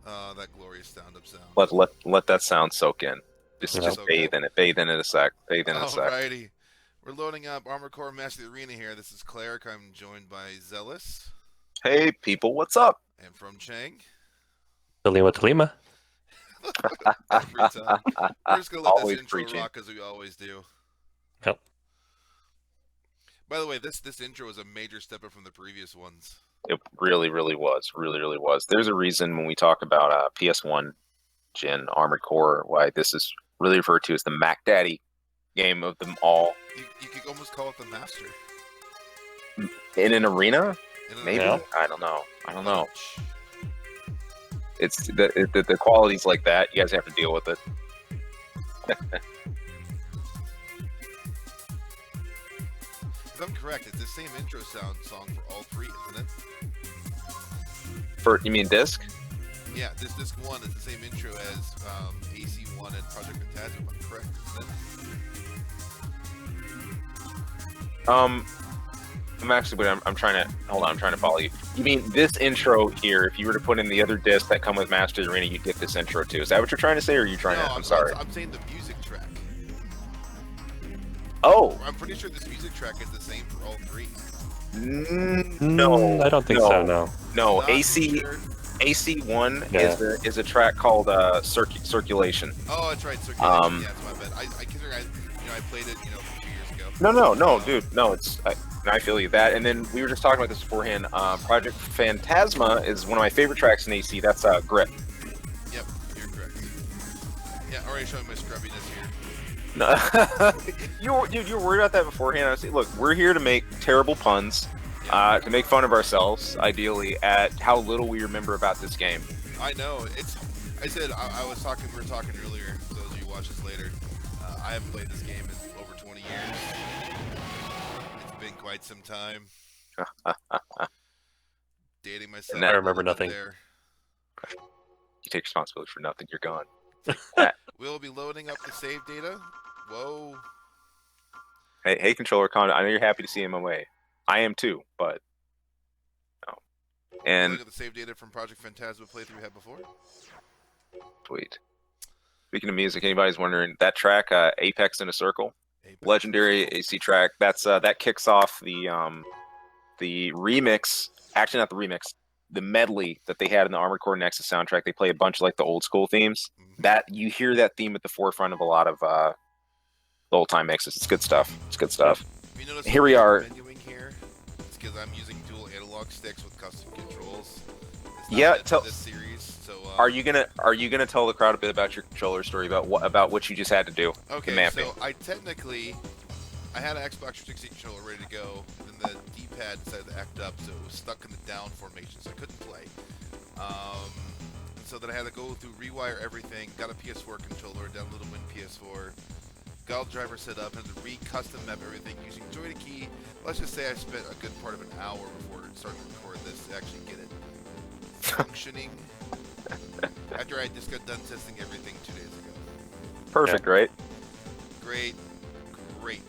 That glorious stand-up sound. Let that sound soak in. Just Soak bathe in. in it. Bathe in it a sec. Bathe in it a sec. Alrighty. We're loading up Armored Core Master of the Arena here. This is Cleric. I'm joined by Zealous. Hey people, what's up? And from Chang. Tolema. Every time. We're just going to let Always this intro preaching. rock as we always do. Yep. By the way, this intro is a major step up from the previous ones. It really was. Really was. There's a reason when we talk about PS1 Gen Armored Core, why this is really referred to as the Mac Daddy game of them all. You could almost call it the Master. In an arena? In an Maybe? Yeah. I don't know. It's the qualities like that. You guys have to deal with it. If I'm correct, it's the same intro song for all three, isn't it? You mean disc? Yeah, this disc 1 is the same intro as AC1 and Project Phantasm, if I'm correct, isn't it? I'm actually, I'm trying to, hold on, I'm trying to follow you. You mean this intro here, if you were to put in the other discs that come with Master of the Arena, you'd get this intro too. Is that what you're trying to say, or are you trying to, I'm sorry. I'm saying the music track. Oh! I'm pretty sure this music track is the same for all three. No. I don't think so, no. No, Not sure. AC1 Yeah. is a track called Circulation. Oh, that's right, Circulation. Yeah, that's my bad. I consider I played it, 2 years ago. No, dude, no, I feel you that. And then we were just talking about this beforehand. Project Phantasma is one of my favorite tracks in AC. That's Grip. Yep, you're correct. Yeah, already showing my scrubbiness here. No, you were worried about that beforehand. I was saying, look, we're here to make terrible puns, to make fun of ourselves, ideally, at how little we remember about this game. I know. I said we were talking earlier. For those of you who watch this later, I haven't played this game in over 20 years. It's been quite some time. Dating myself. I remember nothing. There. You take responsibility for nothing. You're gone. We'll be loading up the save data. Whoa. Hey, controller con. I know you're happy to see him away. I am too, but no. And Look at the save data from Project Phantasma playthrough we had before. Sweet. Speaking of music, anybody's wondering that track, Apex in a Circle, legendary AC track. That's that kicks off the remix. Actually, not the remix. The medley that they had in the Armored Core Nexus soundtrack. They play a bunch of like the old school themes. Mm-hmm. That you hear that theme at the forefront of a lot of old time mixes. It's good stuff. You notice Here we are. Menuing here. It's because I'm using dual analog sticks with custom controls. It's not Yeah, meant for this series. So Are you gonna tell the crowd a bit about your controller story about what you just had to do? okay, the mapping. so I had an Xbox 360 controller ready to go, and then the D-pad decided to act up, so it was stuck in the down formation, so I couldn't play. So then I had to go through rewire everything, got a PS4 controller, downloaded WinPS4, got all the driver set up, and had to re-custom map everything using Joy-to-Key. Let's just say I spent a good part of an hour before starting to record this to actually get it functioning. After I just got done testing everything 2 days ago. Perfect, right? Great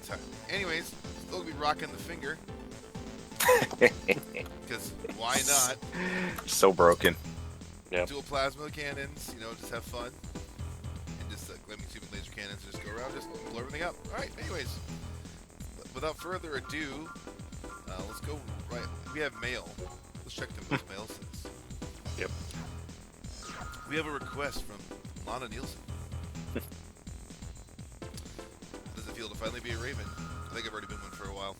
time. Anyways, still be rocking the finger. Because why not? So broken. Yep. Dual plasma cannons, just have fun. And just let me see with laser cannons and just go around, just blow everything up. Alright, anyways. Without further ado, let's go right. We have mail. Let's check the mail says. Yep. We have a request from Lana Nielsen. How does it feel to finally be a Raven? I think I've already been one for a while.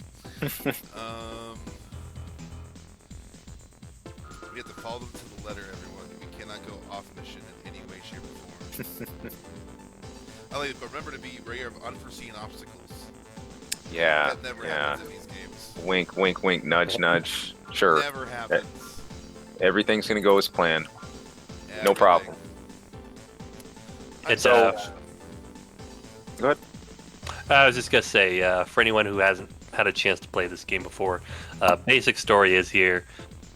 We have to follow them to the letter, everyone. We cannot go off mission in any way, shape, or form. But remember to be aware of unforeseen obstacles. Yeah. That never happens in these games. Wink, wink, wink. Nudge, nudge. Sure. Never happens. Everything's gonna go as planned. Everything. No problem. It's Go ahead. I was just gonna say, for anyone who hasn't had a chance to play this game before, basic story is here.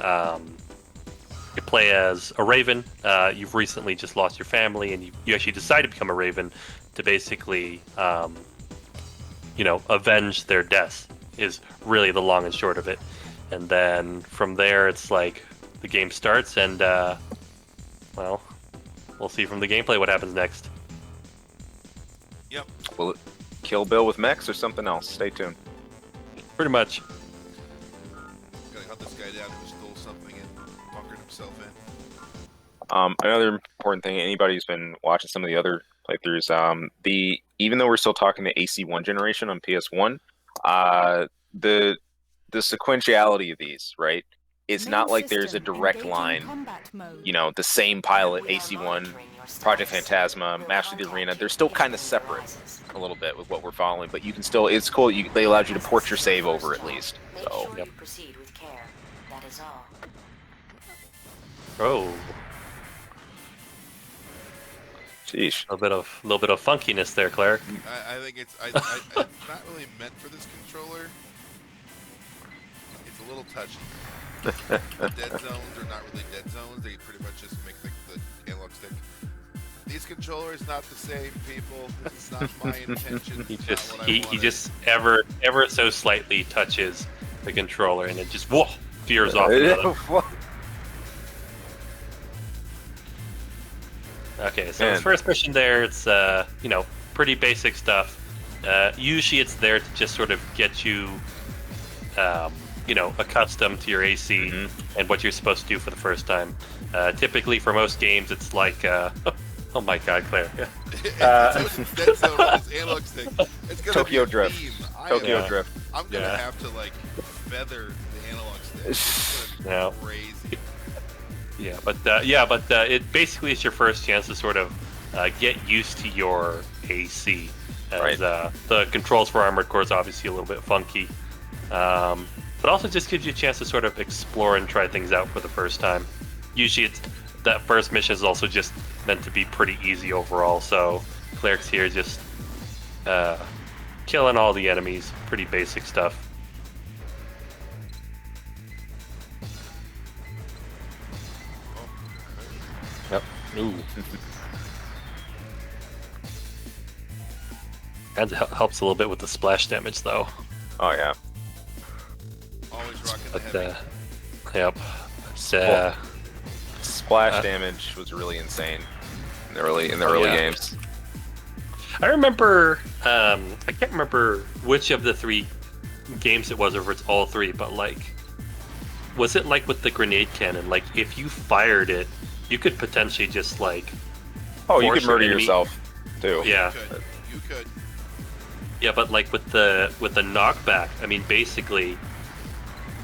You play as a Raven. You've recently just lost your family, and you actually decide to become a Raven to basically, avenge their deaths. Is really the long and short of it. And then from there, it's like the game starts, and we'll see from the gameplay what happens next. Yep. Will it kill Bill with mechs or something else? Stay tuned. Pretty much. Gotta hunt this guy down who stole something and bunkered himself in. Another important thing, anybody who's been watching some of the other playthroughs, even though we're still talking the AC1 generation on PS1, the sequentiality of these, right? It's not like there's a direct line, you know, the same pilot, AC1, Project Phantasma, Master of the Arena, they're still kind of separate a little bit with what we're following, but you can still, it's cool, they allowed you to port your save over at least. So, Make sure you proceed with care. That is all. Oh, sheesh. a little bit of funkiness there, Claire. I think it's not really meant for this controller. It's a little touchy. The dead zones are not really dead zones. They pretty much just make the analog stick. These controllers not the same, people. This is not my intention. He just ever so slightly touches the controller and it just veers off. Okay, so the first mission there, it's you know, pretty basic stuff. Usually it's there to just sort of get you you know, accustomed to your AC and what you're supposed to do for the first time. Typically for most games it's like oh my god, Claire. It's dead zone with this analog stick. It's gonna Tokyo be a Drift. theme. Tokyo Drift. I'm gonna have to like feather the analog stick. It's gonna be crazy. But it basically is your first chance to sort of get used to your AC. As, the controls for Armored Core is obviously a little bit funky, but also just gives you a chance to sort of explore and try things out for the first time. Usually, that first mission is also just meant to be pretty easy overall. So Cleric's here just killing all the enemies, pretty basic stuff. Yep. Ooh. And it helps a little bit with the splash damage, though. Oh yeah. Always rocking the heavy. Yep. It's, splash damage was really insane in the early games. I remember, I can't remember which of the 3 games it was, or if it's all 3, but like, was it like with the grenade cannon? Like, if you fired it, you could potentially just like, you could murder yourself too. Yeah. You could. Yeah, but like with the knockback, I mean, basically,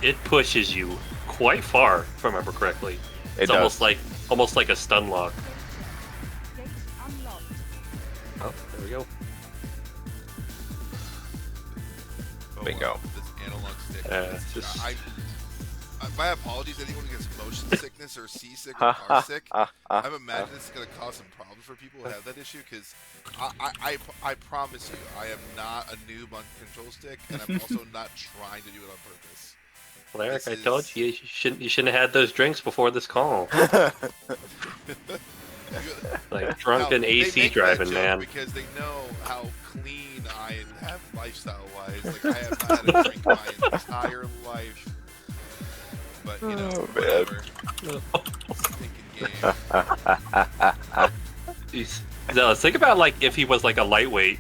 it pushes you quite far, if I remember correctly. It's almost like a stun lock. Oh, there we go. Bingo. This analog stick. It's just... my apologies, anyone who gets motion sickness or seasick or car sick. I'm imagining this is going to cause some problems for people who have that issue, because I promise you, I am not a noob on control stick, and I'm also not trying to do it on purpose. Well, Eric, I told you, you shouldn't have had those drinks before this call. Like drunken AC driving, man. Because they know how clean I have lifestyle-wise. Like, I have not had a drink my entire life. But, you know, whatever. Jeez. No, think about like if he was like a lightweight.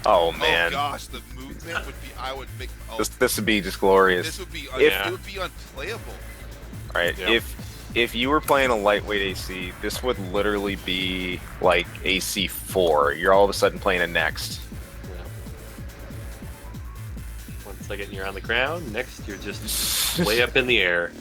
Oh man. Oh gosh, the movement would be. I would make. Oh, this would be just glorious. This would be. It would be unplayable. All right. Yeah. If you were playing a lightweight AC, this would literally be like AC4. You're all of a sudden playing a next. Yeah. 1 second you're on the ground, next you're just way up in the air.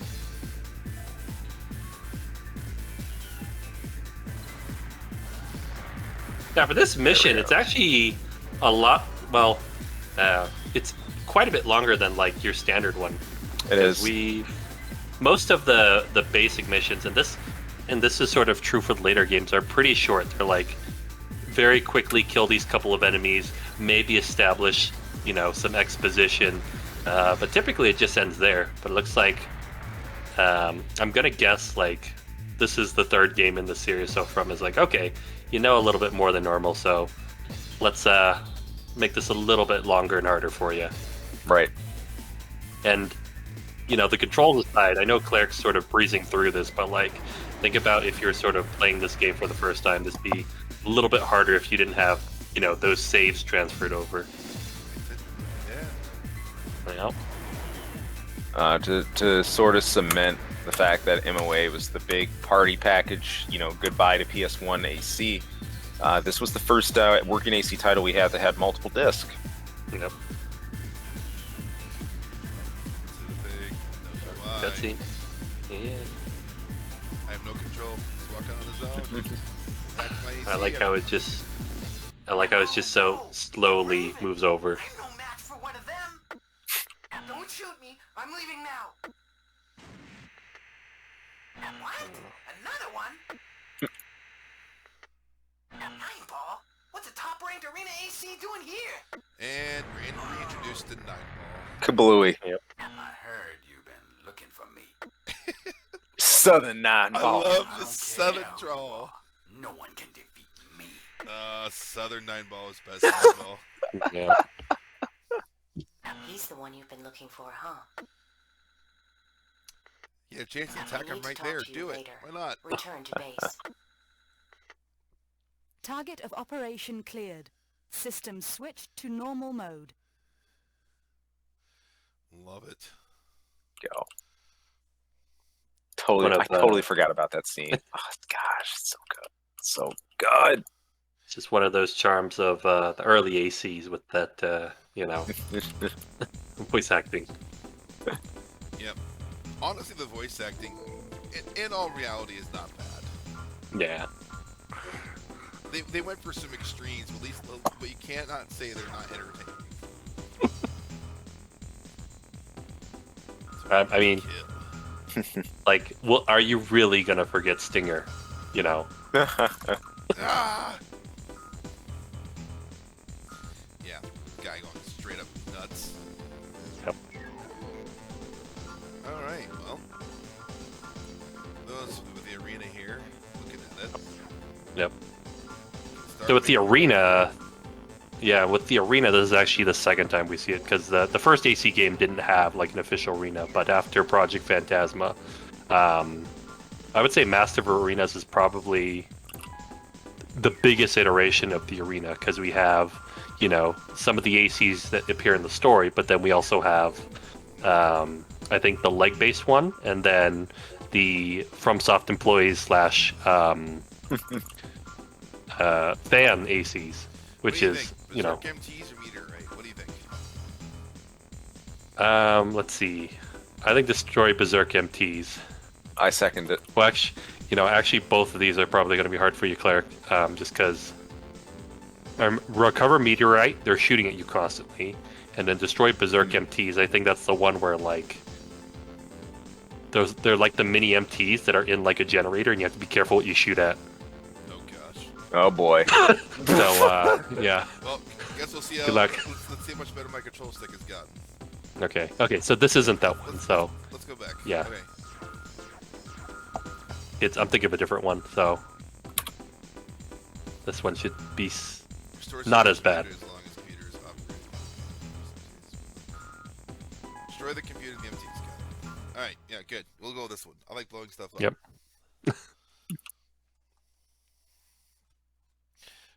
Now for this mission, it's actually a lot. Well, it's quite a bit longer than like your standard one. It is. Most of the basic missions, and this is sort of true for the later games, are pretty short. They're like very quickly kill these couple of enemies, maybe establish, you know, some exposition, but typically it just ends there. But it looks like I'm gonna guess like this is the 3rd game in the series, so from is like, okay, you know a little bit more than normal, so let's make this a little bit longer and harder for you. Right. And you know, the controls aside, I know Cleric's sort of breezing through this, but like, think about if you're sort of playing this game for the first time, this would be a little bit harder if you didn't have, you know, those saves transferred over. Yeah. Yeah. To sort of cement the fact that MOA was the big party package, you know, goodbye to PS1 AC. This was the first working AC title we had that had multiple discs. Yep. Cutscene. Yeah. I have no control. Just walk out of the zone. I like how it just so slowly moves over. I'm no match for one of them. Don't shoot me. I'm leaving now. What? Another one? Nine Ball? What's a top-ranked arena AC doing here? And we're reintroduced to 9 Ball. Kablooey. Yep. I heard you've been looking for me. Southern I 9-ball. love the Okay, Southern now, drawl. No one can defeat me. Southern 9 Ball is best 9 Ball. Yeah. He's the one you've been looking for, huh? Yeah, chance to I attack him need to right talk there. to you Do it. later. Why not? Return to base. Target of operation cleared. System switched to normal mode. Love it. Go. Totally, One of I totally forgot about that scene. Oh gosh, it's so good, so good. It's just one of those charms of the early ACs with that, you know, voice acting. Yep. Honestly, the voice acting, in all reality, is not bad. Yeah. They went for some extremes, but at least, but you cannot say they're not entertaining. I mean, Kill. like, well, are you really gonna forget Stinger? You know. Ah! Yeah, guy going straight up nuts. Yep. Alright, well. Those with the arena here, looking at it. Yep. Start So with the arena, yeah, with the arena, this is actually the second time we see it, because the first AC game didn't have like an official arena, but after Project Phantasma, I would say Master of Arenas is probably the biggest iteration of the arena, because we have, you know, some of the ACs that appear in the story, but then we also have, I think, the leg-based one, and then the FromSoft employees slash fan ACs, which is, you know, MTs or meteorite? What do you think? let's see. I think Destroy Berserk MTs. I second it. Well, actually, both of these are probably going to be hard for you, Cleric, just because Recover Meteorite, they're shooting at you constantly, and then Destroy Berserk MTs, I think that's the one where, like, they're like the mini MTs that are in, like, a generator, and you have to be careful what you shoot at. Oh gosh. Oh boy. So, yeah. Well, I guess we'll see how. Good luck. Let's see how much better my control stick has gotten. Okay, so this isn't that one, so Let's go back. Yeah. Okay. I'm thinking of a different one, so this one should be Restore not systems as bad. computer as long as computer is operating. Destroy the computer and the MTs. Got it. Alright, yeah, good. We'll go with this one. I like blowing stuff up. Yep.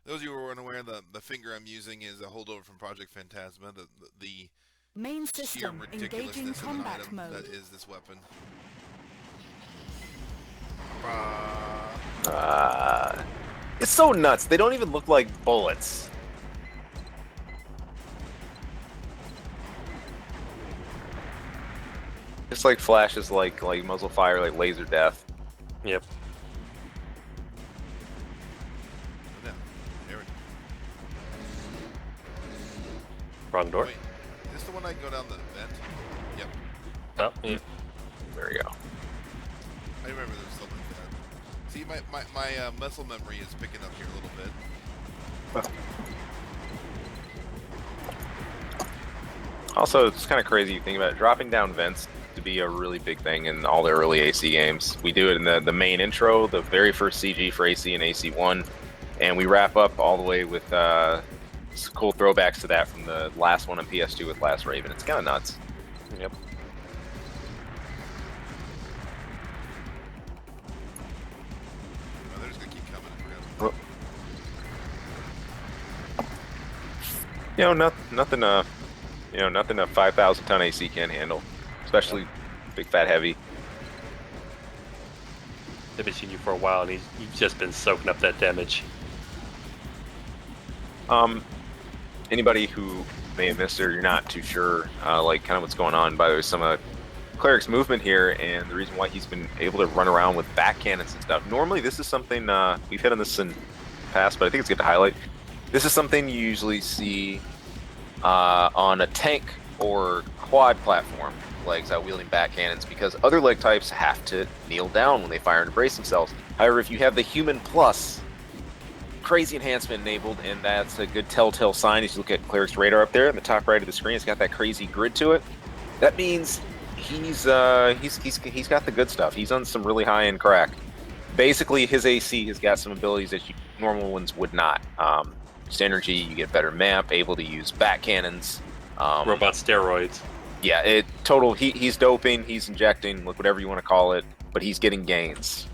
Those of you who are unaware, the finger I'm using is a holdover from Project Phantasma. The Main sheer system engaging ridiculousness of an combat item mode. that is this weapon. It's so nuts. They don't even look like bullets. Just like flashes, like muzzle fire, like laser death. Yep. No, there we go. Wrong door. Wait, is this the one I can go down the vent? Yep. Oh, yeah. There we go. I remember there was something like that. See, my muscle memory is picking up here a little bit. Also, it's kind of crazy you think about it. Dropping down vents to be a really big thing in all the early AC games. We do it in the main intro, the very first CG for AC and AC1, and we wrap up all the way with some cool throwbacks to that from the last one on PS2 with Last Raven. It's kind of nuts. Yep. Nothing. Nothing a 5,000-ton AC can't handle, especially big fat heavy. I've been seeing you for a while, and you've just been soaking up that damage. Anybody who may have missed it or you're not too sure, like kind of what's going on. By the way, some Cleric's movement here, and the reason why he's been able to run around with back cannons and stuff. Normally, this is something we've hit on this in the past, but I think it's good to highlight. This is something you usually see on a tank or quad platform, legs out wielding back cannons, because other leg types have to kneel down when they fire and brace themselves. However, if you have the human plus crazy enhancement enabled, and that's a good telltale sign as you look at Cleric's radar up there in the top right of the screen. It's got that crazy grid to it. That means he's got the good stuff. He's on some really high end crack. Basically, his AC has got some abilities that normal ones would not. Synergy, you get better map, able to use back cannons. Robot steroids. Yeah, he's doping, he's injecting, look, whatever you want to call it, but he's getting gains.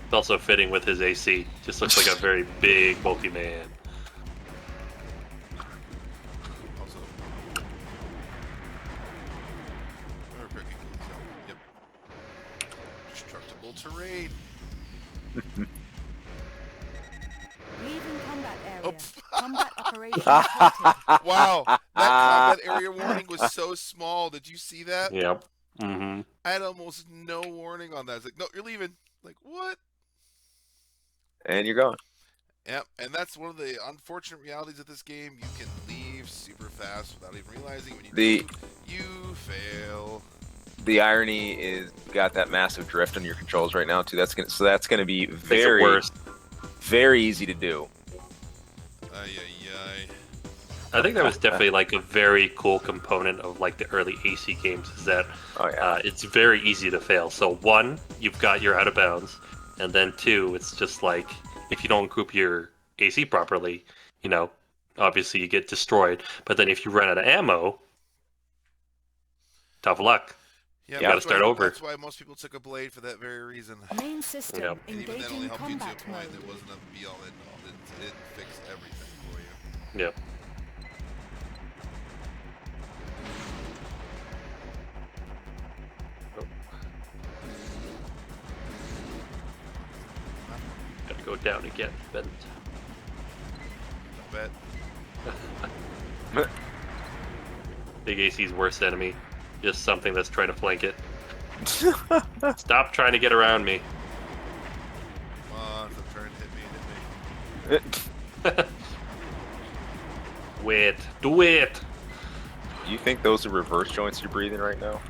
It's also fitting with his AC. Just looks like a very big, bulky man. Also, yep. Destructible terrain. Leaving combat area. Oh. Combat operation halted. Wow, that combat area warning was so small. Did you see that? Yep. Mm-hmm. I had almost no warning on that. It's like, no, you're leaving. Like, what? And you're gone. Yep, and that's one of the unfortunate realities of this game. You can leave super fast without even realizing. When you do, you fail. The irony is, you've got that massive drift on your controls right now too. That's gonna be very easy to do. I think that was definitely like a very cool component of like the early AC games, is that it's very easy to fail. So one, you've got your out of bounds, and then two, it's just like if you don't group your AC properly, obviously you get destroyed. But then if you run out of ammo, tough luck. Yeah, you got to start over. That's why most people took a blade for that very reason. Main system And even that only engaging helped you to combat a point. mode. It wasn't a be all end all. It didn't fix everything for you. Yep. Gotta go down again, but Bet. Big AC's worst enemy. Just something that's trying to flank it. Stop trying to get around me. Come on, stop trying to hit me. Wait, do it. You think those are reverse joints you're breathing right now?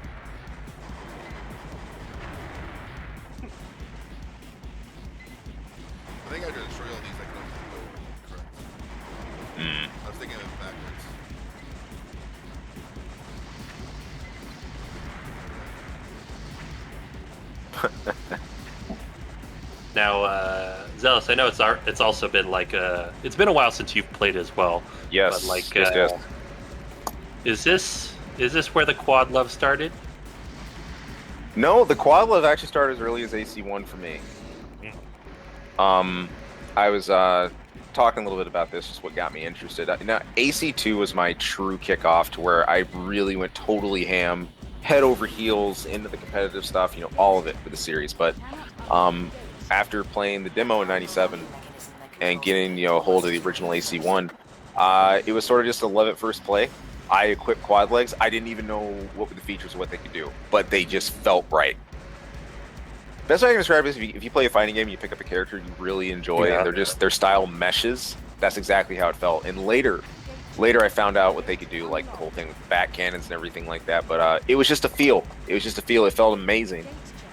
I think after I destroy all these, I can only go correct. I was thinking of it backwards. Now, Zealous, I know it's also been like it's been a while since you've played as well. Yes. But like, yes. Is this where the quad love started? No, the quad love actually started as early as AC1 for me. I was talking a little bit about this, just what got me interested. Now, AC2 was my true kickoff to where I really went totally ham, head over heels into the competitive stuff, all of it for the series. But after playing the demo in '97 and getting a hold of the original AC1, it was sort of just a love at first play. I equipped quad legs. I didn't even know what were the features of what they could do, but they just felt right. Best way I can describe it is if you play a fighting game, you pick up a character you really enjoy, and their style meshes. That's exactly how it felt. And later I found out what they could do, like the whole thing with back cannons and everything like that. But it was just a feel. It felt amazing,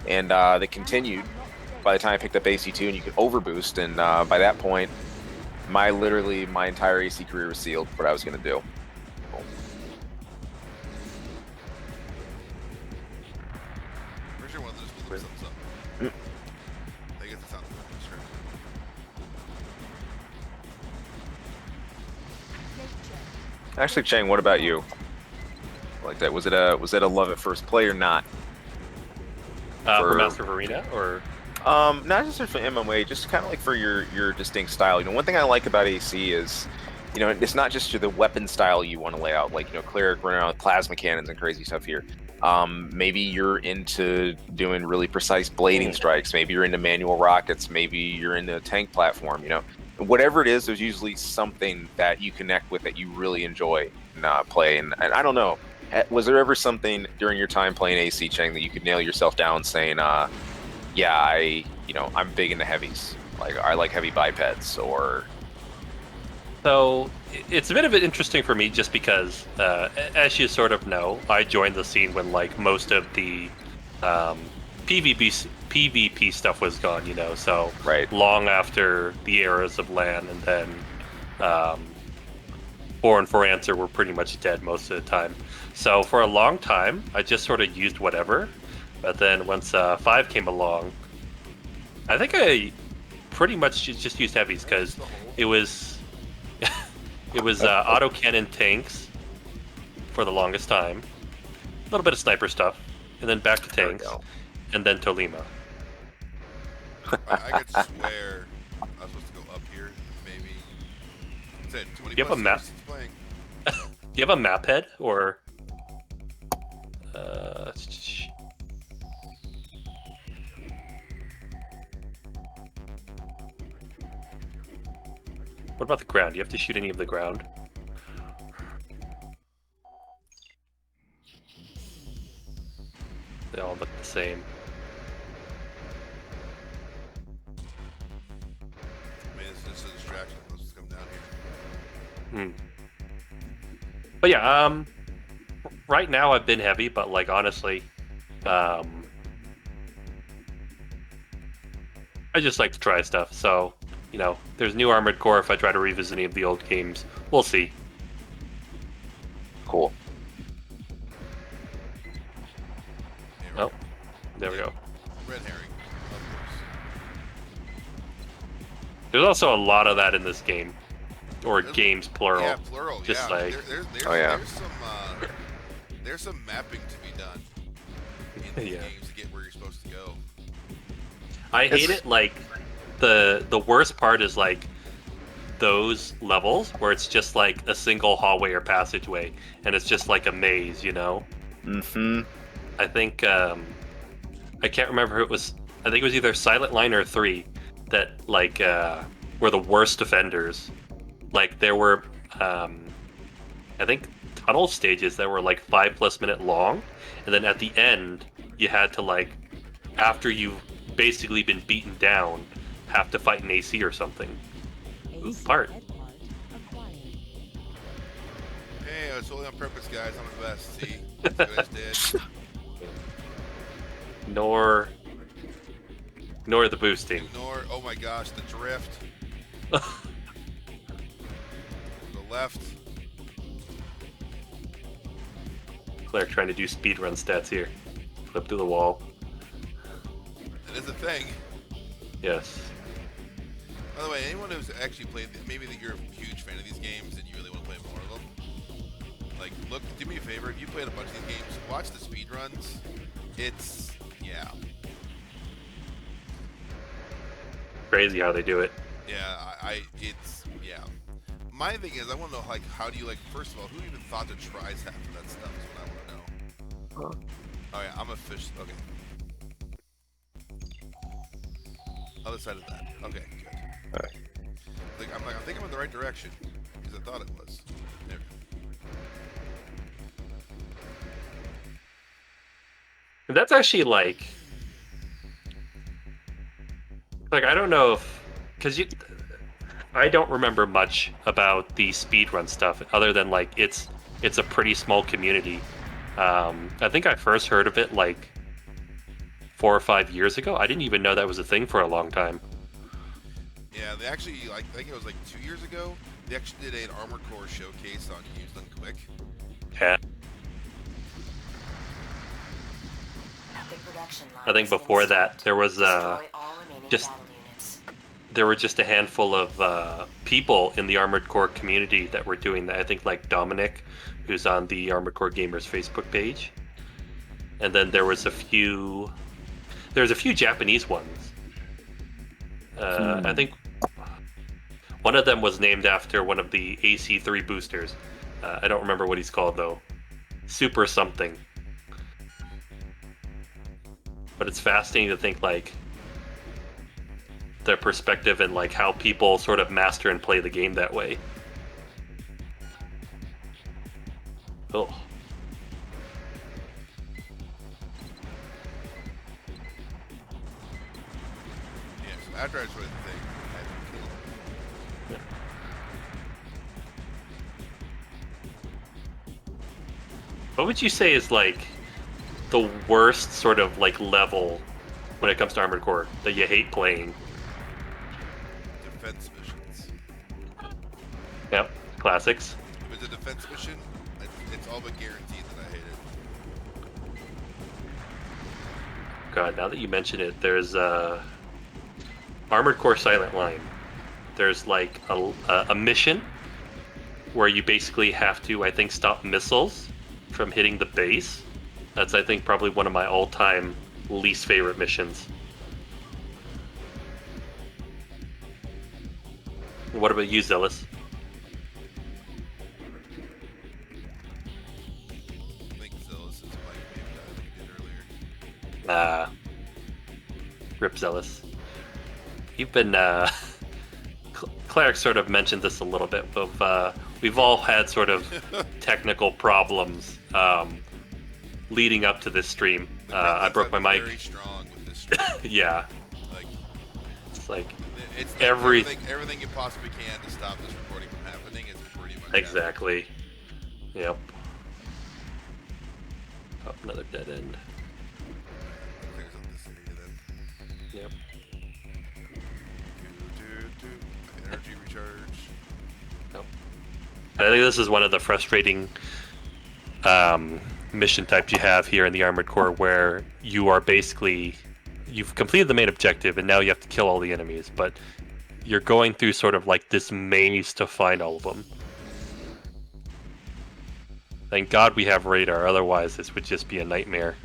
and they continued. By the time I picked up AC2, and you could overboost, and by that point, my entire AC career was sealed. What I was going to do. Pretty sure one of those blew themselves up. They get the sound effect. Actually, Chang, what about you? Like that, was it a love at first play or not? For Master of Arena, or not necessarily for MMA, just kind of like for your distinct style. One thing I like about AC is it's not just the weapon style you want to lay out, like, cleric running around with plasma cannons and crazy stuff here. Maybe you're into doing really precise blading strikes. Maybe you're into manual rockets. Maybe you're into a tank platform. Whatever it is, there's usually something that you connect with that you really enjoy and play. And I don't know, was there ever something during your time playing AC, Cheng, that you could nail yourself down saying, yeah, I'm big into heavies. Like, I like heavy bipeds, or... So it's a bit of it interesting for me just because, as you sort of know, I joined the scene when like most of the PvP stuff was gone, so right. long after the eras of LAN, and then 4 and 4 Answer were pretty much dead most of the time. So for a long time, I just sort of used whatever. But then once 5 came along, I think I pretty much just used heavies because it was autocannon tanks for the longest time, a little bit of sniper stuff, and then back to tanks, and then Tolema. I could swear I was supposed to go up here, maybe. Said 20 You have a map? playing. Do you have a map head, or what about the ground? Do you have to shoot any of the ground? They all look the same. I mean, it's just a distraction. Let's just come down here. But yeah, right now I've been heavy, but like honestly, I just like to try stuff. So, there's new Armored Core. If I try to revisit any of the old games, we'll see. Cool. Oh, there we go. Red herring, of course. There's also a lot of that in this game, or games plural. Yeah, plural. Just yeah. like There's some mapping to be done in these Yeah. games to get where you're supposed to go. I hate it. Like the worst part is like those levels where it's just like a single hallway or passageway, and it's just like a maze. Mm-hmm. I think I can't remember who it was. I think it was either Silent Line or 3 that like were the worst offenders. Like there were I think tunnel stages that were like 5+ minute long, and then at the end you had to like, after you've basically been beaten down, have to fight an AC or something. Ooh, part. Hey, it's only on purpose, guys. I'm the best. See, that's what you guys did. Nor the boosting. Ignore. Oh my gosh, the drift. The left. Claire trying to do speedrun stats here. Flip through the wall. That is a thing. Yes. By the way, anyone who's actually played, maybe that you're a huge fan of these games and you really want to play more of them, like, look, do me a favor, if you played a bunch of these games, watch the speedruns. It's, yeah. Crazy how they do it. Yeah, it's, yeah. My thing is, I want to know, like, how do you, like, first of all, who even thought to try half of that stuff is what I want to know. Oh yeah, I'm a fish, okay. Other side of that. Okay, good. Alright. I think I'm in the right direction, because I thought it was. There we go. And that's actually like I don't know if, because I don't remember much about the speedrun stuff other than like it's a pretty small community. I think I first heard of it like 4 or 5 years ago. I didn't even know that was a thing for a long time. Yeah, they actually, like, I think it was like 2 years ago, they actually did an Armored Core showcase on Used Done Quick. Yeah. I think before that there was there were just a handful of people in the Armored Core community that were doing that. I think like Dominic, who's on the Armored Core Gamers Facebook page, and then there was a few Japanese ones. I think One of them was named after one of the AC3 boosters. I don't remember what he's called though. Super something. But it's fascinating to think like their perspective and like how people sort of master and play the game that way. Oh. Yeah, so after I destroyed the thing, I had to kill him. What would you say is like the worst sort of like level when it comes to Armored Core that you hate playing? Defense missions. Yep, classics. If it's a defense mission, it's all but guaranteed that I hate it. God, now that you mention it, there's Armored Core Silent Line. There's like a mission where you basically have to, I think, stop missiles from hitting the base. That's, I think, probably one of my all-time least favorite missions. What about you, Zealous? I think Zealous is like maybe I did earlier. Rip Zealous. You've been, Cleric sort of mentioned this a little bit, of we've all had sort of technical problems leading up to this stream. I broke my mic. Very strong with this stream. Yeah. Like, It's like it's everything you possibly can to stop this recording from happening is pretty much exactly. Yep. Oh, another dead end. There's this area then. Yep. Energy recharge. Nope. I think this is one of the frustrating mission types you have here in the Armored Core, where you are basically, you've completed the main objective and now you have to kill all the enemies, but you're going through sort of like this maze to find all of them. Thank God we have radar, otherwise this would just be a nightmare.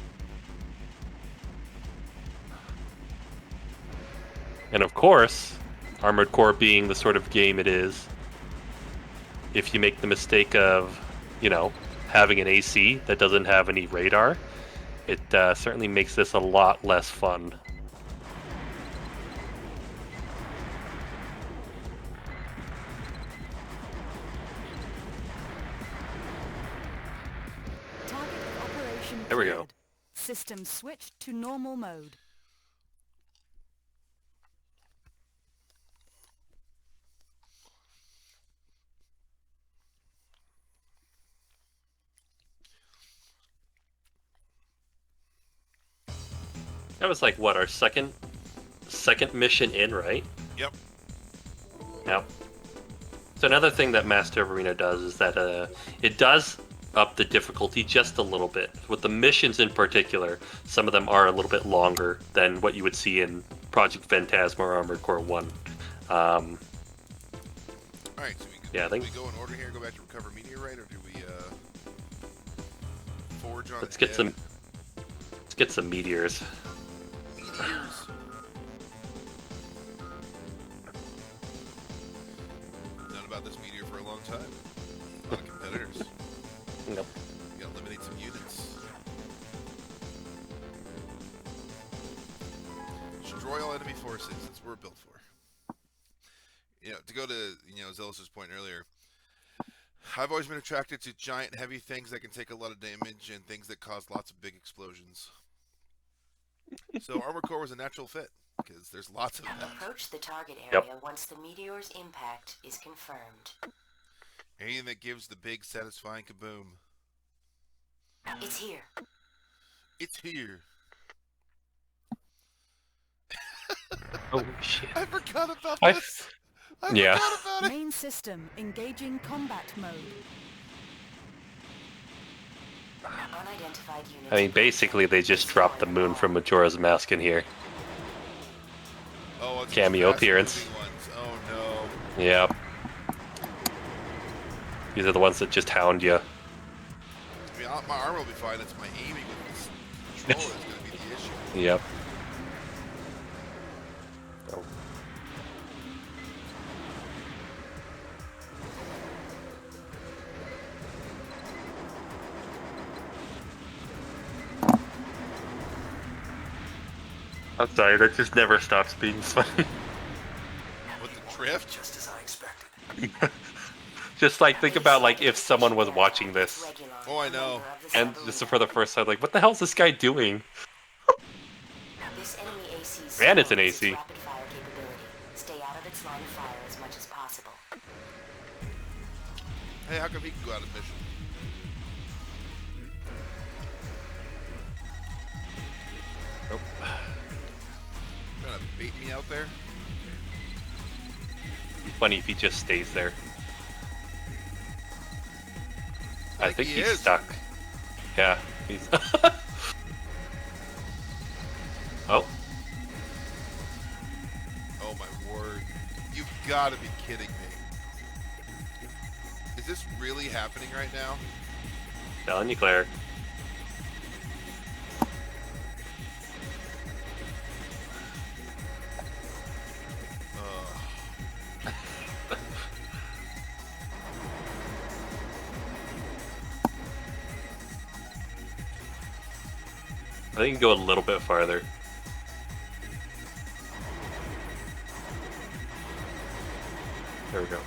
And of course, Armored Core being the sort of game it is, if you make the mistake of, you know, having an AC that doesn't have any radar, it certainly makes this a lot less fun. Target operation There we go. cleared. System switched to normal mode. That was like what, our second mission in, right? Yep. Yep. So another thing that Master of Arena does is that it does up the difficulty just a little bit. With the missions in particular, some of them are a little bit longer than what you would see in Project Phantasma or Armored Core 1. Alright, so Yeah, I think- do we go in order here, go back to recover meteorite, or do we forge on Let's get some meteors. meteors? Known about this meteor for a long time. A lot of competitors. Nope. You gotta eliminate some units. Destroy all enemy forces. That's what we're built for. You know, to go to Zealous' point earlier, I've always been attracted to giant, heavy things that can take a lot of damage and things that cause lots of big explosions. So Armored Core was a natural fit because there's lots of that. Approach the target Yep. area once the meteor's impact is confirmed. Anything that gives the big, satisfying kaboom. It's here. It's here. Oh shit. I forgot about I- this. Yeah. Forgot about it. Main system engaging combat mode. Unidentified units. I mean, basically they just dropped the moon from Majora's Mask in here. Oh, it's Cameo fast appearance. moving ones. Oh no. Yep. These are the ones that just hound you. I mean, my armor will be fine. It's my aiming with this controller that's going to be the issue. Yep. Oh. I'm sorry, that just never stops being funny. What, the drift? Just as I expected. Just like think about like if someone was watching this Oh, I know. and this is for the first time, like what the hell is this guy doing? This enemy AC Man, it's an slows its AC. rapid fire capability. Stay out of its line of fire as much as possible. Hey, how come he can go out of mission? Nope. Trying to bait me out there? It'd be funny if he just stays there. I think he he's is. stuck. Yeah, he's. Oh, Oh my word. You've got to be kidding me. Is this really happening right now? telling you, Claire. Ugh. I think you can go a little bit farther. There we go.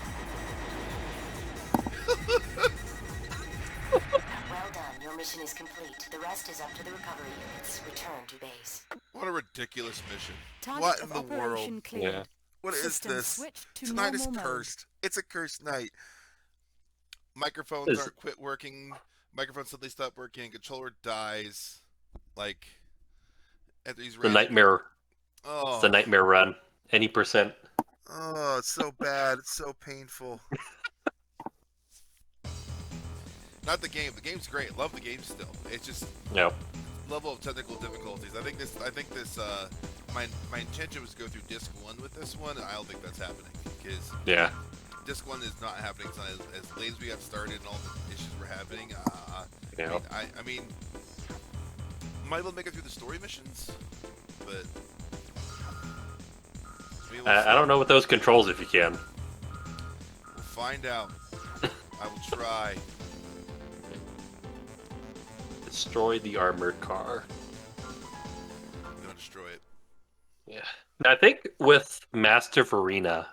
Well done. Your mission is complete. The rest is up to the recovery units. Return to base. What a ridiculous mission. Target What of in the world? operation cleared. Yeah. What is System this? switched to Tonight is normal mode. cursed. It's a cursed night. Microphones Is- aren't quit working. Microphones suddenly stop working. Controller dies. Like, after he's The ready. nightmare. Oh. It's the nightmare run. Any percent. Oh, it's so bad. It's so painful. Not the game. The game's great. Love the game still. It's just No. level of technical difficulties. I think this. My intention was to go through disc 1 with this one, and I don't think that's happening because Yeah. disc 1 is not happening. It's not as late as we got started, and all the issues were happening. Yeah. I mean, might be able to make it through the story missions, but we will I don't know with those controls if you can. We'll find out. I will try. Destroy the armored car. I'm gonna destroy it. Yeah. I think with Master of Arena,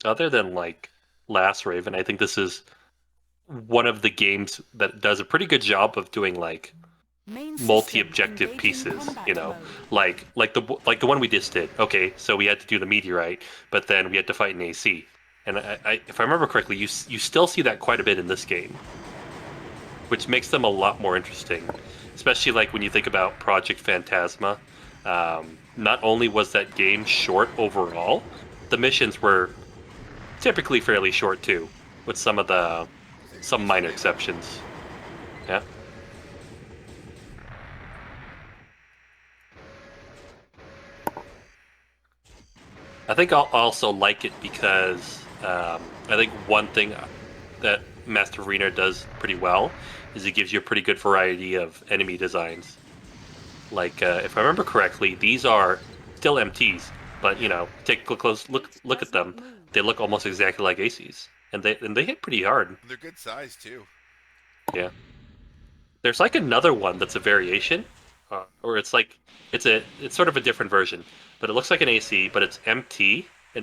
other than like Last Raven, I think this is one of the games that does a pretty good job of doing like Main system multi-objective engaging pieces, combat you know, mode. like the one we just did. Okay, so we had to do the meteorite, but then we had to fight an AC. And I if I remember correctly, you still see that quite a bit in this game, which makes them a lot more interesting. Especially like when you think about Project Phantasma. Not only was that game short overall, the missions were typically fairly short too, with some minor exceptions. Yeah. I think I'll also like it because I think one thing that Master Arena does pretty well is it gives you a pretty good variety of enemy designs. Like if I remember correctly, these are still MTs, but you know, take a close look at them. They look almost exactly like ACs, and they hit pretty hard. They're good size too. Yeah. There's like another one that's a variation, or it's sort of a different version, but it looks like an AC, but it's an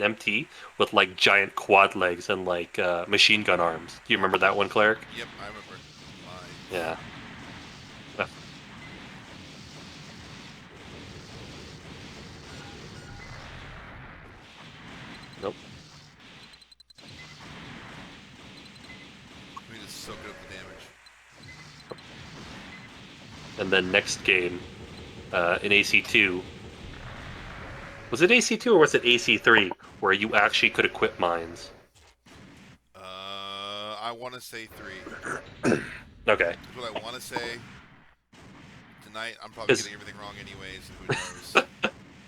MT with like giant quad legs and like machine gun arms. Do you remember that one, Cleric? Yep, I remember. Yeah. Nope. Let me just soak up the damage. And then next game, in AC2. Was it AC2 or was it AC3 where you actually could equip mines? I want to say 3. Okay. That's what I want to say. Tonight, I'm probably getting everything wrong anyways. Who knows?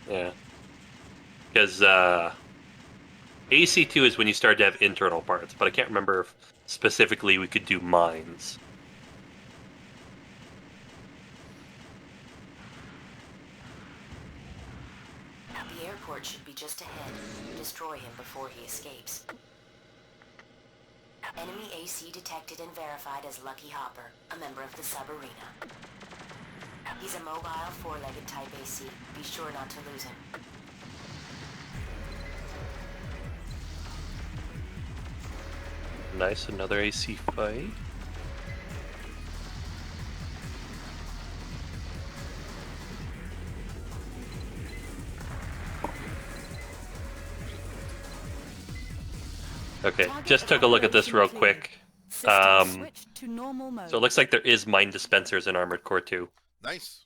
Yeah. Because AC2 is when you start to have internal parts, but I can't remember if specifically we could do mines. The airport should be just ahead. Destroy him before he escapes. Enemy AC detected and verified as Lucky Hopper, a member of the Subarena. He's a mobile, four-legged type AC. Be sure not to lose him. Nice, another AC fight. Okay, just took a look at this real quick. System switched to normal mode. So it looks like there is mine dispensers in Armored Core 2. Nice.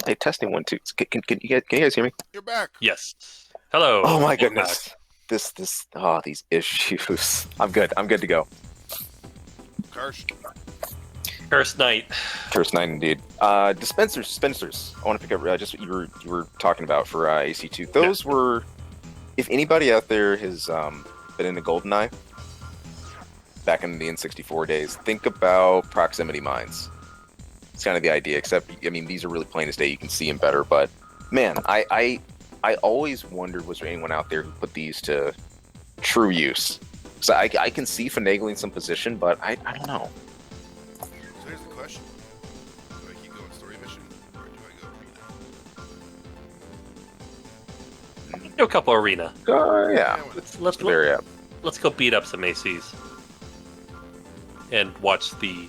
Hey, testing 1 2. Can you guys hear me? You're back. Yes. Hello. Oh my Welcome goodness. These issues. I'm good to go. Karsh. back. Cursed Knight. First 9 indeed. Dispensers. I want to pick up just what you were talking about for AC2. Those were, if anybody out there has been into GoldenEye back in the N64 days, think about proximity mines. It's kind of the idea, except, I mean, these are really plain as day. You can see them better, but man, I always wondered, was there anyone out there who put these to true use? So I can see finagling some position, but I don't know. So here's the question. Do I keep going story mission, or do I go arena? Do a couple arena. Yeah. Let's Very apt. let's go beat up some ACs. And watch the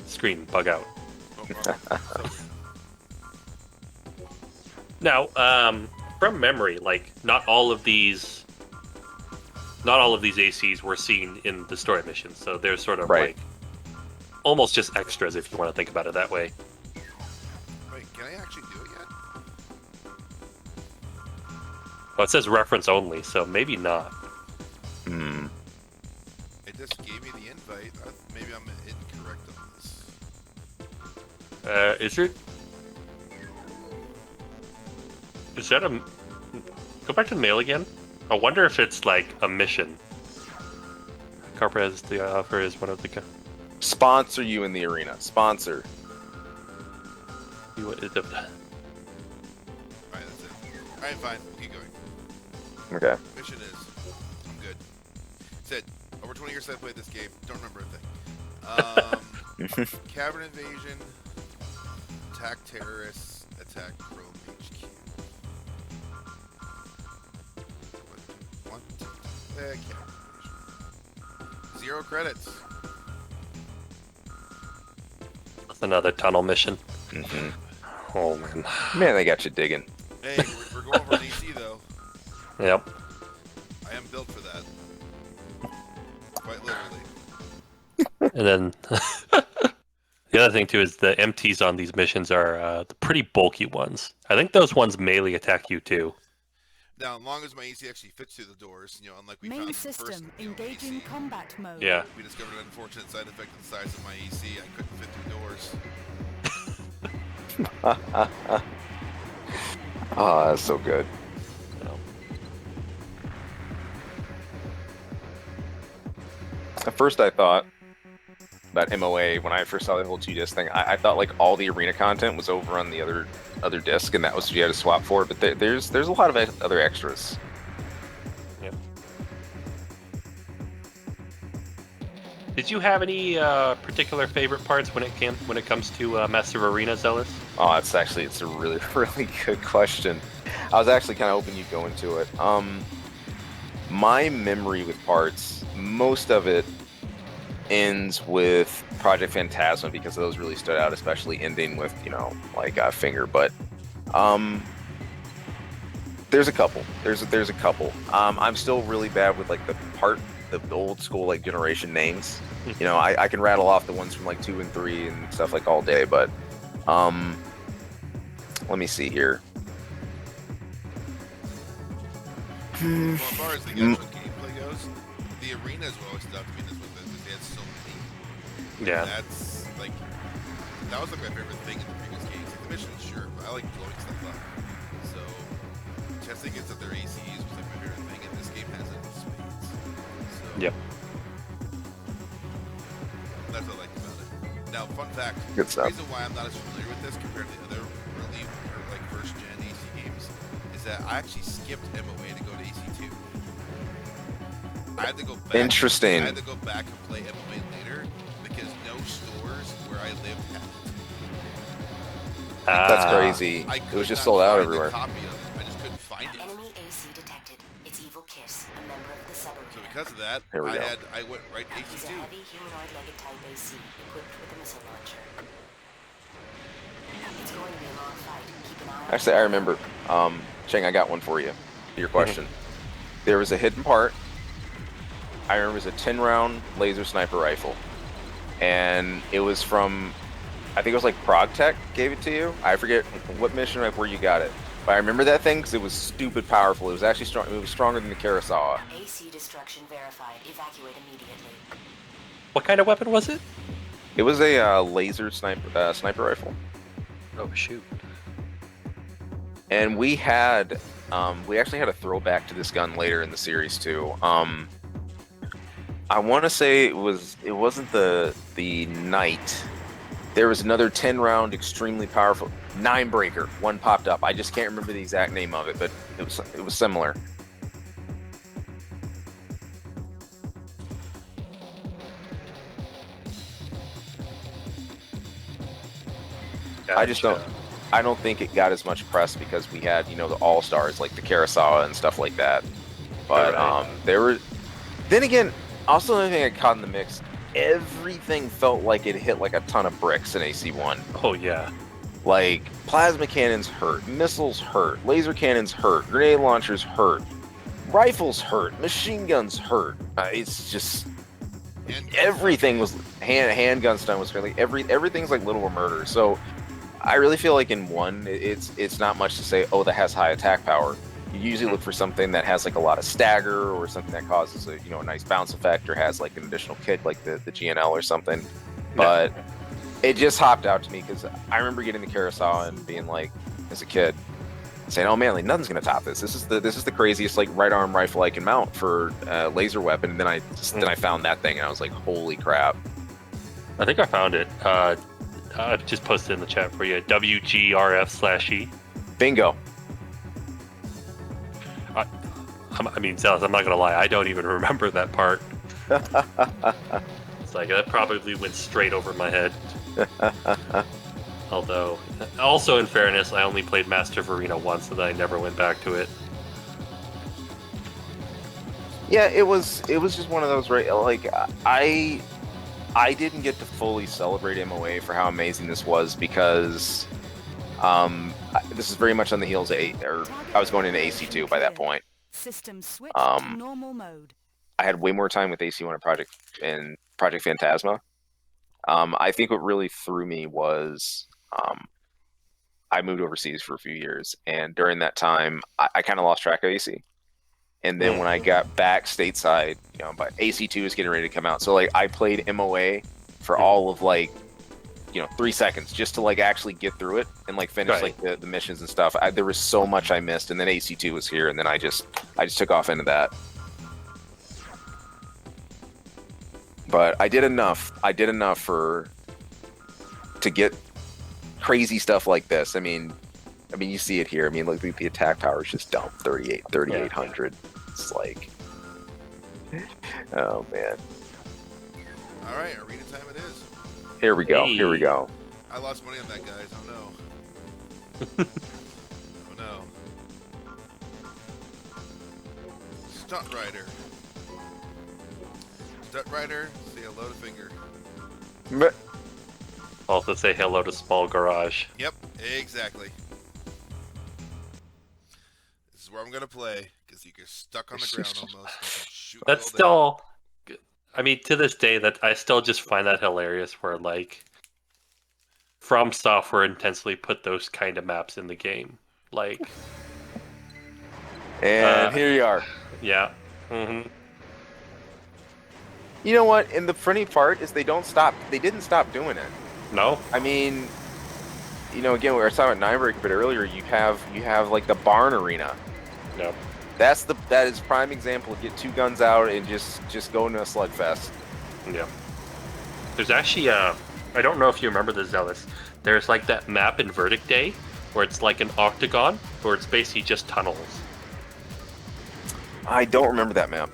screen bug out. Oh, wow. Now, from memory, like not all of these ACs were seen in the story missions, so they're sort of Right. like almost just extras if you want to think about it that way. Wait, can I actually do it yet? Well, it says reference only, so maybe not. Hmm. It just gave me the invite. Maybe I'm incorrect on this. Is it? Is that a? Go back to the mail again. I wonder if it's like a mission. Carper has the offer is one of the. Sponsor you in the arena. Sponsor. What is it? Alright, that's it. Alright, fine. We'll keep going. Okay. Mission is. I'm good. Said, over 20 years since I played this game. Don't remember a thing. Cavern invasion. Attack terrorists. Attack Chrome HQ. 1, 2, 3. Cavern invasion. 0 credits. That's another tunnel mission. Mhm. Oh man. Man, they got you digging. Hey, we're going for an EC though. Yep. I am built for that. Quite literally. And then the other thing too is the MTs on these missions are the pretty bulky ones. I think those ones melee attack you too. Now, as long as my AC actually fits through the doors, unlike we found Main in the first system engaging AC, combat mode. Yeah. we discovered an unfortunate side effect of the size of my AC. I couldn't fit through doors. Oh, that's so good. So, At first, I thought about MOA when I first saw the whole 2-disc thing. I thought like all the arena content was over on the other disc, and that was what you had to swap for. But there's a lot of other extras. yep. Did you have any particular favorite parts when it comes to Massive Arena, Zealous? Oh, it's a really really good question. I was actually kind of hoping you'd go into it. My memory with parts, most of it ends with Project Phantasma because those really stood out, especially ending with Finger. But there's a couple. There's a couple. I'm still really bad with like the old school like generation names. I can rattle off the ones from like 2 and 3 and stuff like all day, but let me see here. Well, as far as the actual gameplay goes, the arenas were always tough to me. They had so many. Yeah. And that was like my favorite thing in the previous games. Like the missions, sure, but I like blowing stuff up. So testing against their ACs was like my favorite thing, and this game has it in spades. So Yep. that's what I liked about it. Now, fun fact: Good the stuff. reason why I'm not as familiar with this compared to the other early or like first gen AC games is that I actually skipped MOA to go to AC2. I had to go back. Interesting. I had to go back and play MOA later because no where I lived had it. That's Ah. crazy. I It could was just not sold out find everywhere. A copy of it. I just couldn't find it. Enemy AC detected. It's Evil Kiss, a member of the subarena. So because of that, Here we go. I went right to He's a AC2. heavy humanoid-legged type AC, equipped with a missile launcher. It's going to be a long fight. Keep an eye on Actually, I remember. Cheng, I got one for you. Your question. There was a hidden part. I remember it was a 10-round laser sniper rifle. And it was from, I think it was like Prague Tech gave it to you. I forget what mission, like where you got it. But I remember that thing because it was stupid powerful. It was actually strong. It was stronger than the Karasawa. AC destruction verified. Evacuate immediately. What kind of weapon was it? It was a laser sniper rifle. Oh shoot. And we actually had a throwback to this gun later in the series too. I want to say it wasn't the Knight. There was another 10-round, extremely powerful 9-breaker. One popped up. I just can't remember the exact name of it, but it was similar. I don't think it got as much press because we had, the all-stars like the Karasawa and stuff like that. But there were, then again, also another thing I caught in the mix, everything felt like it hit like a ton of bricks in AC1. Oh yeah. Like plasma cannons hurt, missiles hurt, laser cannons hurt, grenade launchers hurt, rifles hurt, machine guns hurt. It's just everything was handgun stun was like everything's like little murder. So I really feel like in one, it's not much to say, oh, that has high attack power. You usually look for something that has like a lot of stagger or something that causes a nice bounce effect or has like an additional kick like the GNL or something. But it just hopped out to me because I remember getting the Karasawa and being like, as a kid, saying, "Oh man, like nothing's gonna top this. This is the craziest like right arm rifle I can mount for laser weapon." And then I found that thing and I was like, "Holy crap!" I think I found it. I've just posted in the chat for you. WGRF/E. Bingo. I mean, Zealous, I'm not gonna lie, I don't even remember that part. It's like that probably went straight over my head. Although, also in fairness, I only played Master of Arena once, and I never went back to it. Yeah, it was just one of those, right? Like I didn't get to fully celebrate MOA for how amazing this was because this is very much on the heels of I was going into AC2 by that point. System switch to normal mode. I had way more time with AC1 and Project Phantasma. I think what really threw me was I moved overseas for a few years, and during that time, I kind of lost track of AC. And then when I got back stateside, but AC2 is getting ready to come out, so like I played MOA for all of 3 seconds just to like actually get through it and like finish like the missions and stuff. There was so much I missed, and then AC2 was here, and then I just took off into that. But I did enough. To get crazy stuff like this. I mean, you see it here. I mean, look, the attack power is just dumb. 3,800. It's like, oh man. All right, arena time it is. Here we go. Hey. Here we go. I lost money on that, guys. Oh no. Oh no. Stunt Rider. Stunt Rider, say hello to Finger. But Also say hello to Small Garage. Yep, exactly. This is where I'm gonna play because you get stuck on the ground almost. And I can shoot That's all day. still, I mean, to this day, that I still just find that hilarious. Where like, From Software intensely put those kind of maps in the game. Like, and here you are. yeah. Mm-hmm. You know what? And the funny part is they didn't stop doing it. No. I mean, again, we were talking about Ninebreaker a bit earlier. You have like the barn arena. Yep. That is prime example. Get 2 guns out and just go into a slugfest. Yeah. There's actually I don't know if you remember this, Zealous. There's like that map in Verdict Day where it's like an octagon where it's basically just tunnels. I don't remember that map.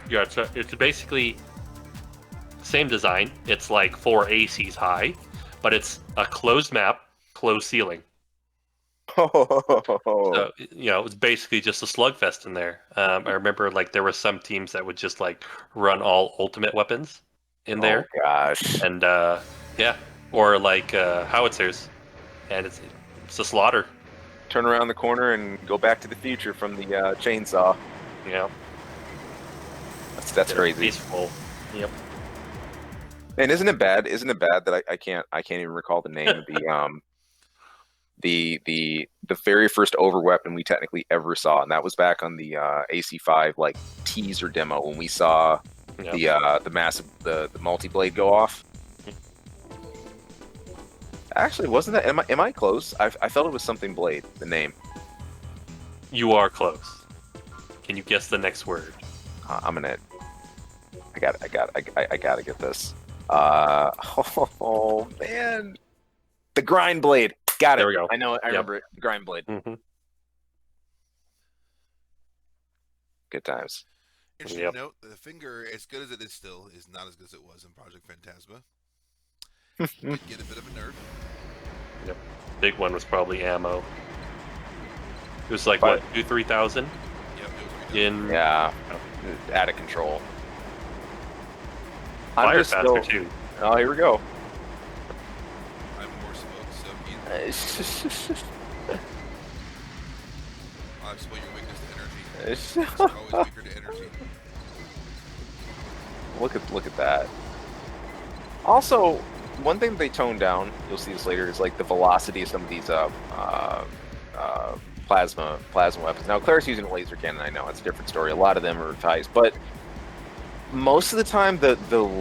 Yeah, it's basically same design. It's like 4 ACs high, but it's a closed map, closed ceiling. So, it's basically just a slugfest in there. I remember like there were some teams that would just like run all ultimate weapons in there, Oh gosh. and or like howitzers, and it's a slaughter. Turn around the corner and go back to the future from the chainsaw. That's crazy. Peaceful. Yep. And isn't it bad? Isn't it bad that I can't even recall the name of the very first over weapon we technically ever saw, and that was back on the AC5 like teaser demo when we saw the massive the multi-blade go off. Actually, wasn't that? Am I close? I felt it was something blade. The name. You are close. Can you guess the next word? I'm gonna. I gotta get this. Oh man, the grind blade. Got it. There we go. I know it. I remember it. The grind blade. Mm-hmm. Good times. Interesting note: the finger, as good as it is still, is not as good as it was in Project Phantasma. Did get a bit of a nerf. Yep. Big one was probably ammo. It was like what, 2,000-3,000? Yep, it was out of control. Fire faster too. Oh, here we go. I'm more smoke, so I'll exploit your weakness to energy. It's always weaker to energy. Look at that. Also, one thing they toned down, you'll see this later, is like the velocity of some of these plasma weapons. Now, Claire's using a laser cannon. I know it's a different story. A lot of them are ties, but most of the time, the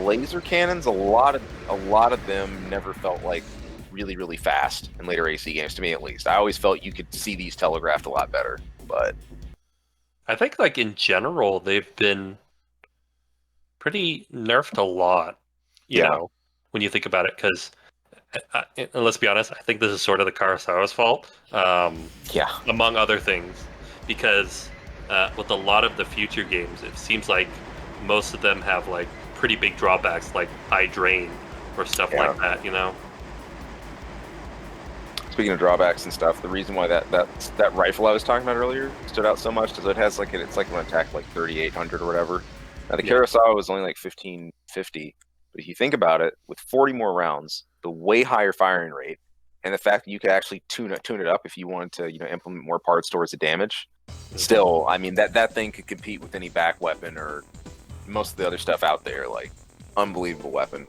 laser cannons, a lot of them never felt like really fast in later AC games. To me, at least, I always felt you could see these telegraphed a lot better. But I think, like in general, they've been pretty nerfed a lot. You know, when you think about it, because let's be honest, I think this is sort of the Karasawa's fault. Among other things, because with a lot of the future games, it seems like most of them have like pretty big drawbacks, like high drain or stuff like that. Speaking of drawbacks and stuff, the reason why that rifle I was talking about earlier stood out so much is it has like it's like an attack like 3,800 or whatever. Now the Karasawa was only like 1,550. But if you think about it, with 40 more rounds, the way higher firing rate, and the fact that you could actually tune it up if you wanted to, implement more parts towards the damage, still, I mean, that thing could compete with any back weapon or most of the other stuff out there. Like, unbelievable weapon.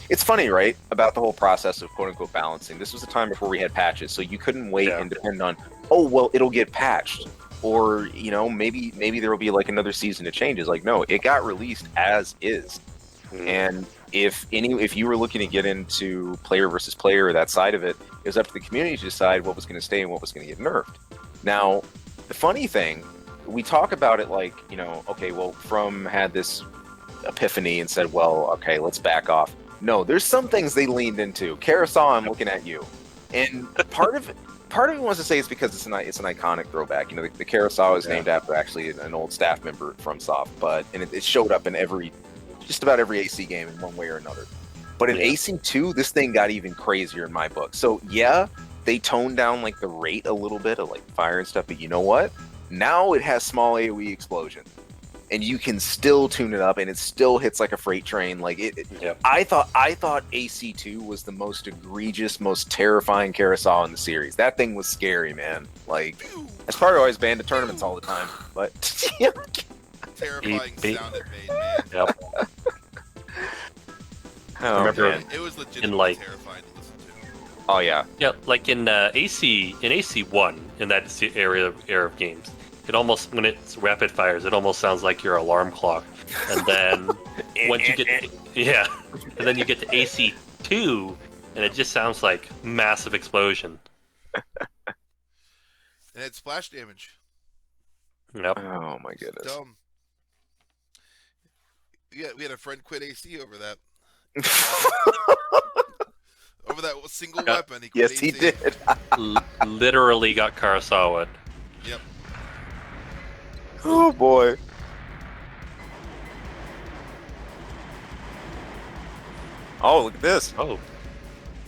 It's funny, right, about the whole process of quote-unquote balancing. This was a time before we had patches, so you couldn't wait and depend on, oh, well, it'll get patched. Or, maybe there will be like another season of changes. Like, no, it got released as is. And if you were looking to get into player versus player or that side of it, it was up to the community to decide what was going to stay and what was going to get nerfed. Now, the funny thing, we talk about it like, okay, well, From had this epiphany and said, well, okay, let's back off. No, there's some things they leaned into. Karasawa, I'm looking at you. And part of me wants to say it's because it's an iconic throwback. The Karasawa is named after actually an old staff member from Soft, and it showed up in just about every AC game in one way or another. But in AC2, this thing got even crazier in my book. So they toned down like the rate a little bit of like fire and stuff, but you know what? Now it has small AoE explosion, and you can still tune it up, and it still hits like a freight train. Like I thought AC2 was the most egregious, most terrifying Karasawa in the series. That thing was scary, man. Like that's probably why I was banned at tournaments all the time. But terrifying sound it made, man. Yep. I remember it was legitimately terrifying to listen to. Oh yeah. Yeah, like in AC1, in that era of games, it almost, when it's rapid fires, it almost sounds like your alarm clock. And then once you get and then you get to AC2, and it just sounds like massive explosion. And it's splash damage. Yep. Oh my goodness. Dumb. Yeah, we had a friend quit AC over that. Over that single weapon. He quit AC. He did. Literally got Karasawa. Yep. Oh boy. Oh, look at this. Oh,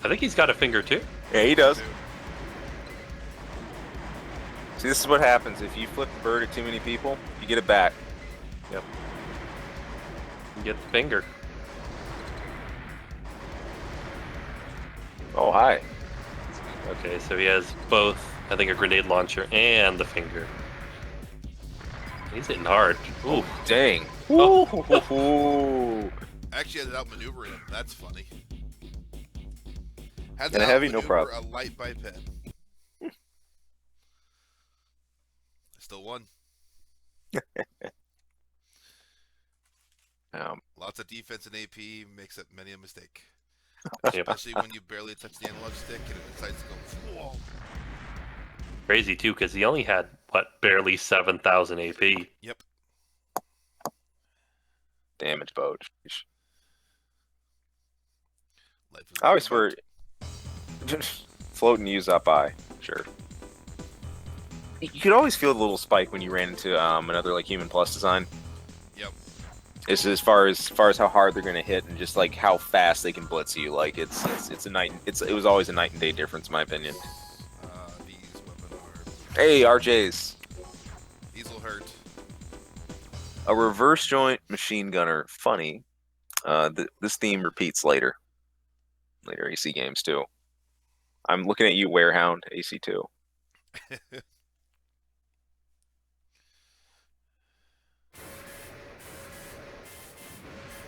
I think he's got a finger too. Yeah, he does. See, this is what happens if you flip the bird at too many people. You get it back. Yep. You get the finger. Oh, hi. Okay, so he has both, I think, a grenade launcher and the finger. He's hitting hard. Ooh. Dang. Oh. Ooh. Actually had to outmaneuver him. That's funny. Had And a heavy, no outmaneuver problem. a light biped. Still won. Lots of defense and AP makes up many a mistake. Yep. Especially when you barely touch the analog stick and it decides to go. Whoa. Crazy too, because he only had what, barely 7,000 AP. Yep. Damage bow. Life is I always very swear, float and use up eye. Sure. You could always feel the little spike when you ran into another like Human Plus design. Yep. It's as far as how hard they're gonna hit and just like how fast they can blitz you. Like it was always a night and day difference, in my opinion. These weapon are. Hey, RJs. These will hurt. A reverse joint machine gunner. Funny. This theme repeats later AC games too. I'm looking at you, Warehound, AC2.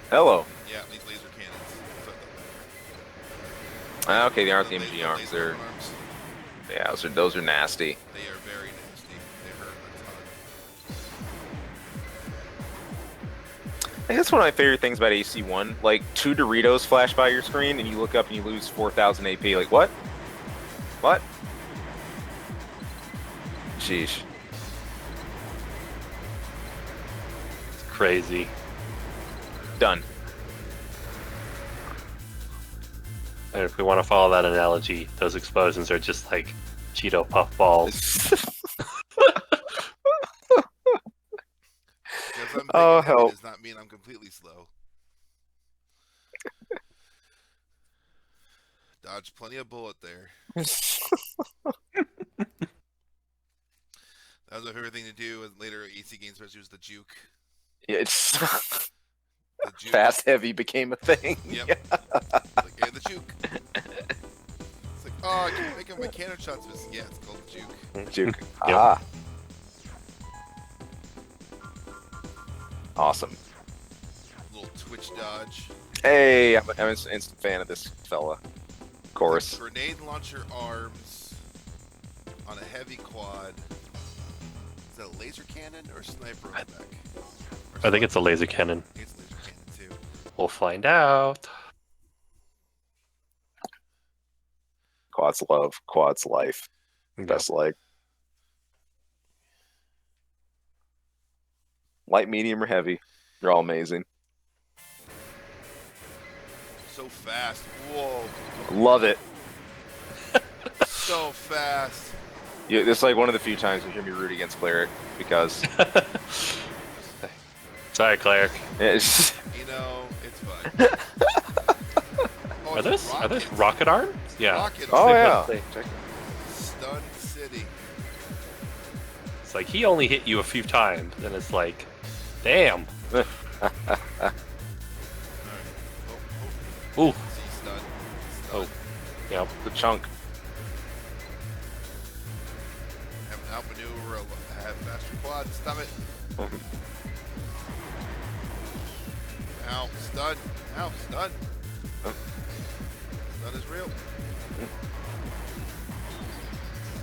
Hello. Yeah, these laser cannons. That's what they're Okay, the aren't the laser- MG arms. laser They're arms. yeah, those are nasty. They are very nasty. They hurt a ton. I think that's one of my favorite things about AC1. Like 2 Doritos flash by your screen, and you look up and you lose 4,000 AP. Like what? What? Sheesh. It's crazy. Done. And if we want to follow that analogy, those explosions are just like Cheeto puff balls. Because I'm big Oh, and heavy help. does not mean I'm completely slow. Dodge plenty of bullet there. That was my favorite thing to do in later AC games, especially was the juke. Yeah, it's The juke. fast heavy became a thing. Yep. Like, hey, the juke. It's like, oh, I keep making my cannon shots missing. Yeah, it's called the juke. Juke. Yep. Ah. Awesome. Little twitch dodge. Hey, I'm an instant fan of this fella. Of course. Grenade launcher arms on a heavy quad. Is that a laser cannon or sniper on the back? I think it's a laser cannon. I think it's a laser cannon too. We'll find out. Quad's love, quad's life. Best like. Light, medium, or heavy. They're all amazing. So fast. Whoa. Love it. So fast. Yeah, it's like one of the few times you hear me root against Cleric because Sorry, Cleric. it's You know, it's fine. Oh, Are it's those rockets. rocket arms? Yeah. Rocket oh arms. yeah. Stun City. It's like he only hit you a few times, and it's like, damn. Alright. Oh, Ooh. see, stun. Oh. Yep. The chunk. Have an outmaneuver, have faster quad, stun it. Ow, stun. Ow, stun. Stun is real.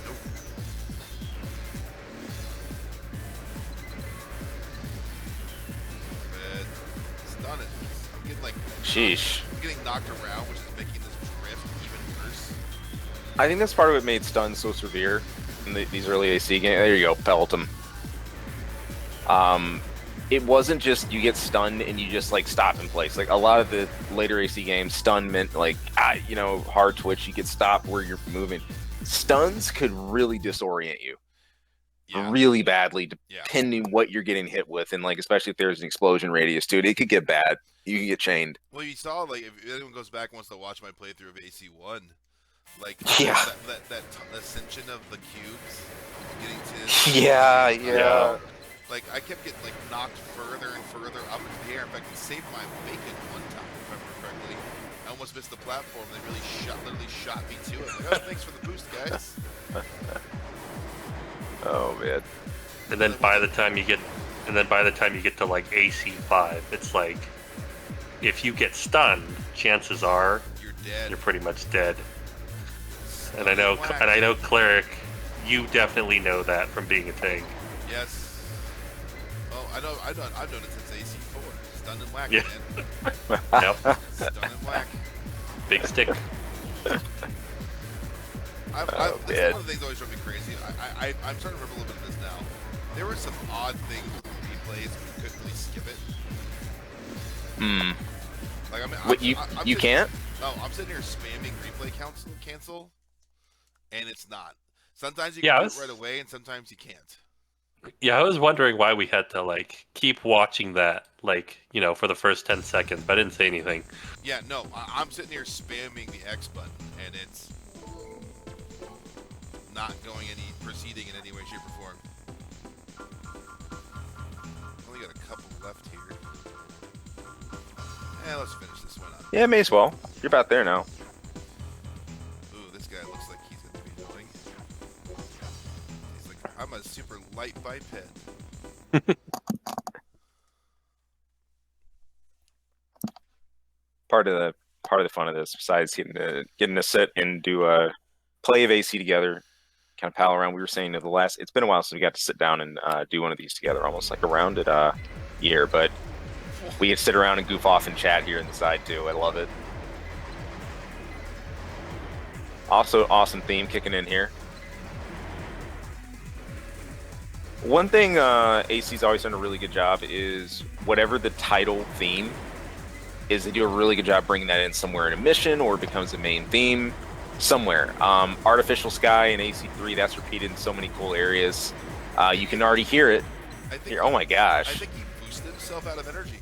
Nope. Bad. Stun it. I'm getting like, Sheesh. I'm getting knocked around, which is making this drift even worse. I think that's part of what made stun so severe in these early AC games. There you go, pelt him. It wasn't just you get stunned and you just like stop in place. Like a lot of the later AC games, stun meant like hard twitch. You get stopped where you're moving. Stuns could really disorient you Yeah. really badly, Yeah. depending what you're getting hit with, and like especially if there's an explosion radius to it, it could get bad. you can get chained. Well, you saw, like, if anyone goes back and wants to watch my playthrough of AC1, like, Yeah. that ascension of the cubes, getting to... Yeah. Like, I kept getting, like, knocked further and further up into the air. In fact, it saved my bacon one time, if I remember correctly. I almost missed the platform. They literally shot me to it. Like, oh, thanks for the boost, guys. Oh man. And then by the time you get to like AC5, it's like if you get stunned, chances are You're dead. you're pretty much dead. And I know Cleric, you definitely know that from being a tank. Yes. Oh, I've known it since AC4. Stun and whack, Yeah. man. Yep. Stun and whack. Big stick. This man. is one of the things that always drove me crazy. I'm starting to remember a little bit of this now. There were some odd things with replays, but you couldn't really skip it. Like, I mean, You can't? No, I'm sitting here spamming replay cancel, and it's not. Sometimes you Yeah, can do it right away, and sometimes you can't. Yeah, I was wondering why we had to like keep watching that, like, you know, for the first 10 seconds, but I didn't say anything. Yeah, no, I'm sitting here spamming the X button, and it's not proceeding in any way, shape, or form. Only got a couple left here. Let's finish this one up. Yeah, may as well. You're about there now. Ooh, this guy looks like he's going to be annoying. He's like, I'm a super light biped. Part of the fun of this, besides getting to sit and do a play of AC together, kind of pal around. We were saying it's been a while since we got to sit down and do one of these together, almost like a rounded year, but we can sit around and goof off and chat here in the side too. I love it. Also, awesome theme kicking in here. One thing AC's always done a really good job is whatever the title theme is, they do a really good job bringing that in somewhere in a mission or it becomes a main theme somewhere. Artificial Sky in AC3, that's repeated in so many cool areas. You can already hear it. Oh my gosh. I think he boosted himself out of energy.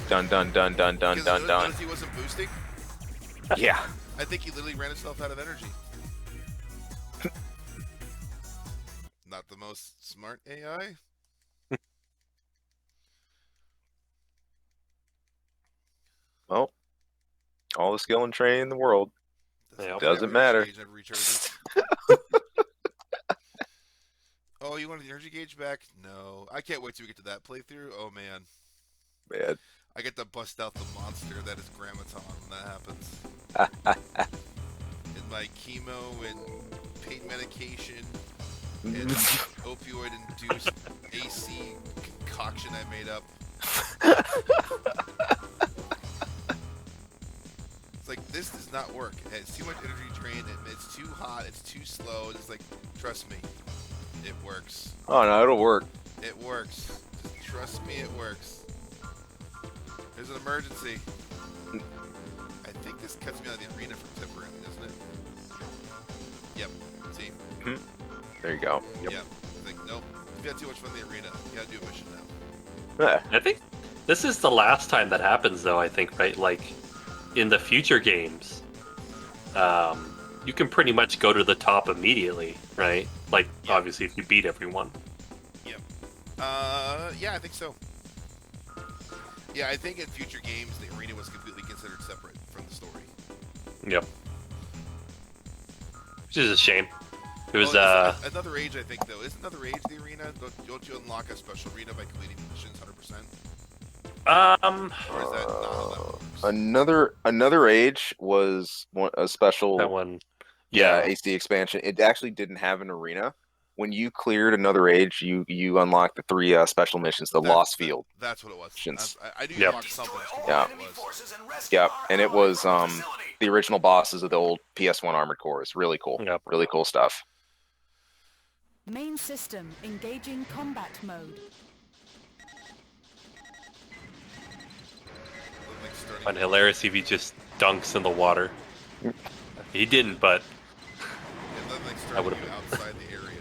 Dun dun dun dun dun Because dun dun. notice he wasn't boosting. Yeah. I think he literally ran himself out of energy. Not the most smart AI. Well, all the skill and training in the world. Doesn't matter. Never recharges. Oh, you wanted the energy gauge back? No. I can't wait till we get to that playthrough. Oh, man. Man. I get to bust out the monster that is Grammaton when that happens. And my chemo and pain medication and opioid-induced AC concoction I made up. It's like, this does not work. It's too much energy drain. It's too hot. It's too slow. It's like, trust me, it works. Oh no, it'll work. It works. Just trust me, it works. There's an emergency. I think this cuts me out of the arena for temporarily, doesn't it? Yep. See? There you go. Yep. It's like, nope. If you had too much fun in the arena, you gotta do a mission now. Yeah. I think this is the last time that happens, though, I think, right? Like, in the future games, you can pretty much go to the top immediately, right? Like, obviously, if you beat everyone. Yep. Yeah, I think so. Yeah, I think in future games, the arena was completely considered separate from the story. Yep. Which is a shame. It was, Another Age, I think, though. Is Another Age the arena? Don't you unlock a special arena by completing missions 100%? Or is that not how that works? Another Age was a special. that one. Yeah, HD expansion. It actually didn't have an arena. When you cleared Another Age, you unlocked the 3 special missions, the Lost Field. That's what it was. Missions. I do Yep. unlock something. Yeah. Yep, and it was the original bosses of the old PS1 Armored Core. It's really cool. Yep. Really cool stuff. Main system engaging combat mode. And hilarious if he just dunks in the water. He didn't, but It looked like I starting would've you outside the area.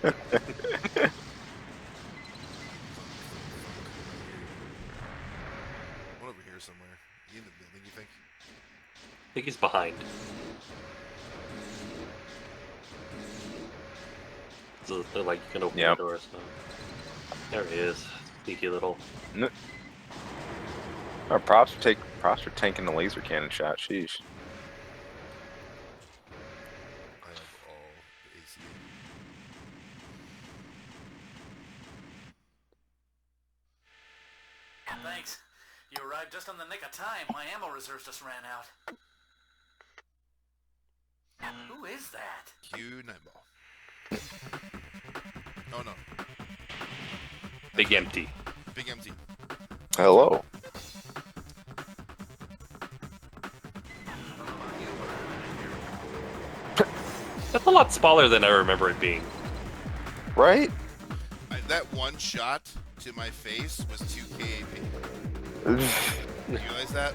One over here somewhere. In the building, you think? I think he's behind. So they're like you can open Yep. the door. So there he is. Sneaky little. Our props for tanking the laser cannon shot. Sheesh. I have all the AC. Thanks. You arrived just on the nick of time. My ammo reserves just ran out. Who is that? Q Nightball. Oh no. Big empty. Big empty. Hello. That's a lot smaller than I remember it being. Right? That one shot to my face was 2k AP. You realize that?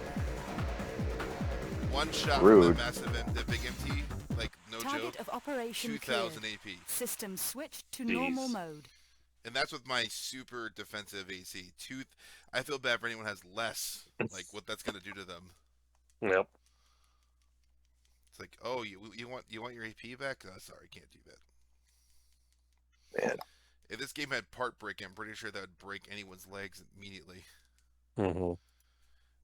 One shot Rude. from that massive, the big MT, like no Target joke, of operation 2,000 cleared. AP. System switched to Jeez. normal mode. And that's with my super defensive AC. I feel bad for anyone who has less, like what that's gonna do to them. Yep. It's like, oh, you want your AP back? Oh, sorry, can't do that. Man. If this game had part break, I'm pretty sure that would break anyone's legs immediately. Mm-hmm.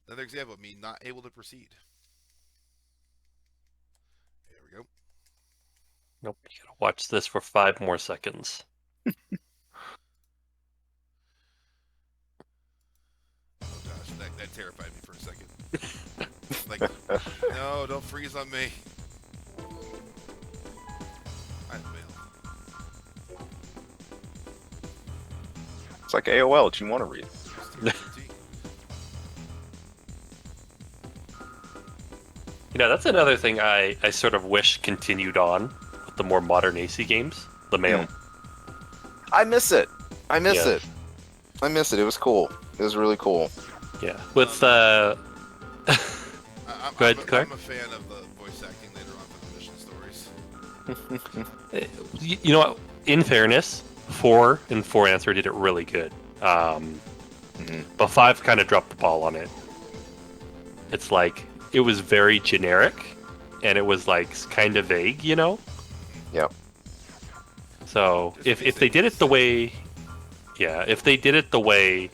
Another example of me not able to proceed. There we go. Nope. You gotta watch this for 5 more seconds. Oh gosh, that terrified me for a second. Like, no, don't freeze on me. I failed. It's like AOL. Do you want to read? You know, that's another thing I sort of wish continued on with the more modern AC games. The mail. I miss it. I miss Yeah. it. I miss it. It was cool. It was really cool. Yeah. With I'm, Go ahead, I'm, Clark. I'm a fan of the voice acting later on for the mission stories. you know what? In fairness, 4 and 4 Answer did it really good. But 5 kind of dropped the ball on it. It's like it was very generic, and it was like kind of vague, you know. Yep. So Just if they did it the way, if they did it the way,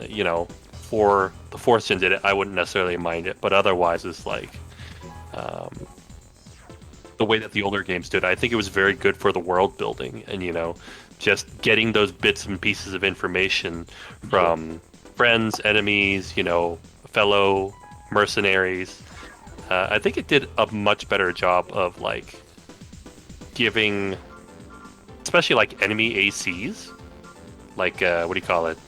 you know, for the 4th gen did it, I wouldn't necessarily mind it. But otherwise, it's like the way that the older games did. I think it was very good for the world building, and you know, just getting those bits and pieces of information from friends, enemies, you know, fellow mercenaries. I think it did a much better job of like giving, especially like enemy ACs, like what do you call it?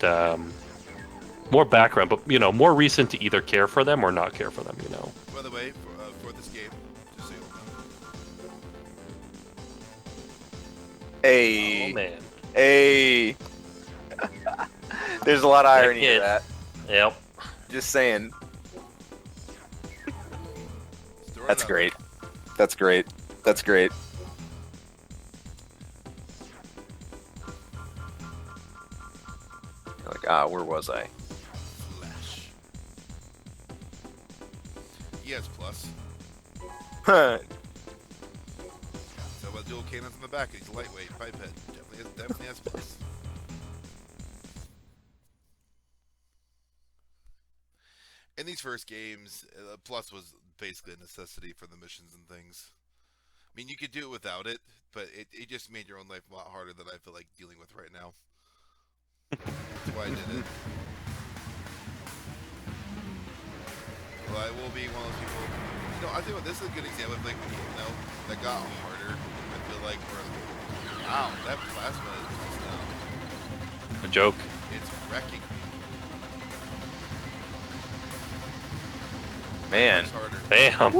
More background, but you know, more reason to either care for them or not care for them. You know. By the way, for this game, just so you know. Hey. Oh man. Hey. There's a lot of irony kid. to that. Yep. Just saying. Throw it That's out. great. That's great. That's great. You're like, where was I? Flash. Yes, plus. Huh. So about dual cannons in the back. He's lightweight, pipe head. Definitely has plus. In these first games, plus was basically a necessity for the missions and things. I mean, you could do it without it, but it just made your own life a lot harder than I feel like dealing with right now. That's why I did it. Well, I will be one of those people. You know, I think this is a good example of like, you know, that got harder. I feel like, wow, that plasma is just now. A joke. It's wrecking me. Man. It's harder. Bam.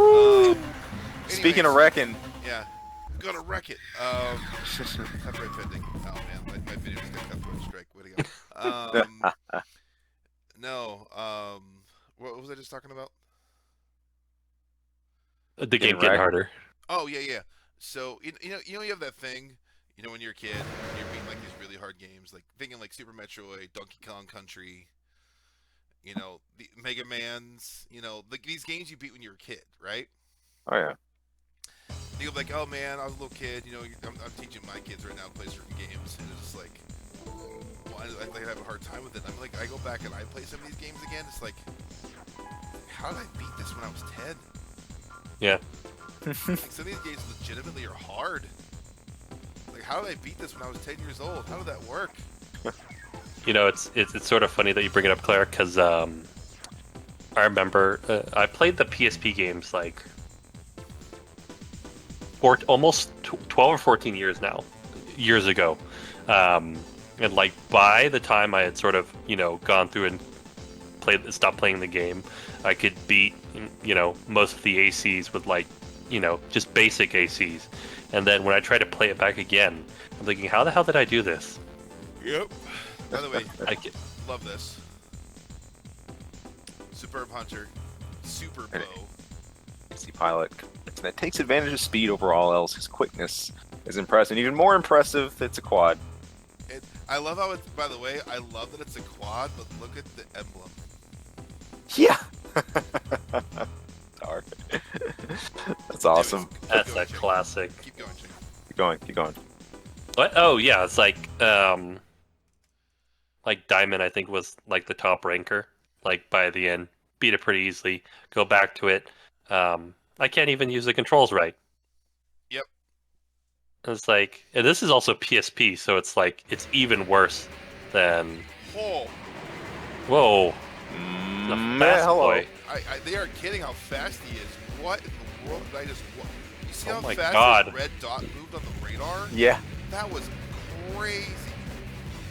Speaking of Anyways, wrecking. yeah, I'm gonna wreck it. Copyright pending. Oh man, my video just got copyright strike. Way to go. No. What was I just talking about? The game Getting getting wrecked. harder. Oh yeah. So you know you have that thing. You know, when you're a kid, and you're beating like these really hard games, like thinking like Super Metroid, Donkey Kong Country, you know, the Mega Man's, you know, like these games you beat when you were a kid, right? Oh yeah. Think of like, oh man, I was a little kid, you know, I'm teaching my kids right now to play certain games, and it's just like, well, I have a hard time with it. I'm like, I go back and I play some of these games again. It's like, how did I beat this when I was 10? Yeah. Like, some of these games legitimately are hard. Like, how did I beat this when I was 10 years old? How did that work? You know, it's sort of funny that you bring it up, Claire, because I remember I played the PSP games like almost 12 or 14 years ago. And like by the time I had sort of, you know, gone through and stopped playing the game, I could beat, you know, most of the ACs with like, you know, just basic ACs. And then when I tried to play it back again, I'm thinking, how the hell did I do this? Yep. By the way, I get, love this. Superb Hunter, Super Bow. AC pilot that takes advantage of speed over all else. His quickness is impressive. And even more impressive, it's a quad. I love how it's, by the way, I love that it's a quad, but look at the emblem. Yeah. Dark. That's awesome. that's a classic. Keep going, Jake. Keep going. Keep going. What? Oh yeah, it's like Diamond I think was like the top ranker. Like by the end, beat it pretty easily. Go back to it. I can't even use the controls right. Yep. It's like, and this is also PSP, so it's like it's even worse than. Oh, Whoa, the fast hello. boy. they are kidding how fast he is. What in the world did I just... You see Oh how my fast God. this red dot moved on the radar? Yeah. That was crazy.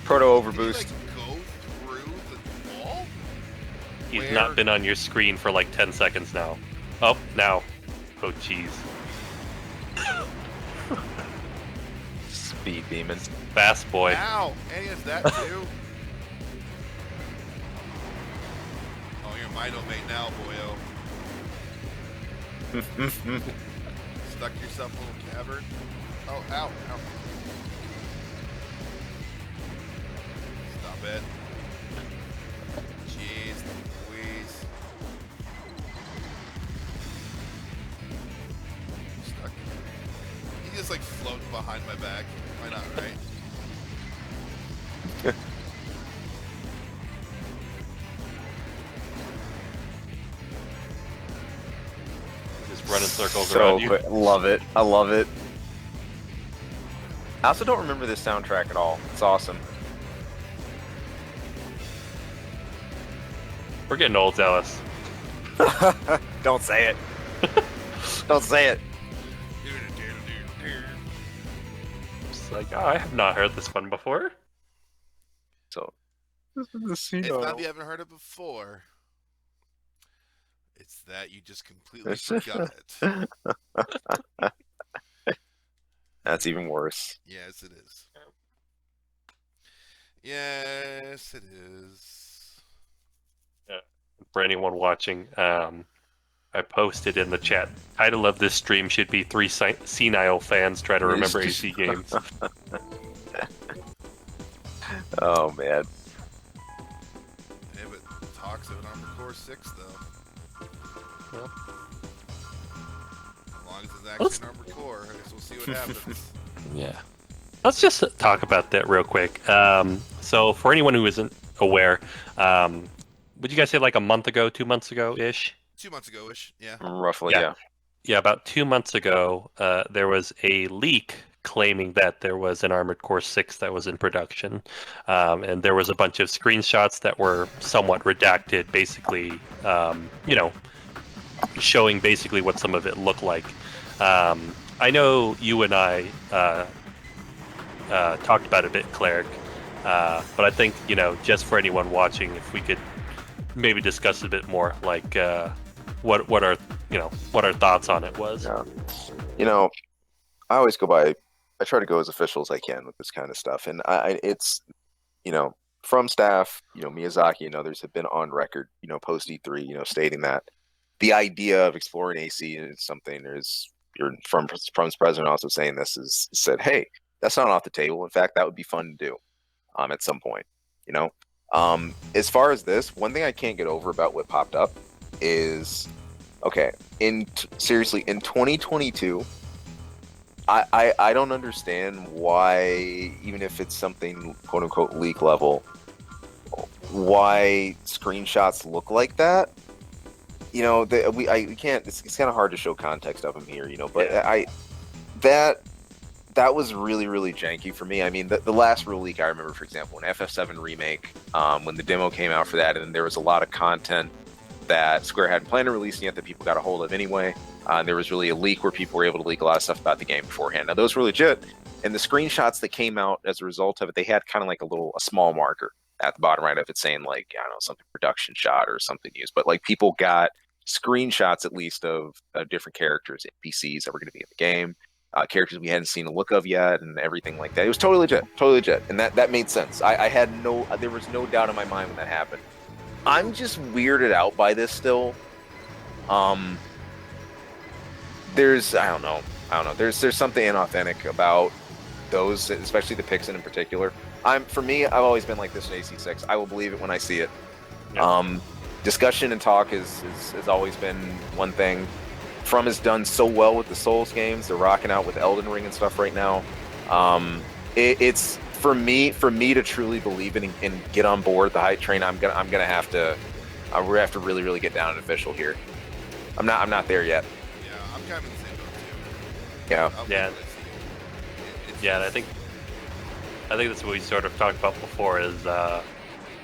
Proto Did he, overboost. like, go through the wall? He's Where- not been on your screen for like 10 seconds now. Oh, now. Oh, jeez. Speed demon. Fast boy. Ow! And he has that too. Oh, you're my domain now, boyo. Stuck yourself in a little cavern. Oh, ow, ow. Stop it. Jeez Louise. Stuck. He's just like floating behind my back. Why not, right? Just running circles So around you. quick. Love it. I love it. I also don't remember this soundtrack at all. It's awesome. We're getting old, Dallas. Don't say it. Don't say it. It's like, oh, I have not heard this one before. So this is the scene. It's not that you haven't heard it before. It's that you just completely forgot it. That's even worse. Yes, it is. Yes, it is. For anyone watching, I posted in the chat. Title of this stream should be 3 senile fans try to remember AC games. Oh man. Yeah, but talks of an Armored Core 6 though. Well. As long as it's actually an Armored Core, I guess we'll see what happens. Yeah. Let's just talk about that real quick. So for anyone who isn't aware, would you guys say like a month ago, 2 months ago-ish? 2 months ago-ish, yeah. Roughly, Yeah. yeah. Yeah, about 2 months ago, there was a leak claiming that there was an Armored Core 6 that was in production. And there was a bunch of screenshots that were somewhat redacted, basically, showing basically what some of it looked like. I know you and I talked about it a bit, Cleric, but I think, just for anyone watching, if we could maybe discuss a bit more, like what our thoughts on it was. Yeah. I always I try to go as official as I can with this kind of stuff, and it's from staff, Miyazaki and others have been on record, post E3, stating that the idea of exploring AC is something. From president also saying this is said, hey, That's not off the table. In fact, that would be fun to do at some point, you know? As far as this, one thing I can't get over about what popped up is, okay, seriously, in 2022, I don't understand why, even if it's something quote unquote leak level, why screenshots look like that. You know, we can't. It's kind of hard to show context of them here, you know. But that was really, really janky for me. I mean, the last real leak I remember, for example, in FF7 Remake, when the demo came out for that, and there was a lot of content that Square hadn't planned on releasing yet that people got a hold of anyway. There was really a leak where people were able to leak a lot of stuff about the game beforehand. Now, those were legit, and the screenshots that came out as a result of it, they had kind of like a small marker at the bottom right of it saying, like, I don't know, something production shot or something used. But, like, people got screenshots, at least, of different characters, NPCs that were going to be in the game, characters we hadn't seen a look of yet, and everything like that. It was totally legit, and that made sense. There was no doubt in my mind when that happened. I'm just weirded out by this still. There's I don't know. There's something inauthentic about those, especially the Pixen in particular. For me, I've always been like this in AC6. I will believe it when I see it. Yep. Discussion and talk has always been one thing. From has done so well with the Souls games. They're rocking out with Elden Ring and stuff right now. It's for me to truly believe it and get on board the hype train. I'm gonna have to really, really get down and official here. I'm not there yet. Yeah, I'm kind of in the same boat too. Yeah. Yeah. And I think that's what we sort of talked about before is,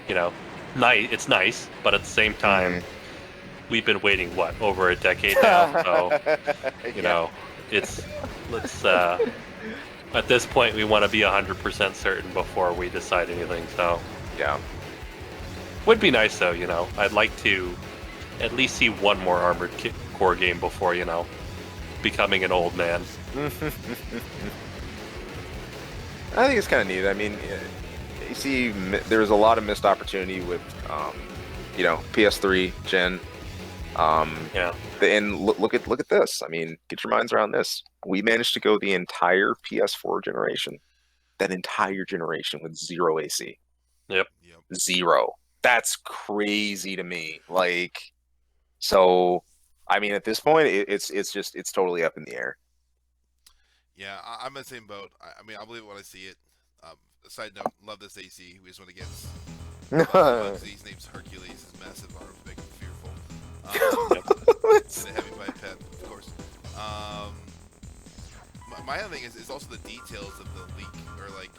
you know, it's nice, but at the same time, we've been waiting, over a decade now, so, you know, at this point, we want to be 100% certain before we decide anything, so. Yeah. Would be nice, though, you know. I'd like to at least see one more Armored Core game before, you know, becoming an old man. I think it's kind of neat. I mean, you see, there's a lot of missed opportunity with, you know, PS3 gen. Yeah. And look at this. I mean, get your minds around this. We managed to go the entire PS4 generation, that entire generation with 0 AC. Yep. 0. That's crazy to me. Like, so, I mean, at this point, it's totally up in the air. Yeah, I'm in the same boat. I mean, I'll believe it when I see it. Side note, love this AC. We just want to get Bugsy's name's Hercules. His massive arms make him fearful. And a heavy biped, of course. My other thing is also the details of the leak, or like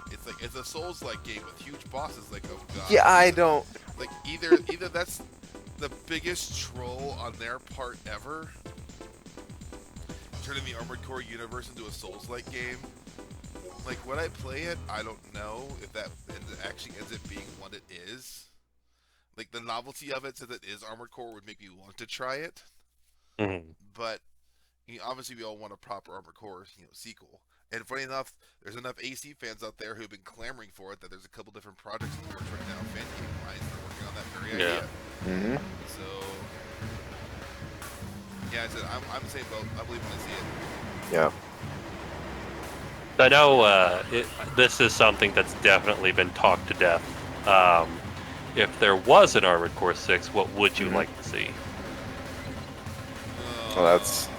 it's a Souls-like game with huge bosses. Like, oh god. Yeah, I don't. Like either that's the biggest troll on their part ever, turning the Armored Core universe into a Souls-like game. Like, when I play it, I don't know if that actually ends up being what it is. Like, the novelty of it, since it is Armored Core, would make me want to try it. Mm-hmm. But, you know, obviously we all want a proper Armored Core, sequel. And funny enough, there's enough AC fans out there who've been clamoring for it that there's a couple different projects in the works right now, fan game-wise, that are working on that very idea. Mm-hmm. So, yeah, I said, I'm the same boat. I believe when I see it. Yeah. I know this is something that's definitely been talked to death. If there was an Armored Core 6, what would you like to see? Well, that's...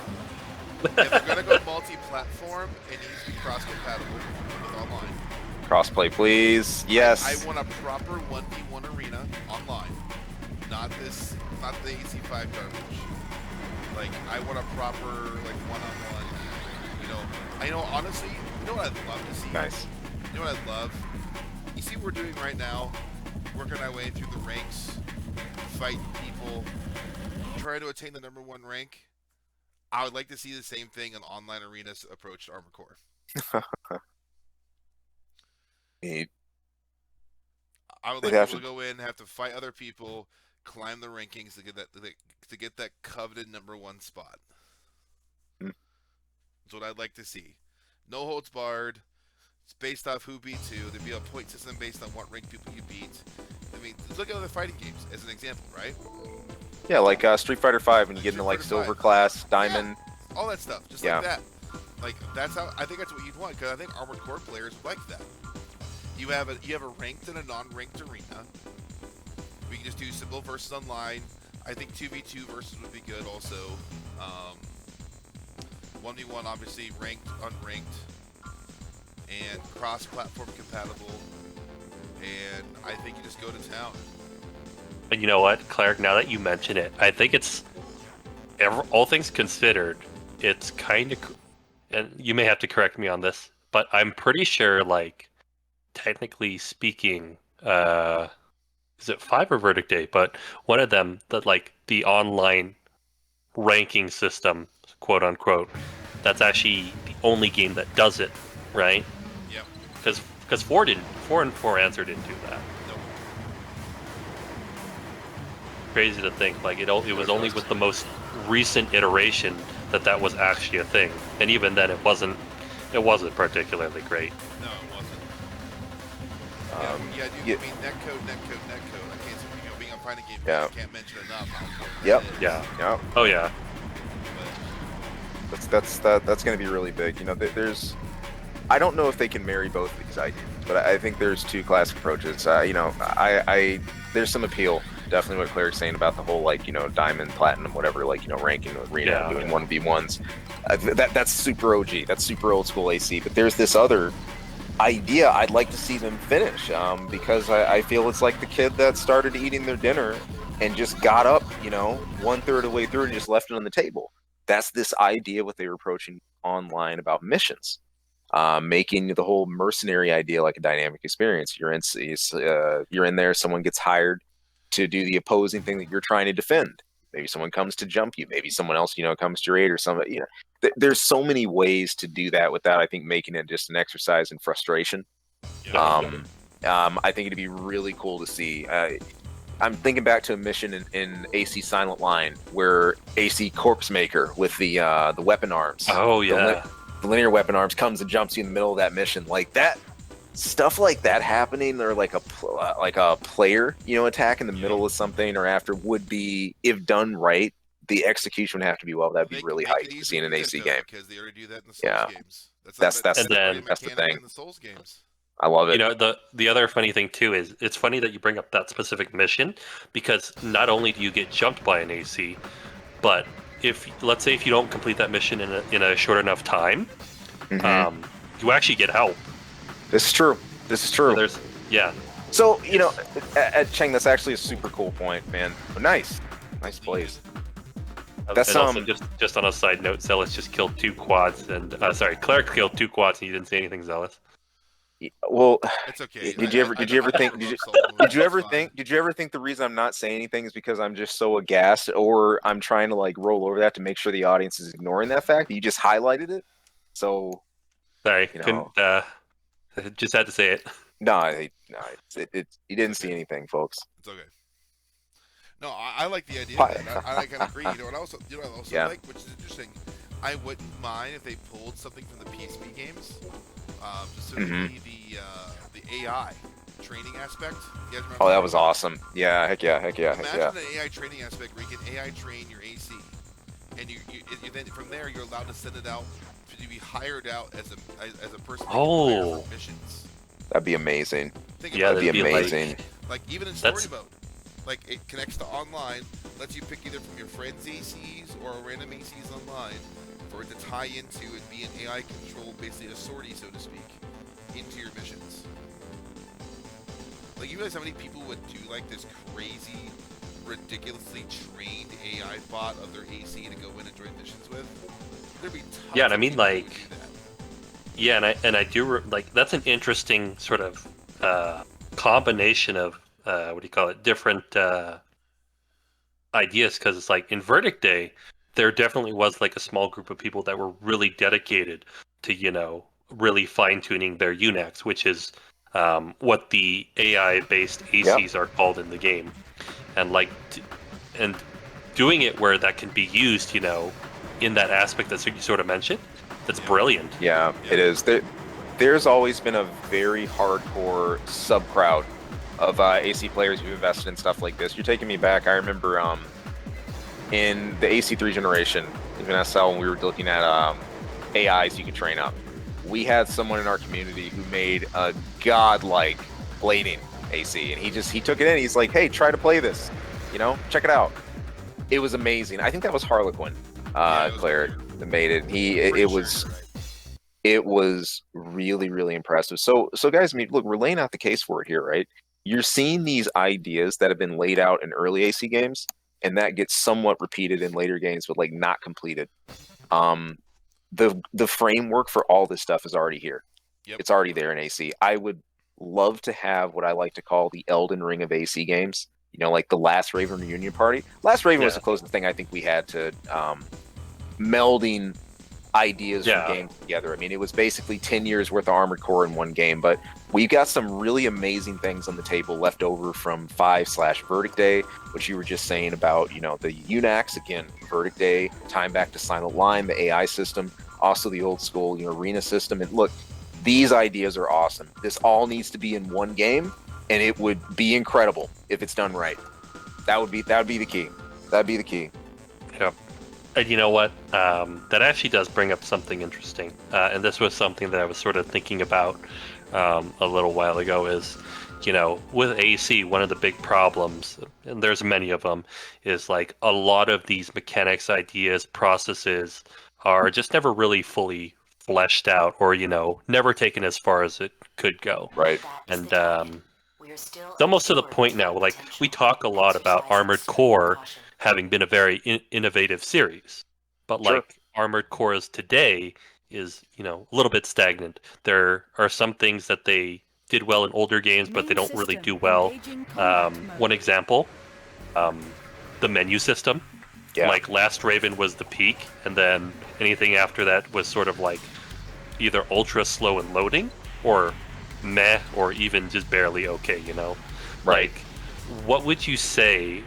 If we're going to go multi-platform, it needs to be cross-compatible with online. Crossplay, please. Yes. I want a proper 1v1 arena online. Not the AC5 garbage. Like, I want a proper, like, one-on-one. I know, honestly, you know what I'd love to see? Nice. You know what I'd love? You see what we're doing right now? Working our way through the ranks, fighting people, trying to attain the #1 rank. I would like to see the same thing in online arenas approach to Armored Core. Neat. I would like people to go in, have to fight other people, climb the rankings to get that coveted #1 spot. That's what I'd like to see. No holds barred. It's based off who beats who. There'd be a point system based on what rank people you beat. I mean, look at other fighting games as an example, right? Yeah, like Street Fighter V when you get into like silver class, diamond. Yeah, all that stuff, just like that. Like that's how I think that's what you'd want, because I think Armored Core players like that. You have a ranked and a non-ranked arena. We can just do simple versus online. I think 2v2 versus would be good also. 1v1 obviously ranked, unranked, and cross-platform compatible. And I think you just go to town. And you know what, Clark? Now that you mention it, I think it's all things considered, it's kind of, and you may have to correct me on this, but I'm pretty sure, like, technically speaking, is it 5 or Verdict Day? But one of them, that like the online ranking system, quote unquote, that's actually the only game that does it, right? Yep. Because 4 and 4 Answer didn't do that. Nope. Crazy to think, like it was only with the most recent iteration that was actually a thing, and even then it wasn't particularly great. No, it wasn't. Dude, yeah. I mean, netcode. I can't say, being a fighting game, Yeah. I can't mention enough how important Yep. that is. Yeah. Oh yeah. That's going to be really big. I don't know if they can marry both of these ideas, but I think there's two classic approaches. There's some appeal. Definitely what Cleric's saying about the whole, like, diamond, platinum, whatever, like, ranking arena, doing 1v1s. That's super OG. That's super old school AC. But there's this other idea I'd like to see them finish, because I feel it's like the kid that started eating their dinner and just got up, 1/3 of the way through and just left it on the table. That's this idea what they were approaching online about missions. Making the whole mercenary idea like a dynamic experience. You're in there, someone gets hired to do the opposing thing that you're trying to defend. Maybe someone comes to jump you. Maybe someone else, comes to your aid or something. There's so many ways to do that without, I think, making it just an exercise in frustration. Yeah. I think it'd be really cool to see. I'm thinking back to a mission in AC Silent Line where AC Corpse Maker with the weapon arms. Oh yeah. The linear weapon arms comes and jumps you in the middle of that mission. Like that stuff like that happening, or like a player, attack in the middle of something or after, would be, if done right, the execution would have to be that'd be really hype to see in an AC game. Because they already do that in the Souls games. That's the thing. in the Souls games. I love it. The other funny thing too is it's funny that you bring up that specific mission, because not only do you get jumped by an AC, but let's say if you don't complete that mission in a short enough time, you actually get help. This is true. So at Cheng, that's actually a super cool point, man. Nice plays. That's and also just on a side note, Zealous just killed 2 quads, and Cleric killed 2 quads, and you didn't say anything, Zealous. Well, it's okay. Did you ever think the reason I'm not saying anything is because I'm just so aghast, or I'm trying to like roll over that to make sure the audience is ignoring that fact? You just highlighted it, so sorry, couldn't. Just had to say it. No, you didn't see anything, folks. It's okay. No, I like the idea of that. I can agree. What I also like, which is interesting, I wouldn't mind if they pulled something from the PSP games, specifically the AI training aspect. You guys remember that was awesome. Yeah, heck yeah. Imagine an AI training aspect where you can AI train your AC, and you then from there you're allowed to send it out to be hired out as a person for missions. That'd be amazing. That'd be amazing. Like even in story mode, like it connects to online, lets you pick either from your friends' ACs or random ACs online for it to tie into and be an AI controlled, basically a sortie, so to speak, into your missions. Like, you realize how many people would do like this crazy, ridiculously trained AI bot of their AC to go in and join missions with? There'd be tons and I of mean, people who like, would do that. yeah, and I do like that's an interesting sort of combination of different ideas, because it's like in Verdict Day, there definitely was like a small group of people that were really dedicated to really fine tuning their UNACs, which is what the AI-based ACs are called in the game, and and doing it where that can be used, in that aspect that you sort of mentioned. That's brilliant. Yeah, it is. There's always been a very hardcore sub-crowd of AC players who've invested in stuff like this. You're taking me back. I remember in the AC3 generation, even SL, when we were looking at AIs you could train up. We had someone in our community who made a godlike blading AC, and he took it in. He's like, "Hey, try to play this. Check it out." It was amazing. I think that was Harlequin, Claire, that made it. It was really, really impressive. So guys, look, we're laying out the case for it here, right? You're seeing these ideas that have been laid out in early AC games, and that gets somewhat repeated in later games, but like not completed. The framework for all this stuff is already here. Yep. It's already there in AC. I would love to have what I like to call the Elden Ring of AC games. Like the Last Raven Reunion Party. Last Raven was the closest thing I think we had to melding ideas from games together. It was basically 10 years worth of Armored Core in one game, but we've got some really amazing things on the table left over from 5/Verdict Day, which you were just saying about, the UNAX, again, Verdict Day, time back to Silent Line, the AI system, also the old school, arena system. And look, these ideas are awesome. This all needs to be in one game, and it would be incredible if it's done right. That would be the key. That'd be the key. Yep. And you know what? That actually does bring up something interesting. And this was something that I was sort of thinking about a little while ago is, with AC, one of the big problems, and there's many of them, is like a lot of these mechanics, ideas, processes are just never really fully fleshed out or, never taken as far as it could go. Right. And it's almost to the point now, like we talk a lot about Armored Core having been a very innovative series, but like Armored Cores today is, a little bit stagnant. There are some things that they did well in older games, but they don't really do well. One example, the menu system. Yeah. Like Last Raven was the peak, and then anything after that was sort of like either ultra slow in loading, or meh, or even just barely okay, Right. Like, what would you say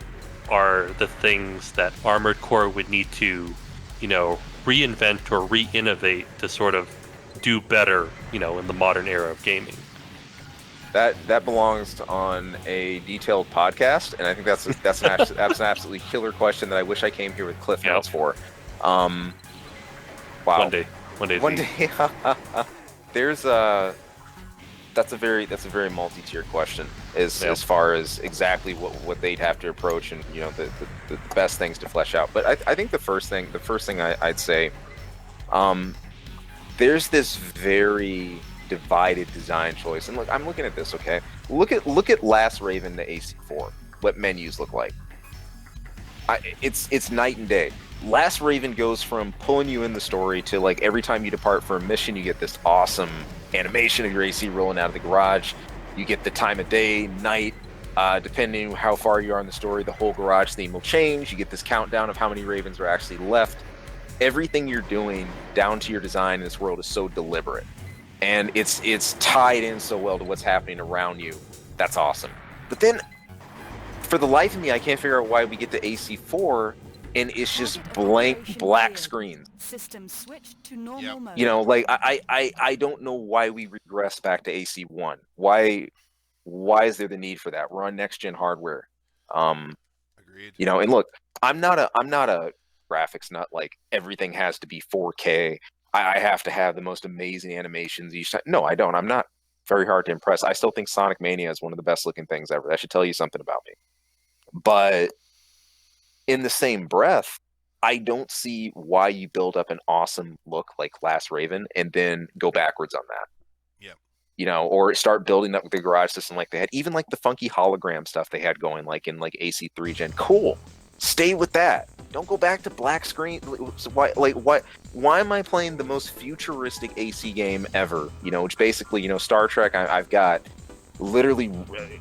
are the things that Armored Core would need to, reinvent or re-innovate to sort of do better, in the modern era of gaming? That belongs on a detailed podcast, and I think that's an absolutely killer question that I wish I came here with cliff notes for. Wow. One day. There's that's a very multi-tiered question as far as exactly what they'd have to approach and the best things to flesh out. But I think the first thing I'd say, there's this very divided design choice. And look, I'm looking at this, okay? Look at Last Raven to AC4, what menus look like. It's night and day. Last Raven goes from pulling you in the story to like every time you depart for a mission, you get this awesome animation of your AC rolling out of the garage. You get the time of day, night, depending how far you are in the story, the whole garage theme will change. You get this countdown of how many Ravens are actually left. Everything you're doing down to your design in this world is so deliberate. And it's tied in so well to what's happening around you. That's awesome. But then, for the life of me, I can't figure out why we get to AC4 and it's just blank black screens. System switched to normal mode. Like I don't know why we regress back to AC1. Why is there the need for that? We're on next gen hardware. Agreed. And look, I'm not a graphics nut. Like everything has to be 4K. I have to have the most amazing animations each time. No, I don't. I'm not very hard to impress. I still think Sonic Mania is one of the best looking things ever. That should tell you something about me. But in the same breath, I don't see why you build up an awesome look like Last Raven and then go backwards on that. Yeah. Or start building up the garage system like they had. Even like the funky hologram stuff they had going like in like AC3 Gen. Cool. Stay with that. Don't go back to black screen. Why am I playing the most futuristic AC game ever? Which basically, Star Trek, I've got literally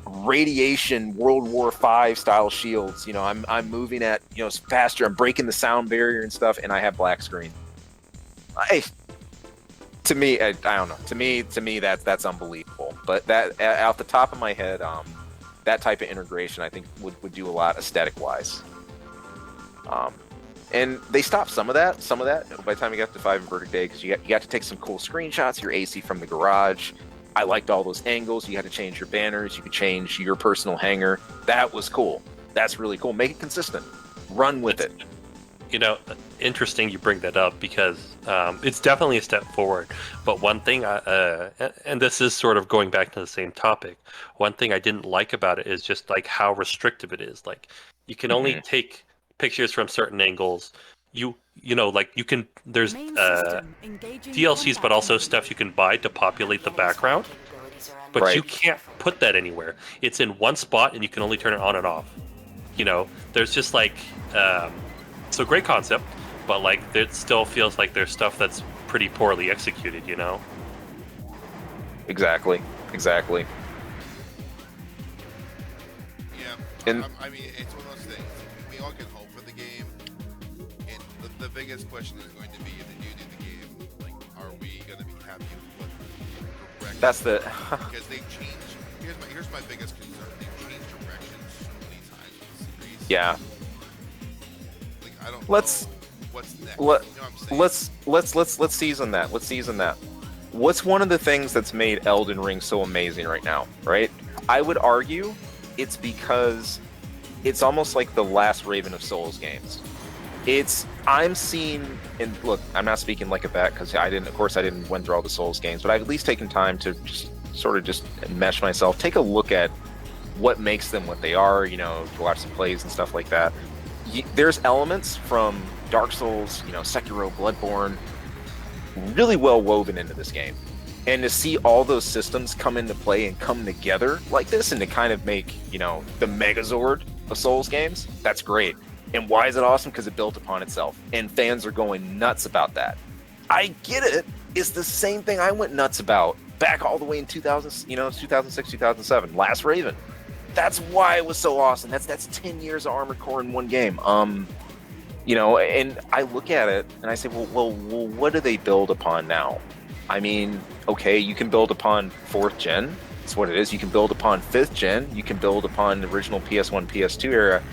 radiation World War V style shields. I'm moving at faster. I'm breaking the sound barrier and stuff, and I have black screen. To me, I don't know. To me, that's unbelievable. But that off the top of my head, that type of integration, I think would do a lot aesthetic wise. And they stopped some of that by the time you got to 5 Verdict Day, because you got to take some cool screenshots, your AC from the garage. I liked all those angles. You had to change your banners. You could change your personal hangar. That was cool. That's really cool. Make it consistent. Run with it. You know, interesting you bring that up because it's definitely a step forward. But one thing, and this is sort of going back to the same topic, one thing I didn't like about it is just like how restrictive it is. Like you can only take pictures from certain angles. You know, like you can, there's Main system engaging DLCs, but combat also mode. stuff you can buy to populate the background. But Right. you can't put that anywhere. It's in one spot and you can only turn it on and off. You know, there's just like, so great concept, but like it still feels like there's stuff that's pretty poorly executed, you know? Exactly. Exactly. Yeah, And- I mean, it's one of those things. We all can hope for the game, and the biggest question is going to be if they do the game, like, are we going to be happy with what direction? That's the. Because they've changed. Here's my biggest concern. They've changed directions so many times with the series. Yeah. Like, I don't Let's- know what's next. Let, you know what I'm saying? let's season that. Let's season that. What's one of the things that's made Elden Ring so amazing right now, right? I would argue it's because it's almost like the last Raven of Souls games. I'm seeing, and look, I'm not speaking like a vet because I didn't went through all the Souls games, but I've at least taken time to just sort of just mesh myself, take a look at what makes them what they are, you know, to watch some plays and stuff like that. There's elements from Dark Souls, you know, Sekiro, Bloodborne, really well woven into this game. And to see all those systems come into play and come together like this and to kind of make, you know, the Megazord of Souls games, that's great. And why is it awesome? Because it built upon itself. And fans are going nuts about that. I get it. It's the same thing I went nuts about back all the way in 2006, 2007, Last Raven. That's why it was so awesome. That's 10 years of Armored Core in one game. You know, and I look at it and I say, well, what do they build upon now? I mean, okay, you can build upon 4th gen. That's what it is. You can build upon 5th gen. You can build upon the original PS1, PS2 era.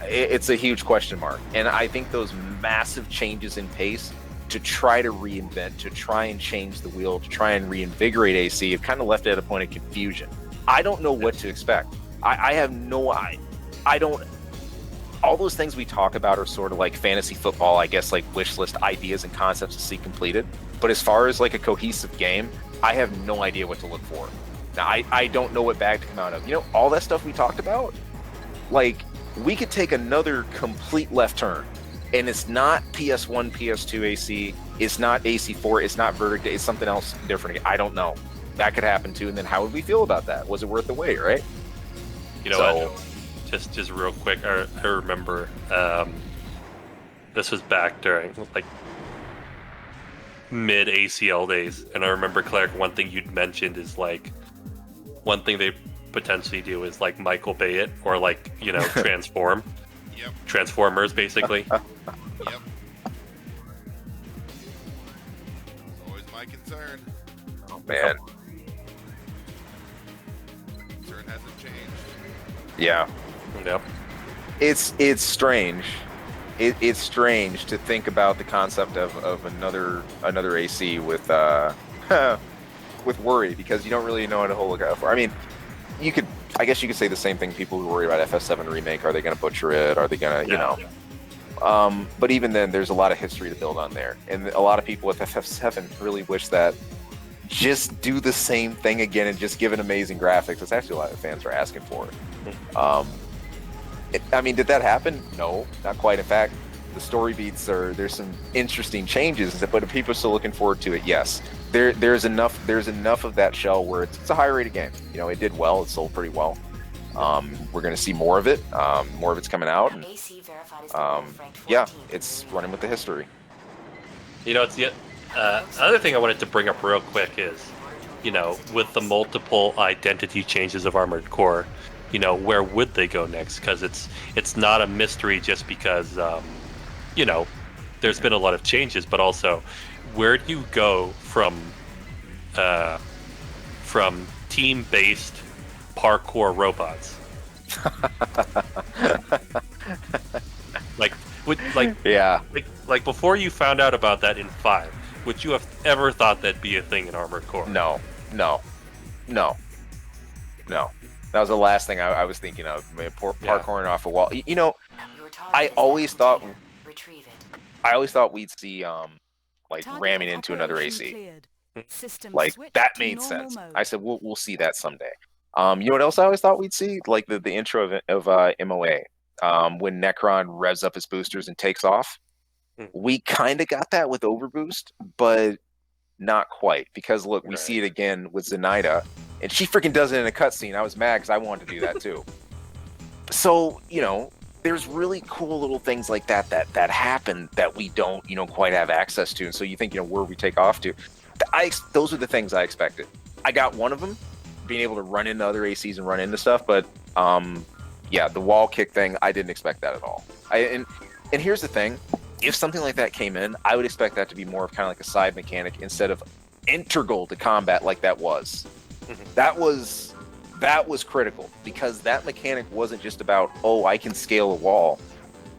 It's a huge question mark. And I think those massive changes in pace to try to reinvent, to try and change the wheel, to try and reinvigorate AC have kind of left it at a point of confusion. I don't know what to expect. I have no idea. I don't. All those things we talk about are sort of like fantasy football, I guess, like wish list ideas and concepts to see completed. But as far as like a cohesive game, I have no idea what to look for. Now, I don't know what bag to come out of. You know, all that stuff we talked about, like, we could take another complete left turn, and it's not PS1, PS2 AC, it's not AC4, it's not Verdict, it's something else different. I don't know. That could happen too, and then how would we feel about that? Was it worth the wait, right? You know what? Just real quick, I remember this was back during like mid ACL days, and I remember, Clark, one thing you'd mentioned is like one thing they potentially do is like Michael Bay it, or like, you know, transform. Yep. Transformers, basically. Yep. It's always my concern. Oh man. Concern hasn't changed. Yeah. Yep. It's strange. It's strange to think about the concept of another AC with with worry, because you don't really know how to look out for. I mean, I guess you could say the same thing. People who worry about FF7 remake, are they going to butcher it? Are they going to, you know? But even then, there's a lot of history to build on there, and a lot of people with FF7 really wish that just do the same thing again and just give it amazing graphics. It's actually a lot of fans are asking for it. I mean, did that happen? No, not quite. In fact, the story beats there's some interesting changes, but if people are still looking forward to it, yes. There's enough of that shell where it's a high rated game. You know, it did well, it sold pretty well. We're gonna see more of it. More of it's coming out. And, AC verified as ranked 14th yeah, in the it's region. running with the history. You know, it's the other thing I wanted to bring up real quick is, you know, with the multiple identity changes of Armored Core, you know, where would they go next? Because it's not a mystery just because, you know, there's been a lot of changes, but also, where do you go from team-based parkour robots? Yeah. Like before you found out about that in 5, would you have ever thought that'd be a thing in Armored Core? No. That was the last thing I was thinking of. Parkouring off a wall. You know, Your target I is always active thought here. retrieve it. I always thought we'd see like Target ramming of into another operation AC. cleared. System Like switched that to made normal sense. mode. I said we'll see that someday. You know what else I always thought we'd see? Like the intro of MOA. When Necron revs up his boosters and takes off. We kind of got that with Overboost, but not quite. Because look, we see it again with Zenaida, and she freaking does it in a cutscene. I was mad because I wanted to do that too. So, you know, there's really cool little things like that happen that we don't, you know, quite have access to. And so you think, you know, where we take off to. Those are the things I expected. I got one of them, being able to run into other ACs and run into stuff, but yeah, the wall kick thing, I didn't expect that at all. And here's the thing. If something like that came in, I would expect that to be more of kind of like a side mechanic instead of integral to combat like that was. That was critical because that mechanic wasn't just about, oh, I can scale a wall.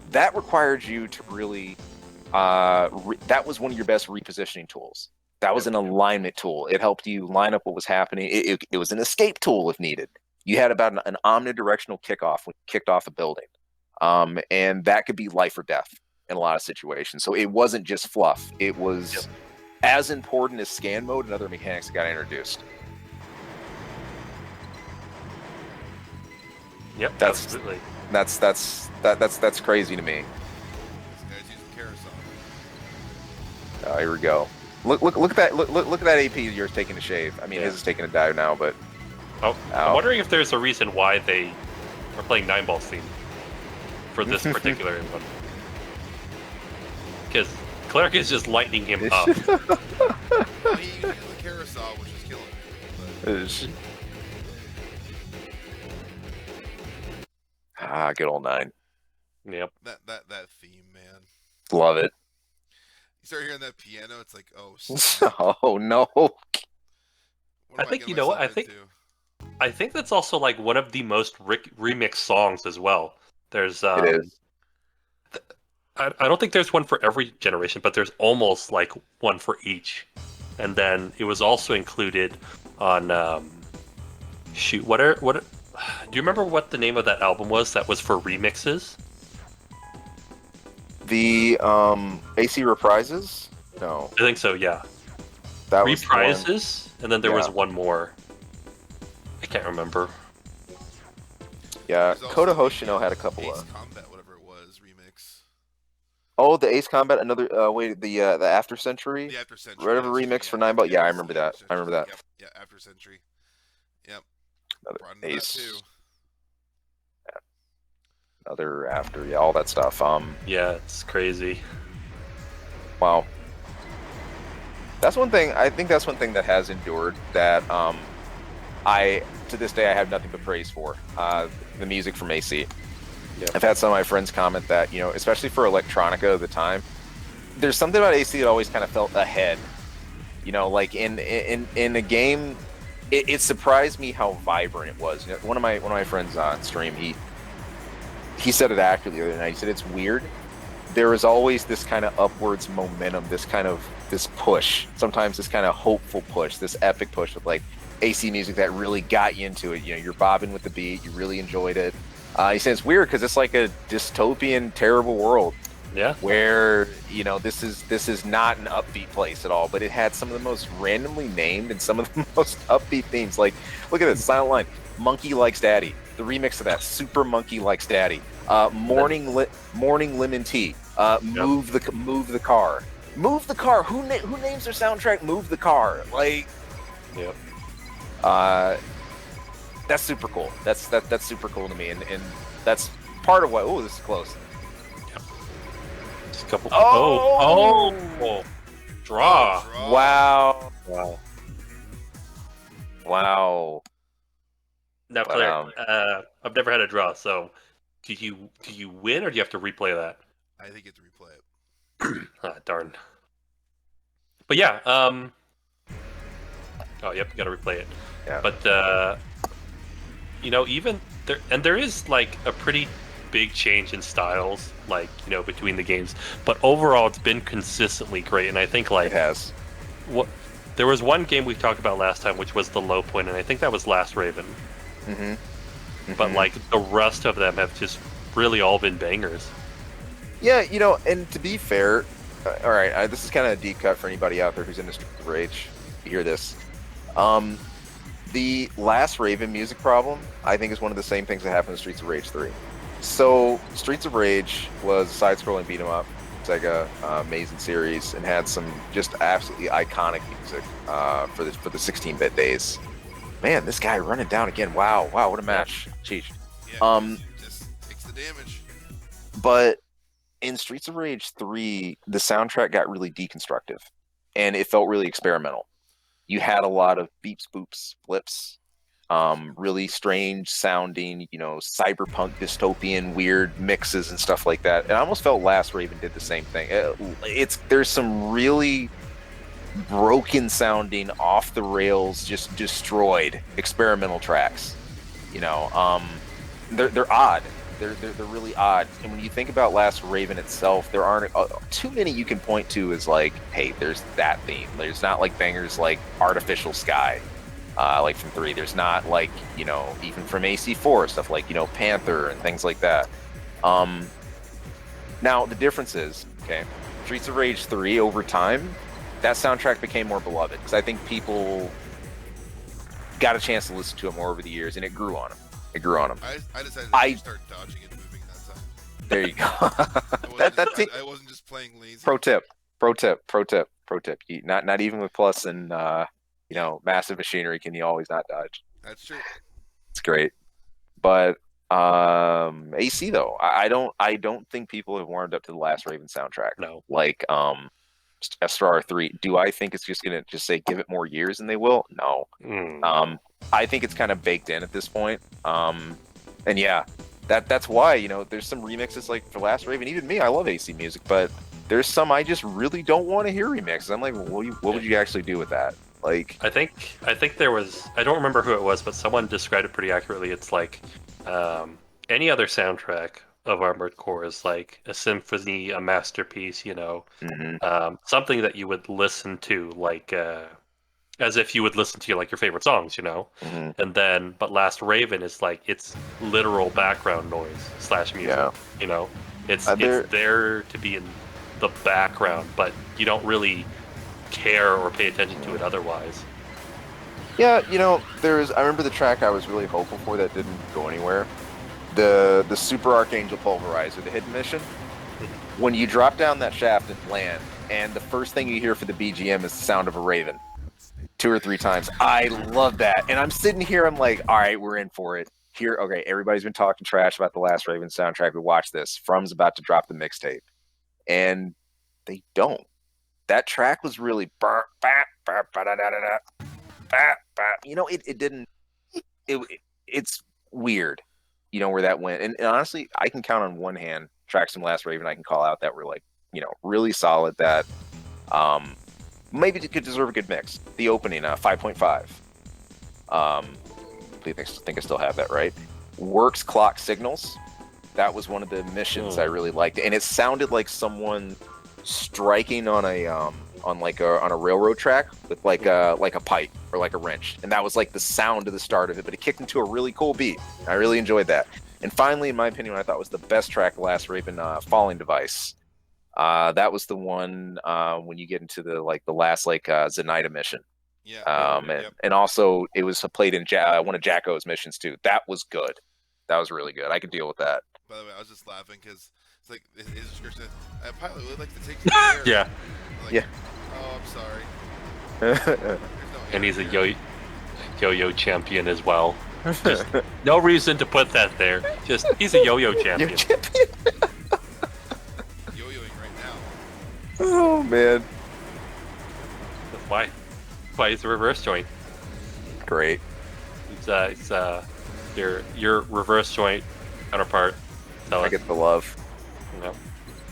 That required you to really, that was one of your best repositioning tools. That was an alignment tool. It helped you line up what was happening. It was an escape tool if needed. You had about an omnidirectional kickoff when you kicked off a building. And that could be life or death in a lot of situations. So it wasn't just fluff. It was as important as scan mode and other mechanics that got introduced. Yep, That's absolutely. That's crazy to me. This guy's using Karasawa. Oh, here we go. Look at that! Look at that AP you're taking a shave. I mean, his is taking a dive now, but oh, I'm wondering if there's a reason why they are playing 9-Ball's theme for this particular one. Because Cleric is just lightening him up. Well, he uses the Karasawa, which is killing him. But... good old 9. Yep. That theme, man. Love it. You start hearing that piano, it's like, oh, snap. Oh no. I think, you know what, I think that's also like one of the most remixed songs as well. There's It is. I don't think there's one for every generation, but there's almost like one for each. And then it was also included on do you remember what the name of that album was that was for remixes? The AC Reprises? No. I think so, yeah. That was Reprises, and then there was one more. I can't remember. Yeah, There's Kota also Hoshino had a couple Ace of... Combat, whatever it was, remix. Oh, the Ace Combat, another... the After Century? The After Century. Whatever remix for 9-Ball? Yeah, I remember that. I remember that. Yep. Yeah, After Century. Yep. Another Brought into that Ace... too. Another After, yeah, all that stuff. Yeah, it's crazy. Wow. That's one thing, I think that's one thing that has endured that to this day, I have nothing but praise for. The music from AC. Yep. I've had some of my friends comment that, you know, especially for electronica at the time, there's something about AC that always kind of felt ahead. You know, like in a game, it surprised me how vibrant it was. You know, one of my friends on stream, he said it accurately the other night. He said it's weird. There is always this kind of upwards momentum, this push, sometimes this kind of hopeful push, this epic push with like AC music that really got you into it. You know, you're bobbing with the beat, you really enjoyed it. He said it's weird because it's like a dystopian, terrible world. Yeah. Where, you know, this is not an upbeat place at all, but it had some of the most randomly named and some of the most upbeat themes. Like, look at this, Silent Line, Monkey Likes Daddy. The remix of that, Super Monkey Likes Daddy. Morning Lemon Tea. Move the car. Move the car. Who names their soundtrack Move the Car? Like, yep. That's super cool. That's super cool to me, and that's part of what. Oh, this is close. Yep. Just a couple. Oh! Draw. Wow. Wow. Wow. Now, Claire, I've never had a draw, so do you win or do you have to replay that? I think you have to replay it. Ah, darn. But yeah, oh yep, you got to replay it. Yeah. But you know, even there is like a pretty big change in styles, like, you know, between the games. But overall, it's been consistently great, and I think like It has. There was one game we talked about last time, which was the low point, and I think that was Last Raven. Mm-hmm. But like the rest of them have just really all been bangers. Yeah, you know, and to be fair, all right, this is kind of a deep cut for anybody out there who's into Streets of Rage. You hear this? The last Raven music problem, I think, is one of the same things that happened in Streets of Rage 3. So, Streets of Rage was a side-scrolling beat 'em up, Sega amazing series, and had some just absolutely iconic music for the 16-bit days. Man, this guy running down again. Wow, what a match. Cheech. Yeah, just takes the damage. But in Streets of Rage 3, the soundtrack got really deconstructive, and it felt really experimental. You had a lot of beeps, boops, flips, really strange sounding, you know, cyberpunk, dystopian, weird mixes and stuff like that. And I almost felt Last Raven did the same thing. There's some really broken sounding, off the rails, just destroyed experimental tracks. You know, they're odd. They're really odd. And when you think about Last Raven itself, there aren't too many you can point to as like, hey, there's that theme. There's not like bangers like Artificial Sky, like from 3. There's not like, you know, even from AC4, stuff like, you know, Panther and things like that. Now, the difference is, okay, Streets of Rage 3, over time, that soundtrack became more beloved because I think people got a chance to listen to it more over the years, and it grew on them. I decided to start dodging and moving that time. There you go. I wasn't just playing lazy. Pro tip. Not even with plus and you know, massive machinery can you always not dodge. That's true. It's great. But AC though, I don't think people have warmed up to the Last Raven soundtrack. No. Like SRR3. Do I think it's just gonna say give it more years and they will? No. I think it's kind of baked in at this point. And yeah, that's why, you know, there's some remixes like for Last Raven. Even me, I love AC music, but there's some I just really don't want to hear remixes. I'm like, what would you actually do with that? Like, I think there was, I don't remember who it was, but someone described it pretty accurately. It's like any other soundtrack of Armored Core is like a symphony, a masterpiece, you know, something that you would listen to like as if you would listen to like your favorite songs, you know. And then, but Last Raven is like it's literal background noise / music, you know. It's there to be in the background, but you don't really care or pay attention to it otherwise. Yeah, you know, I remember the track I was really hopeful for that didn't go anywhere. The Super Archangel Pulverizer, the hidden mission. When you drop down that shaft and land, and the first thing you hear for the BGM is the sound of a raven. 2 or 3 times. I love that. And I'm sitting here, I'm like, all right, we're in for it. Here, okay, everybody's been talking trash about the Last Raven soundtrack, but watch this. From's about to drop the mixtape. And they don't. That track was really you know, it didn't it's weird, you know, where that went. And honestly, I can count on one hand tracks from Last Raven I can call out that were like, you know, really solid that maybe it could deserve a good mix. The opening, 5.5. I think I still have that, right? Works Clock Signals. That was one of the missions I really liked, and it sounded like someone striking on a railroad track with like a pipe or like a wrench, and that was like the sound of the start of it. But it kicked into a really cool beat. I really enjoyed that. And finally, in my opinion, what I thought was the best track, Last Raven, Falling Device. That was the one when you get into the last Zenaida mission. Yeah. And also it was played in one of Jacko's missions too. That was good. That was really good. I could deal with that. By the way, I was just laughing because it's like his description. A pilot would like to take you there. Yeah. Like, yeah. Oh, I'm sorry. And he's a yo-yo champion as well. Just no reason to put that there. Just he's a yo-yo champion. Yo-yoing right now. Oh man. That's why he's a reverse joint. Great. It's your reverse joint counterpart. I get the love. Yep.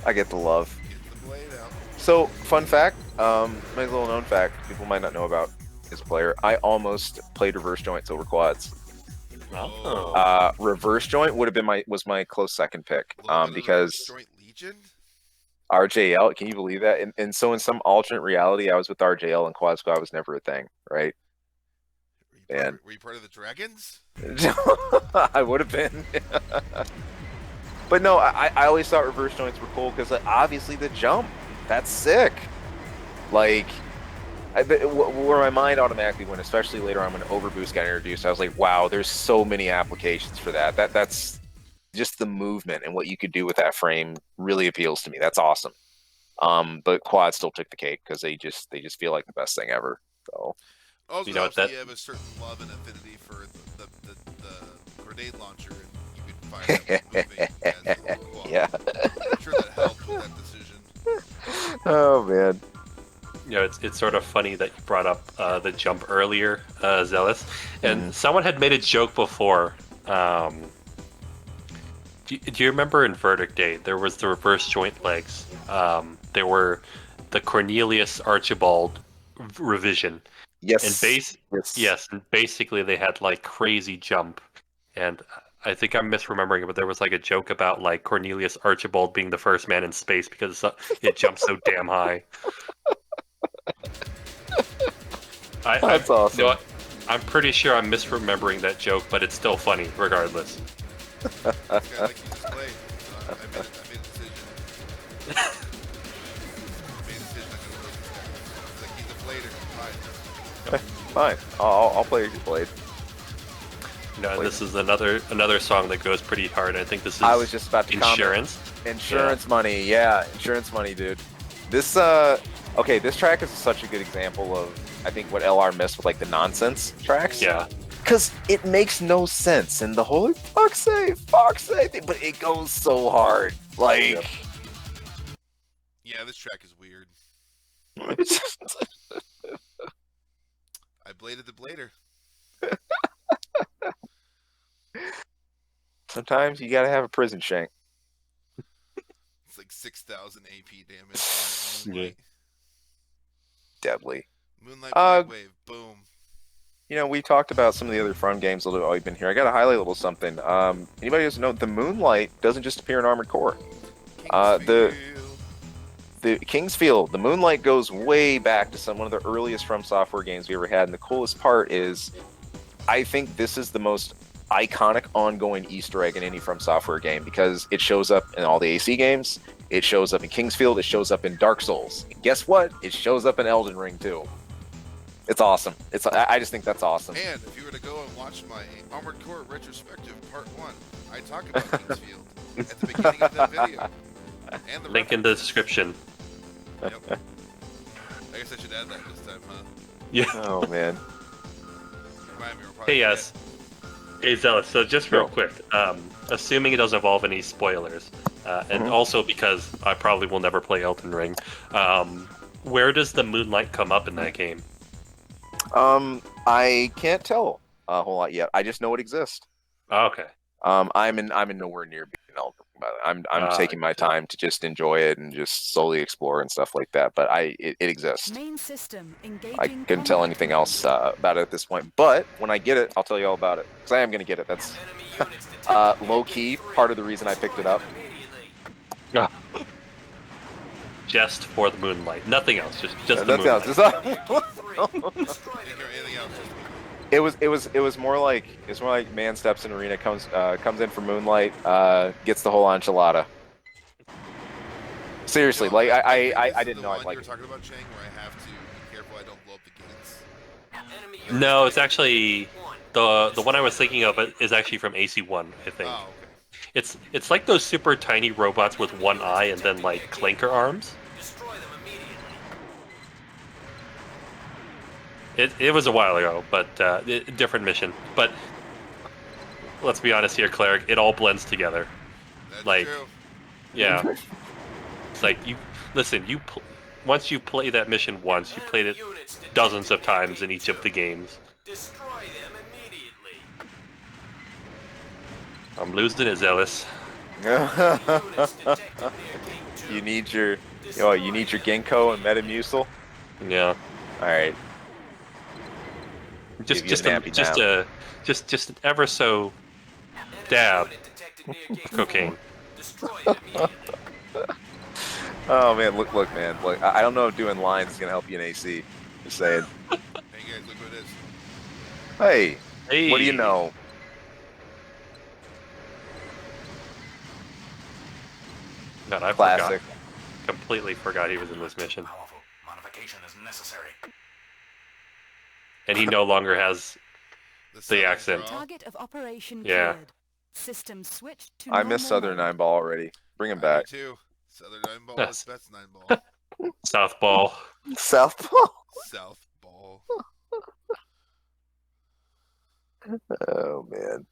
I get the love. Get the blade out. So, fun fact, my little known fact, people might not know about as a player, I almost played reverse joints over quads. Oh. Reverse joint would have been was my close second pick, because Joint Legion? RJL, can you believe that? And so in some alternate reality, I was with RJL and quad squad was never a thing, right? Were you part of the Dragons? I would have been. But no, I always thought reverse joints were cool because obviously the jump, that's sick. Like, where my mind automatically went, especially later on when overboost got introduced, I was like, wow, there's so many applications for that. That's just the movement and what you could do with that frame really appeals to me. That's awesome. But quad still took the cake because they just feel like the best thing ever. So Also You know, helps that that- you have a certain love and affinity for the grenade launcher, and you can fire that while moving as a quad. yeah. I'm sure that helped with that decision. Oh man. You know, it's sort of funny that you brought up the jump earlier, Zealous, and Mhm. someone had made a joke before. Do you remember in Verdict Day there was the reverse joint legs? There were the Cornelius Archibald revision, Yes. and yes, and basically they had like crazy jump, and I think I'm misremembering it, but there was like a joke about like Cornelius Archibald being the first man in space because it jumped so damn high. That's awesome. You know what? I'm pretty sure I'm misremembering that joke, but it's still funny regardless. It's kind of like you just played. So I made a decision. I made a decision not to roast this guy. It's like he's a blader. Fine. Fine. I'll play your blade. You know, and this is another song that goes pretty hard. I think this is I was just about to Insurance. Insurance money, yeah, insurance money, dude. This okay, this track is such a good example of I think what LR missed with like the nonsense tracks. Yeah. Because it makes no sense, and the whole fuck's sake thing, but it goes so hard. Like, Yep. Yeah, this track is weird. I bladed the blader. sometimes you gotta have a prison shank. It's like 6,000 AP damage. Moonlight. Deadly. Moonlight Black Wave. Boom. You know, we talked about some of the other fun games that have been here. I got to highlight a little something. Anybody doesn't know, the Moonlight doesn't just appear in Armored Core. The Kingsfield, the Moonlight goes way back to one of the earliest From Software games we ever had, and the coolest part is, I think this is the most iconic ongoing Easter egg in any From Software game because it shows up in all the AC games, it shows up in Kingsfield, it shows up in Dark Souls. And guess what? It shows up in Elden Ring too. It's awesome. I just think that's awesome. And if you were to go and watch my Armored Core retrospective part 1, I talk about Kingsfield at the beginning of that video. And the Link in the references. description. Yep. I guess I should add that this time, huh? Yeah. Oh man. Remind me, we'll probably Hey, yes. Hey, Zealous. So just real Go. quick, assuming it doesn't involve any spoilers, and also because I probably will never play Elden Ring, where does the Moonlight come up in that game? I can't tell a whole lot yet. I just know it exists. Oh, okay. I'm in nowhere near being Elden Ring. I'm taking my time to just enjoy it and just slowly explore and stuff like that. But it exists. Main system engaging I couldn't tell combat anything mode. else about it at this point. But when I get it, I'll tell you all about it. Because I am going to get it. That's low key part of the reason I picked it up. Just for the Moonlight. Nothing else. Just the That's Moonlight. didn't hear anything else. It was more like man steps in arena, comes in for Moonlight, gets the whole enchilada. Seriously, You know, like I this is didn't the know I'd one like you it. were talking about, Chang, where I have to be careful I don't blow up the gates. No, it's actually the one I was thinking of is actually from AC1, I think. Oh, okay. It's like those super tiny robots with one eye and then like clanker arms. It was a while ago, but different mission. But let's be honest here, Cleric, it all blends together. That's Like- true. Yeah. It's like once you play that mission once, you played it dozens of times in each of the games. Destroy them immediately. I'm losing it, Zealous. You need your Ginkgo and Metamucil. Yeah. All right. Just Give you a nappy just an ever so dab of cocaine. Oh man, look, man. Look, I don't know if doing lines is gonna help you in AC. Just saying. Hey guys, look what it is. Hey, Hey. what do you know? God, I Classic. completely forgot he was in this mission. Powerful modification is necessary. And he no longer has the Southern accent. drawl. Target of operation Yeah. cleared. System switched to I miss normal Southern mode. Nine Ball already. Bring him I back. do too. Southern 9 ball Yes. is best 9 ball. Southball. Southpaw. South ball. Oh man.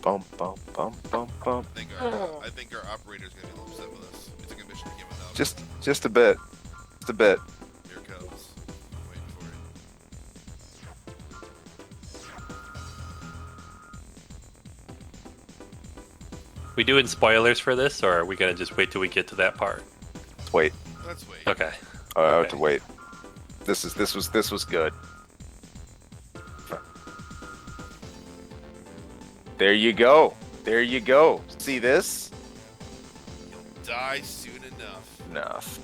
Bum bum bum bum bum. I think our operator's gonna be a little upset with us. It's a good mission to give it up. Just a bit. Just a bit. Here it comes. Waiting for it. We doing spoilers for this, or are we gonna just wait till we get to that part? Let's wait. Let's wait. Okay. I have Okay. to wait. This was good. There you go. There you go. See this? You'll die soon enough. Enough.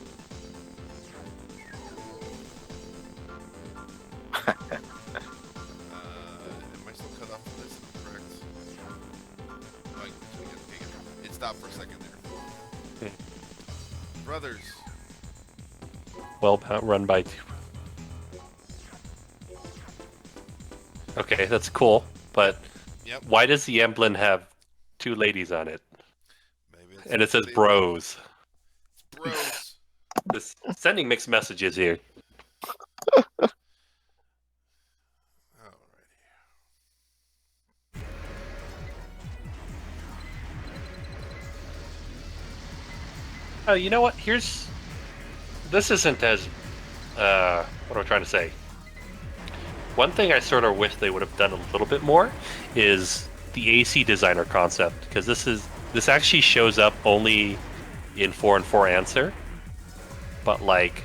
Am I still cut off from this? Am I correct? Okay, it stopped for a second there. Brothers. Well run by two. Okay, that's cool. But Yep. why does the emblem have two ladies on it? Maybe it's And it says it's bros. bros. This sending mixed messages here. Alrighty. Oh, you know what? This isn't as what am I trying to say? One thing I sort of wish they would have done a little bit more is the AC designer concept, because this actually shows up only in 4 and 4 answer, but like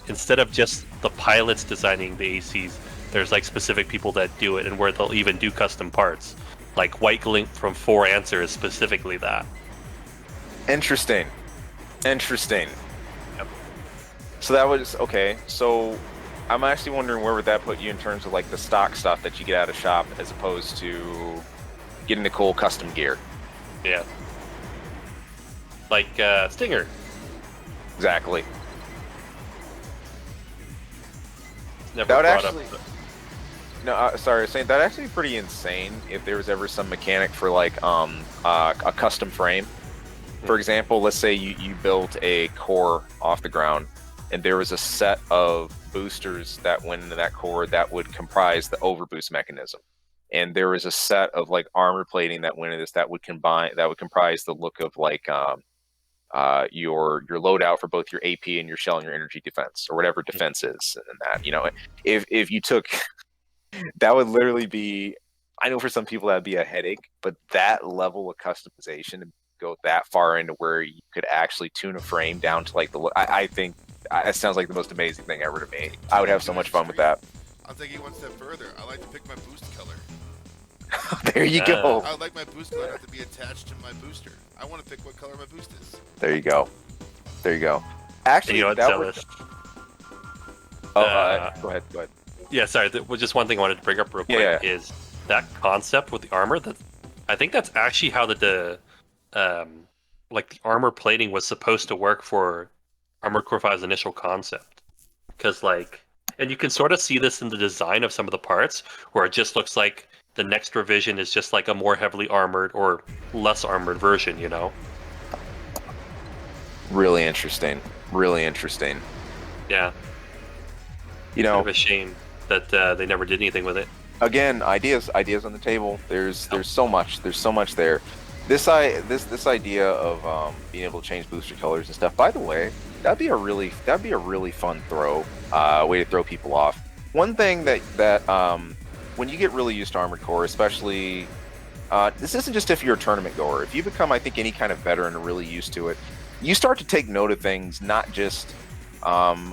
instead of just the pilots designing the ACs, there's like specific people that do it, and where they'll even do custom parts. Like White Glink from 4 answer is specifically that. Interesting. Interesting. Yep. So that was okay. So I'm actually wondering where would that put you in terms of like the stock stuff that you get out of shop as opposed to getting the cool custom gear. Yeah. Like Stinger. Exactly. Never That would brought actually- up. No, sorry, I was saying that'd actually be pretty insane if there was ever some mechanic for like a custom frame. For example, let's say you built a core off the ground, and there was a set of boosters that went into that core that would comprise the overboost mechanism, and there was a set of like armor plating that went into this that would comprise the look of like your loadout for both your AP and your shell and your energy defense or whatever defense is, and that, you know, if you took that would literally be, I know for some people that'd be a headache, but that level of customization to go that far into where you could actually tune a frame down to like the I think it sounds like the most amazing thing ever to me. I would have so much fun with that. I'll take it one step further. I like to pick my boost color. There you go. I would like my boost color not to be attached to my booster. I want to pick what color my boost is. There you go. There you go. Actually, You know what, that would. Zealous? Go ahead. Go ahead. Yeah, sorry. Just one thing I wanted to bring up real quick Yeah. is that concept with the armor. That I think that's actually how the like the armor plating was supposed to work for Armored Core 5's initial concept. Because like, and you can sort of see this in the design of some of the parts, where it just looks like the next revision is just like a more heavily armored or less armored version. You know? Really interesting. Really interesting. Yeah. You Kind know, of a shame that they never did anything with it. again, ideas on the table. There's so much. There's so much there. This idea of being able to change booster colors and stuff. By the way, that'd be a really fun way to throw people off. One thing that when you get really used to Armored Core, especially this isn't just if you're a tournament goer. If you become, I think, any kind of veteran and really used to it, you start to take note of things, not just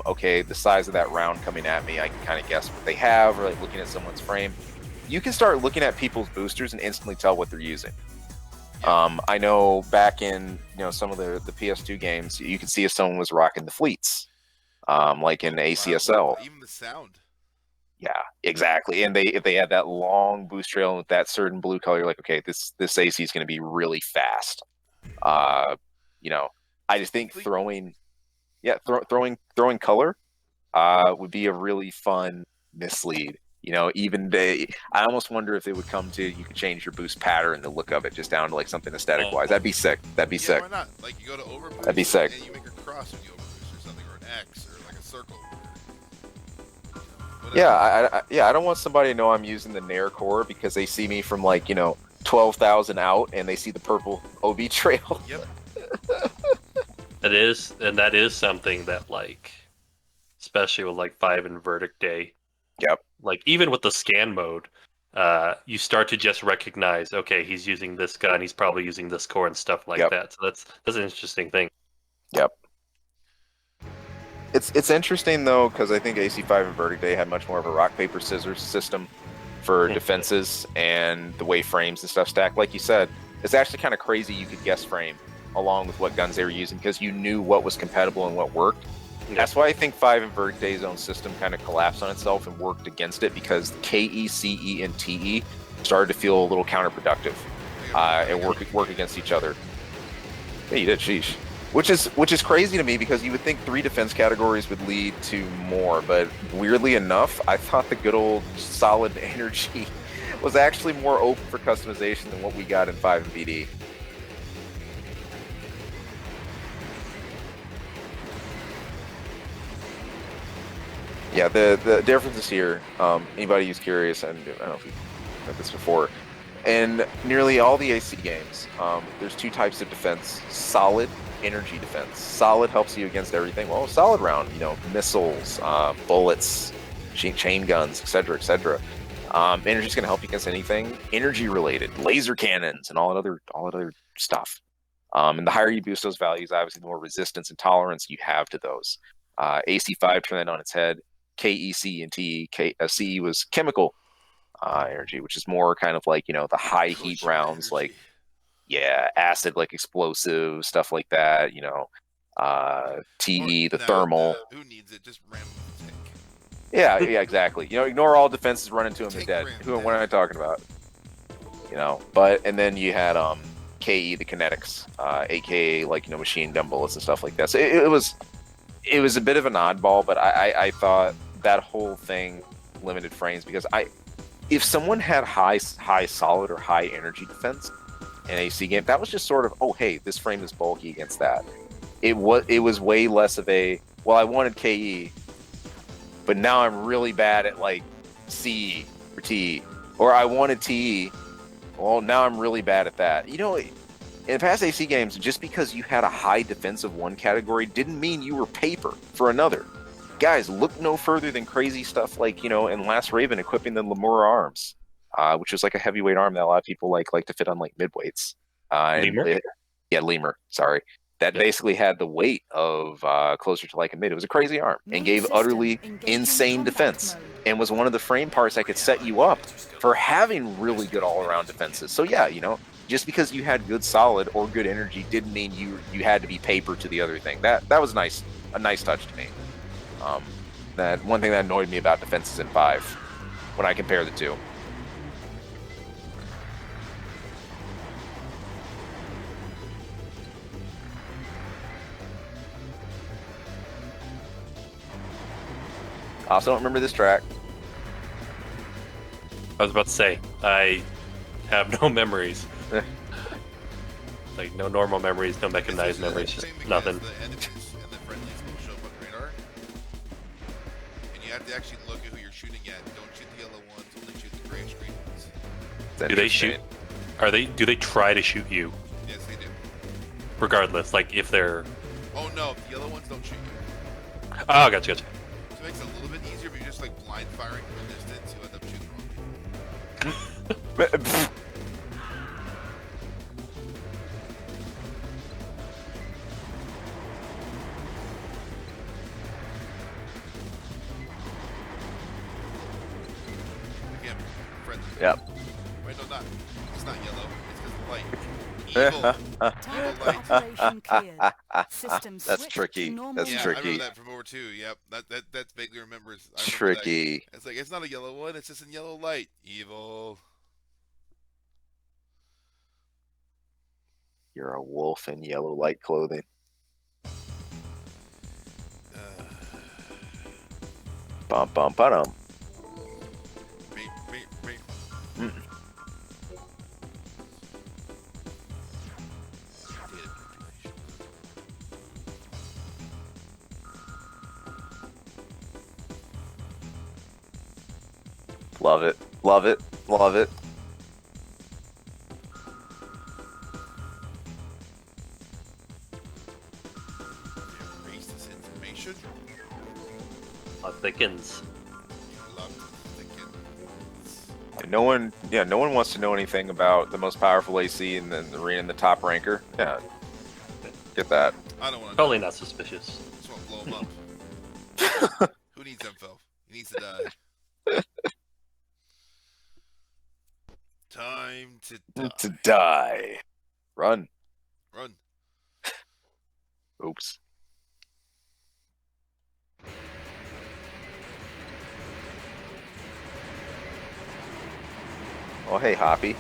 okay, the size of that round coming at me, I can kind of guess what they have, or like looking at someone's frame. You can start looking at people's boosters and instantly tell what they're using. I know back in some of the PS2 games, you could see if someone was rocking the fleets, like in ACSL. Even the sound. Yeah, exactly. And if they had that long boost trail with that certain blue color, you're like, okay, this AC is going to be really fast. You know, I just think throwing color would be a really fun mislead. You know, I almost wonder if it would come to you could change your boost pattern, the look of it, just down to like something aesthetic wise. That'd be sick. That'd be sick. Why not? Like you go to overboost. That'd be sick. And you make a cross when you overboost or something, or an X, or like a circle. Yeah, I don't want somebody to know I'm using the Nair core because they see me from like 12,000 out and they see the purple OB trail. Yep. That is something that, like, especially with like 5 and Verdict Day. Yep. Like even with the scan mode, you start to just recognize, okay, he's using this gun, he's probably using this core and stuff like that. So that's an interesting thing. Yep. It's interesting though because I think AC5 and Verdict Day had much more of a rock paper scissors system for defenses and the way frames and stuff stack. Like you said, it's actually kind of crazy you could guess frame along with what guns they were using because you knew what was compatible and what worked. That's why I think 5 and Verdict Day's own system kind of collapsed on itself and worked against it because KE, CE, and TE started to feel a little counterproductive and work against each other. Yeah, you did, sheesh. Which is crazy to me because you would think 3 defense categories would lead to more, but weirdly enough, I thought the good old solid energy was actually more open for customization than what we got in 5 and BD. Yeah, the differences here, anybody who's curious, and I don't know if we've said this before, in nearly all the AC games, there's 2 types of defense. Solid, energy defense. Solid helps you against everything. Well, solid round, missiles, bullets, chain guns, etc., etc. Energy's going to help you against anything energy related, laser cannons, and all that other stuff. And the higher you boost those values, obviously, the more resistance and tolerance you have to those. AC5 turned that on its head. KEC and TE. CE was chemical energy, which is more kind of like the high heat rounds, like acid, like explosive stuff like that. TE, the thermal. Who needs it? Just ram the tank. Yeah, exactly. Ignore all defenses, run into him and dead. What am I talking about? But and then you had KE, the kinetics, aka like machine gun bullets and stuff like that. So it was a bit of an oddball, but I thought that whole thing limited frames because if someone had high solid or high energy defense in AC game, that was just sort of, oh hey, this frame is bulky against that. It was way less of a, well, I wanted KE, but now I'm really bad at like CE or TE, or I wanted TE, well now I'm really bad at that. In past AC games, just because you had a high defense of one category didn't mean you were paper for another. Guys, look no further than crazy stuff like, in Last Raven equipping the Lemur arms, which was like a heavyweight arm that a lot of people like to fit on like midweights. Lemur? Lemur, sorry. That basically had the weight of closer to like a mid. It was a crazy arm and gave utterly insane defense and was one of the frame parts that could set you up for having really good all-around defenses. So yeah, just because you had good solid or good energy didn't mean you had to be paper to the other thing. That was a nice touch to me. That one thing that annoyed me about defenses in 5 when I compare the 2. I also don't remember this track. I was about to say, I have no memories. Like, no normal memories, no mechanized memories, just nothing. The enemies and the friendlies will show up on the radar. And you have to actually look at who you're shooting at. Don't shoot the yellow ones, only shoot the grayish green ones. Do they shoot? Do they try to shoot you? Yes, they do. Regardless, like if they're... Oh no, the yellow ones don't shoot you. Oh, gotcha. So it makes it a little bit easier, but you're just like blind firing from a distance, you end up shooting wrong. Again, friendly. Yep. Wait, no, not. It's not yellow. It's because the Light. Evil. Target Light. operation cleared. System That's switched tricky. to normal That's Yeah, mode. I tricky. remember that from over 2. Yep, that vaguely remembers. I remember Tricky. That. It's like it's not a yellow one. It's just in yellow light. Evil. You're a wolf in yellow light clothing. Bum bum ba-dum. Mm. Love it. Love it. Love it. Erase this information. Thickens. Love to thickens. No one wants to know anything about the most powerful AC in the arena in the top ranker. Yeah, get that. I don't want to. Totally not suspicious. Just want to blow him up. Who needs info? He needs to die. Time to die. To die. Run. Run. Oops. Oh, hey, Hoppy.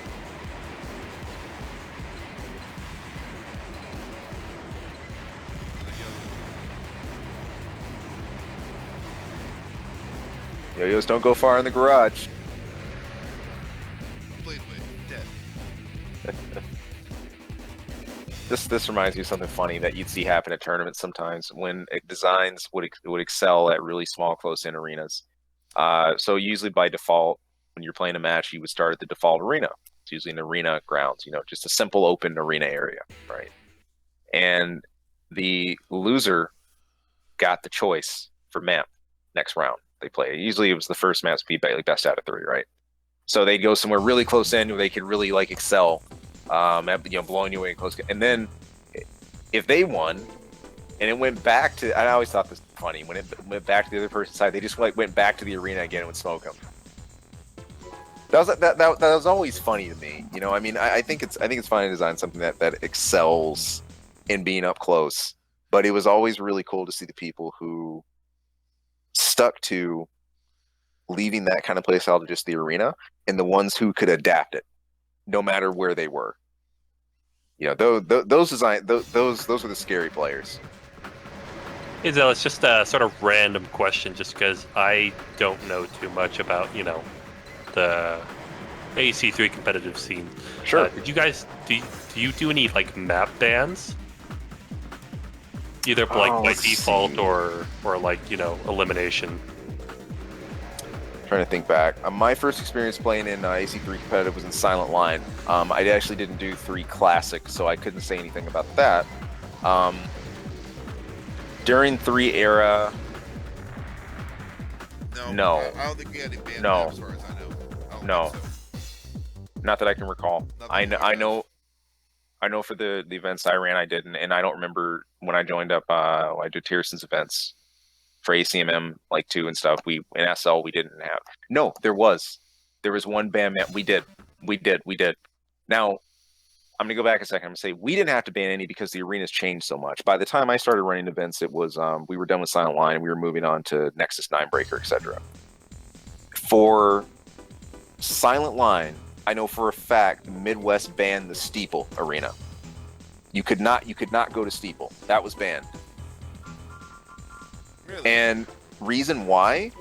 Yo-yos don't go far in the garage. Blade away. Dead. This reminds me of something funny that you'd see happen at tournaments sometimes when designs would excel at really small close-in arenas. So usually by default, when you're playing a match, you would start at the default arena. It's usually an arena grounds, just a simple open arena area, right? And the loser got the choice for map next round they play. Usually it was the first map to be best out of 3, right? So they'd go somewhere really close in where they could really excel, at blowing you away close. And then if they won, and it went back to, I always thought this was funny, when it went back to the other person's side, they just went back to the arena again and would smoke them. That was always funny to me. I think it's fine to design something that excels in being up close, but it was always really cool to see the people who stuck to leaving that kind of play style to just the arena, and the ones who could adapt it, no matter where they were. Those were the scary players. Hey, Zell, it's just a sort of random question, just because I don't know too much about, the AC3 competitive scene. Sure. Did you guys do you do any map bans? Either by default or elimination. Trying to think back. My first experience playing in AC3 competitive was in Silent Line. I actually didn't do 3 Classic, so I couldn't say anything about that. During 3 era, no. I don't think we had any banned No. maps as far as I know. I don't No. think so. Not that I can recall. Nothing like I that. know for the events I ran, I didn't, and I don't remember when I joined up. I did Tierson's events for ACMM 2 and stuff. In SL we didn't have. No, there was one ban map. We did. Now I'm gonna go back a second. I'm gonna say we didn't have to ban any because the arena's changed so much. By the time I started running events, it was we were done with Silent Line and we were moving on to Nexus 9 Breaker, etc. For Silent Line, I know for a fact the Midwest banned the Steeple arena. You could not go to Steeple. That was banned. Really? And reason why?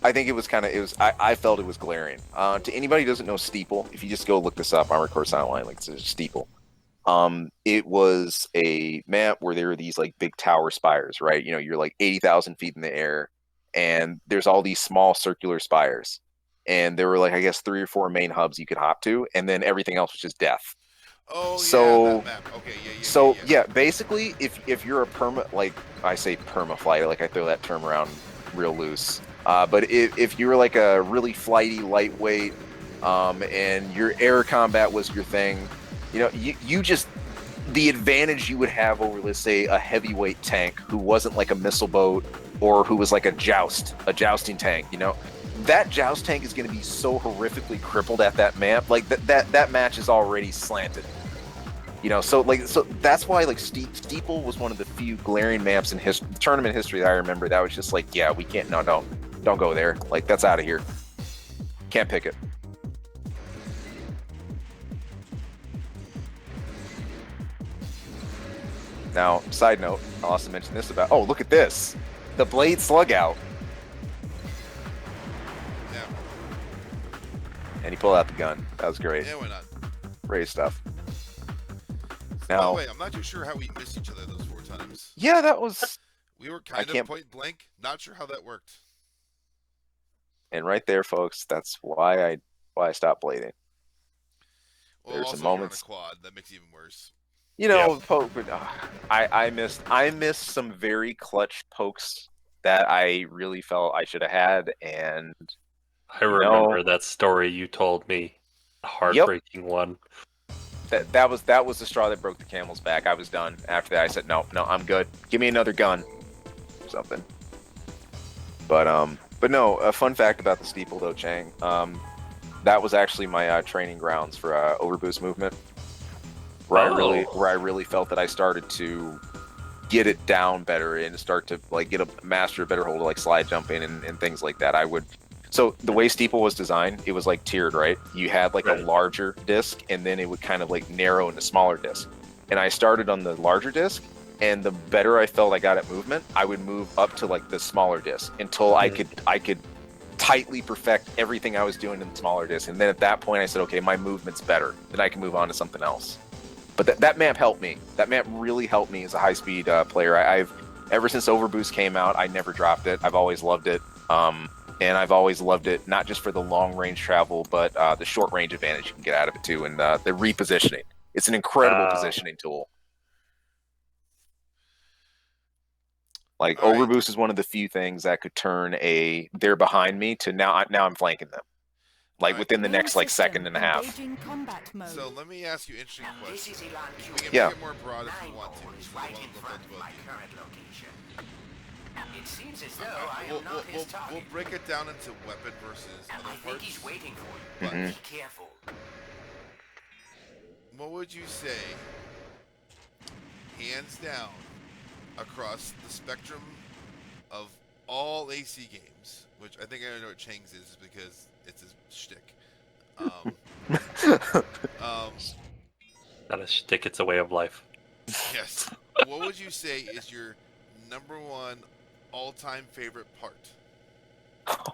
I think I felt it was glaring. To anybody who doesn't know Steeple, if you just go look this up on Record Silent Line, it's a Steeple. It was a map where there were these big tower spires, right? You're 80,000 feet in the air, and there's all these small circular spires. And there were I guess 3 or 4 main hubs you could hop to, and then everything else was just death. Oh, So- yeah, that map. Okay, yeah. So yeah, basically, if you're a I say perma-flighter, I throw that term around real loose. But if you were a really flighty, lightweight, and your air combat was your thing, you just, the advantage you would have over, let's say, a heavyweight tank who wasn't a missile boat or who was a jousting tank, that Joust tank is going to be so horrifically crippled at that map. Like that match is already slanted. You know, so that's why like Steeple was one of the few glaring maps in tournament history that I remember that was just like, yeah, we can't, no, don't go there. Like, that's out of here. Can't pick it. Now, side note, I'll also mention this about, oh, look at this. The blade slug out. Yeah. And he pulled out the gun. That was great. Yeah, why not? Great stuff. By Now, the way, I'm not too sure how we missed each other those 4 times. yeah, that was... We were kind of point blank. Not sure how that worked. And right there, folks, that's why I stopped blading. Well, There's also some you're on moments. a quad. That makes it even worse. You know, poke. I missed some very clutch pokes that I really felt I should have had, and I remember that story you told me. A heartbreaking one. That was the straw that broke the camel's back. I was done. After that, I said, no, I'm good. Give me another gun, or something. But no. A fun fact about the steeple though, Chang. That was actually my training grounds for overboost movement, where I really felt that I started to get it down better and start to like master a better hold of like slide jumping and things like that. So the way steeple was designed, it was like tiered, right? You had like a larger disc, and then it would kind of like narrow into smaller disc. And I started on the larger disc, and the better I felt I got at movement, I would move up to like the smaller disc until I could tightly perfect everything I was doing in the smaller disc. And then at that point, I said, okay, my movement's better. Then I can move on to something else. But that map helped me. That map really helped me as a high-speed player. I've ever since Overboost came out, I never dropped it. I've always loved it. And I've always loved it, not just for the long-range travel, but the short-range advantage you can get out of it, too, and the repositioning. It's an incredible positioning tool. Like, Overboost is one of the few things that could turn they're behind me to now I'm flanking them. Like, within the next, like, second and a half. So, let me ask you an interesting question. We can Yeah. make it more broad if you want to. It seems as though I am not his target. We'll break it down into weapon versus other I think parts. he's waiting for you. But Be careful. what would you say, hands down, across the spectrum of all AC games, which I think I know what Chang's is because it's his shtick. Not a shtick, it's a way of life. Yes. What would you say is your #1 all-time favorite part?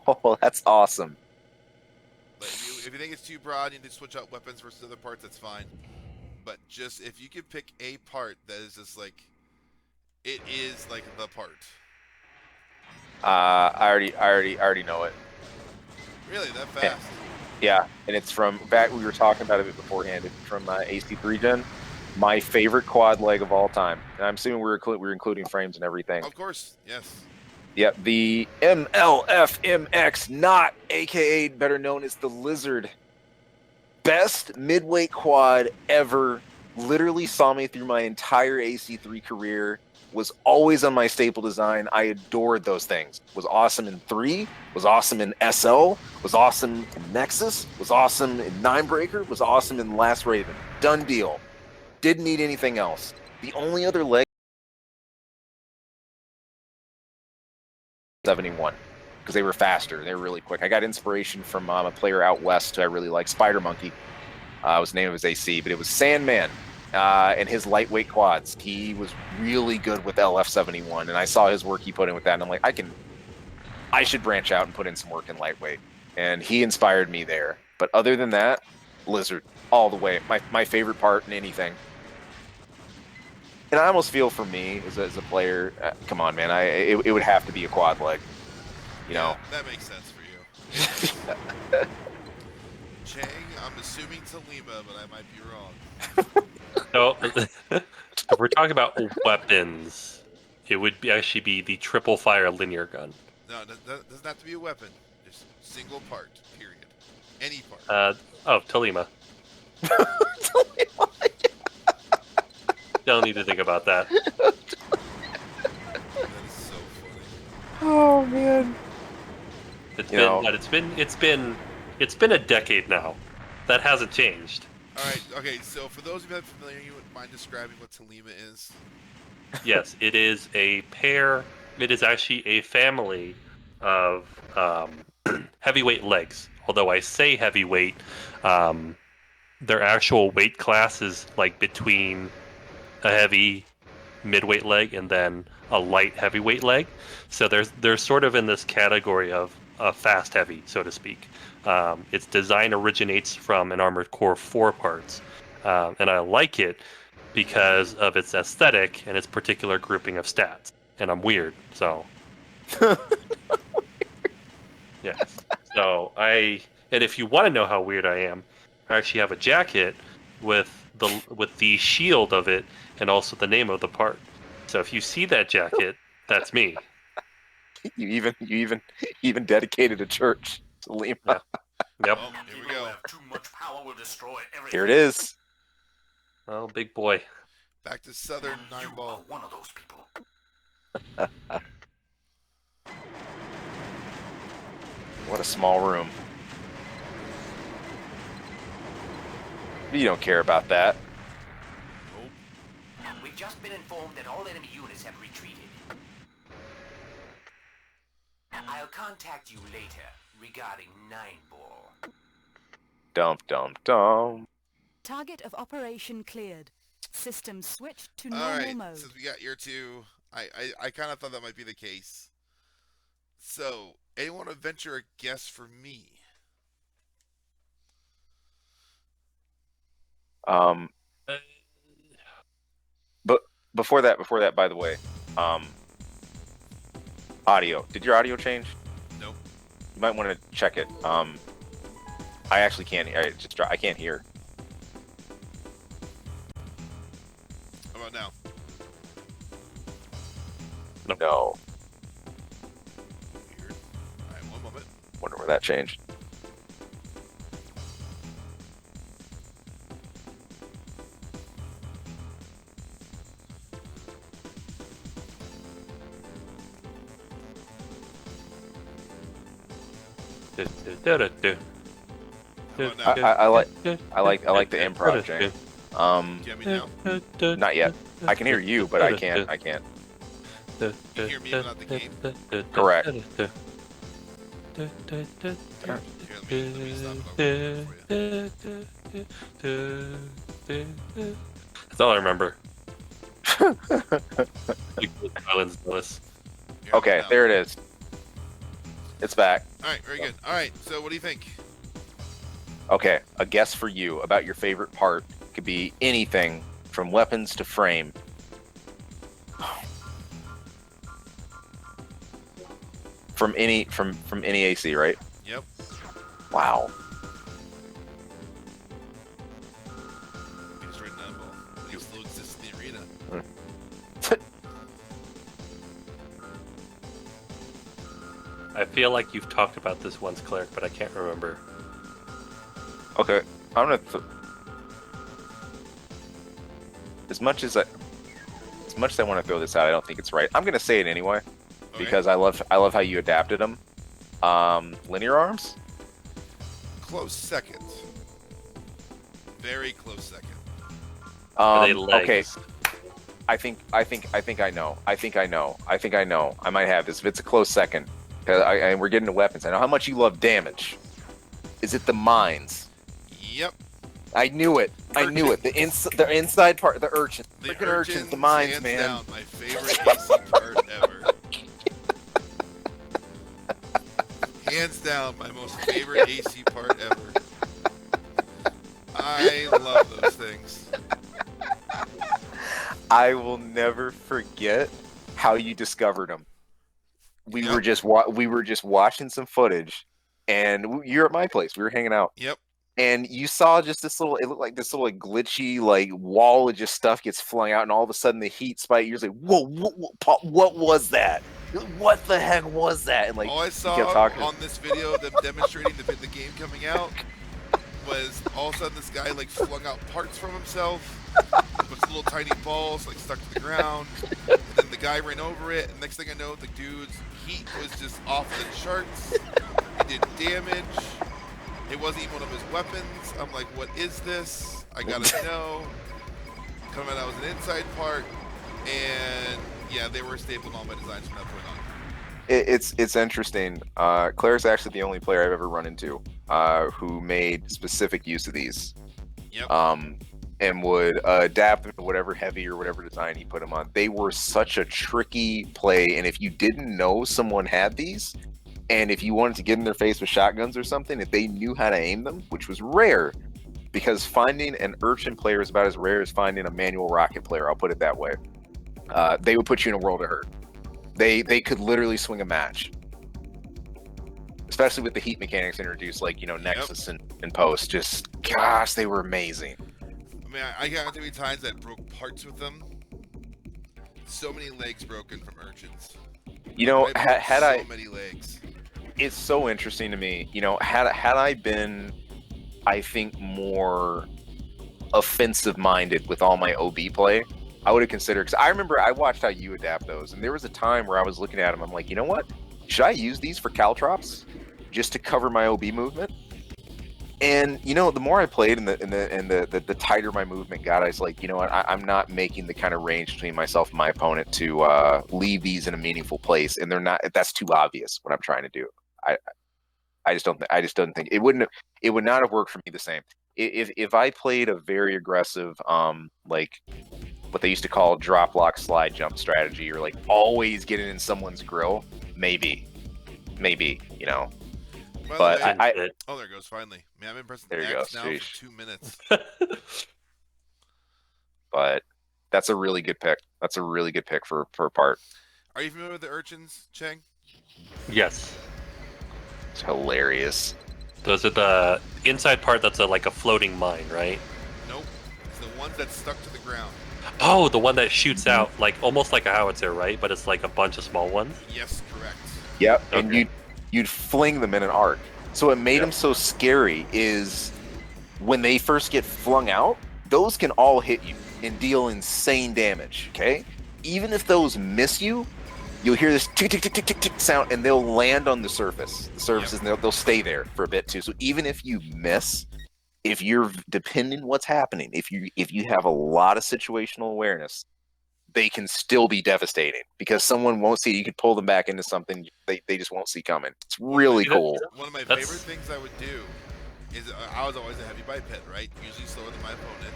Oh, that's awesome. Like, if you think it's too broad, you need to switch out weapons versus other parts, that's fine. But just, if you could pick a part that is just like, it is like the part. I already know it. Really, that fast? Yeah, and it's from back. We were talking about it beforehand. It's from AC3 Gen. My favorite quad leg of all time. And I'm assuming we're including frames and everything. Of course, yes. Yep, the MLFMX, not aka better known as the Lizard. Best midweight quad ever. Literally saw me through my entire AC3 career. Was always on my staple design. I adored those things. Was awesome in 3, was awesome in SL, was awesome in Nexus, was awesome in Ninebreaker, was awesome in Last Raven. Done deal. Didn't need anything else. The only other leg 71 because they were faster. They were really quick. I got inspiration from a player out west who I really like, Spider Monkey. Was the name of his AC, but it was Sandman and his lightweight quads. He was really good with LF71, and I saw his work he put in with that, and I'm like, I should branch out and put in some work in lightweight. And he inspired me there. But other than that, Lizard all the way. My favorite part in anything. And I almost feel for me as a player, come on, man, it would have to be a quad leg. You know. That makes sense for you. Chang, I'm assuming Tolema, but I might be wrong. So, if we're talking about weapons, it would actually be the triple fire linear gun. No, that doesn't have to be a weapon. Just single part, period. Any part. Tolema. Don't need to think about that. That is so funny. Oh man. It's You been know- what? It's been a decade now. That hasn't changed. All right. Okay. So for those of you that are familiar, you wouldn't mind describing what Tolema is? Yes, it is a pair. It is actually a family of heavyweight legs. Although I say heavyweight, their actual weight class is like between a heavy midweight leg and then a light heavyweight leg. So they're sort of in this category of fast heavy, so to speak. Its design originates from an Armored Core 4 parts, and I like it because of its aesthetic and its particular grouping of stats. And I'm weird, so yes. And if you want to know how weird I am, I actually have a jacket with the shield of it and also the name of the part. So if you see that jacket, that's me. You even dedicated a church to Lima. Yeah. Yep. Oh, here we go. Too much power will destroy everything. Here it is. Oh, big boy. Back to Southern You 9 Ball. are one of those people. What a small room. You don't care about that. Nope. We've just been informed that all enemy units have retreated. I'll contact you later regarding 9 Ball. Dum. Target of operation cleared. System switched to All normal right. mode. Since we got year 2, I kind of thought that might be the case. So, anyone want to venture a guess for me? But before that, by the way, audio. Did your audio change? Nope. You might want to check it. I actually can't. I can't hear. How about now? No. Weird. All right, one moment. Wonder where that changed. How about now? I like the improv, Jay. Do you have me now? Not yet. I can hear you, but I can't. You hear me, but not the game? Correct. Here, let me stop it for you. That's all I remember. Islands Willis. Here, Okay, now. there it is. It's back. All right, very good. All right, so what do you think? Okay, a guess for you about your favorite part. Could be anything from weapons to frame. From any AC, right? Yep. Wow. We destroyed 9 Ball. It still exists in the arena. I feel like you've talked about this once, Cleric, but I can't remember. Okay, I'm gonna. As much as I want to throw this out, I don't think it's right. I'm gonna say it anyway Okay. because I love how you adapted them. Linear arms. Close second. Very close second. Are they legs? Okay. I think I know. I might have this. If it's a close second, and we're getting to weapons. I know how much you love damage. Is it the mines? Yep. I knew it. The inside part, the urchin. The Freaking urchins, the urchins, mines, hands man. down, my favorite AC part ever. Hands down, my most favorite AC part ever. I love those things. I will never forget how you discovered them. We Yep. were just watching some footage, and you're at my place. We were hanging out. Yep. And you saw just this little, it looked like this little like, glitchy like wall of just stuff gets flung out, and all of a sudden the heat spike. You're just like, whoa, what was that? What the heck was that? And like, All I you saw kept talking. on this video, them demonstrating the game coming out, was all of a sudden this guy like flung out parts from himself, with little tiny balls like stuck to the ground, and then the guy ran over it, and next thing I know, the dude's heat was just off the charts. It did damage. It wasn't even one of his weapons. I'm like, what is this? I gotta know. Coming out was an inside part, and yeah, they were stapling all my designs from that point on. It's interesting. Claire's actually the only player I've ever run into who made specific use of these. Yep. And would adapt them to whatever heavy or whatever design he put them on. They were such a tricky play, and if you didn't know someone had these, and if you wanted to get in their face with shotguns or something, if they knew how to aim them, which was rare, because finding an urchin player is about as rare as finding a manual rocket player, I'll put it that way. They would put you in a world of hurt. They could literally swing a match. Especially with the heat mechanics introduced, like, Nexus and Post. Just, gosh, they were amazing. I mean, I got too many times that broke parts with them. So many legs broken from urchins. So many legs. It's so interesting to me. Had I been, I think, more offensive minded with all my OB play, I would have considered, because I remember I watched how you adapt those, and there was a time where I was looking at them, I'm like, you know what? Should I use these for caltrops just to cover my OB movement? And the more I played and the tighter my movement got, I was like, you know what? I'm not making the kind of range between myself and my opponent to leave these in a meaningful place, and they're not. That's too obvious what I'm trying to do. I just don't think it would not have worked for me the same. If I played a very aggressive like what they used to call drop lock slide jump strategy, or like always getting in someone's grill, maybe. But oh, there it goes, finally. Man, I've been pressing there you X go. now Sheesh. for 2 minutes. But that's a really good pick. That's a really good pick for a part. Are you familiar with the urchins, Cheng? Yes. It's hilarious. Those are the inside part that's like a floating mine, right? Nope. It's the ones that stuck to the ground. Oh, the one that shoots out like almost like a howitzer, right? But it's like a bunch of small ones. Yes, correct. Yep, Okay. and you'd fling them in an arc. So what made them so scary is when they first get flung out, those can all hit you and deal insane damage, okay? Even if those miss you, you'll hear this tick, tick, tick, tick, tick, tick sound, and they'll land on the surface. And they'll stay there for a bit too. So even if you miss, if you're depending what's happening, if you have a lot of situational awareness, they can still be devastating because someone won't see. You could pull them back into something they just won't see coming. It's really cool. One of my favorite things I would do is I was always a heavy biped, right? Usually slower than my opponent,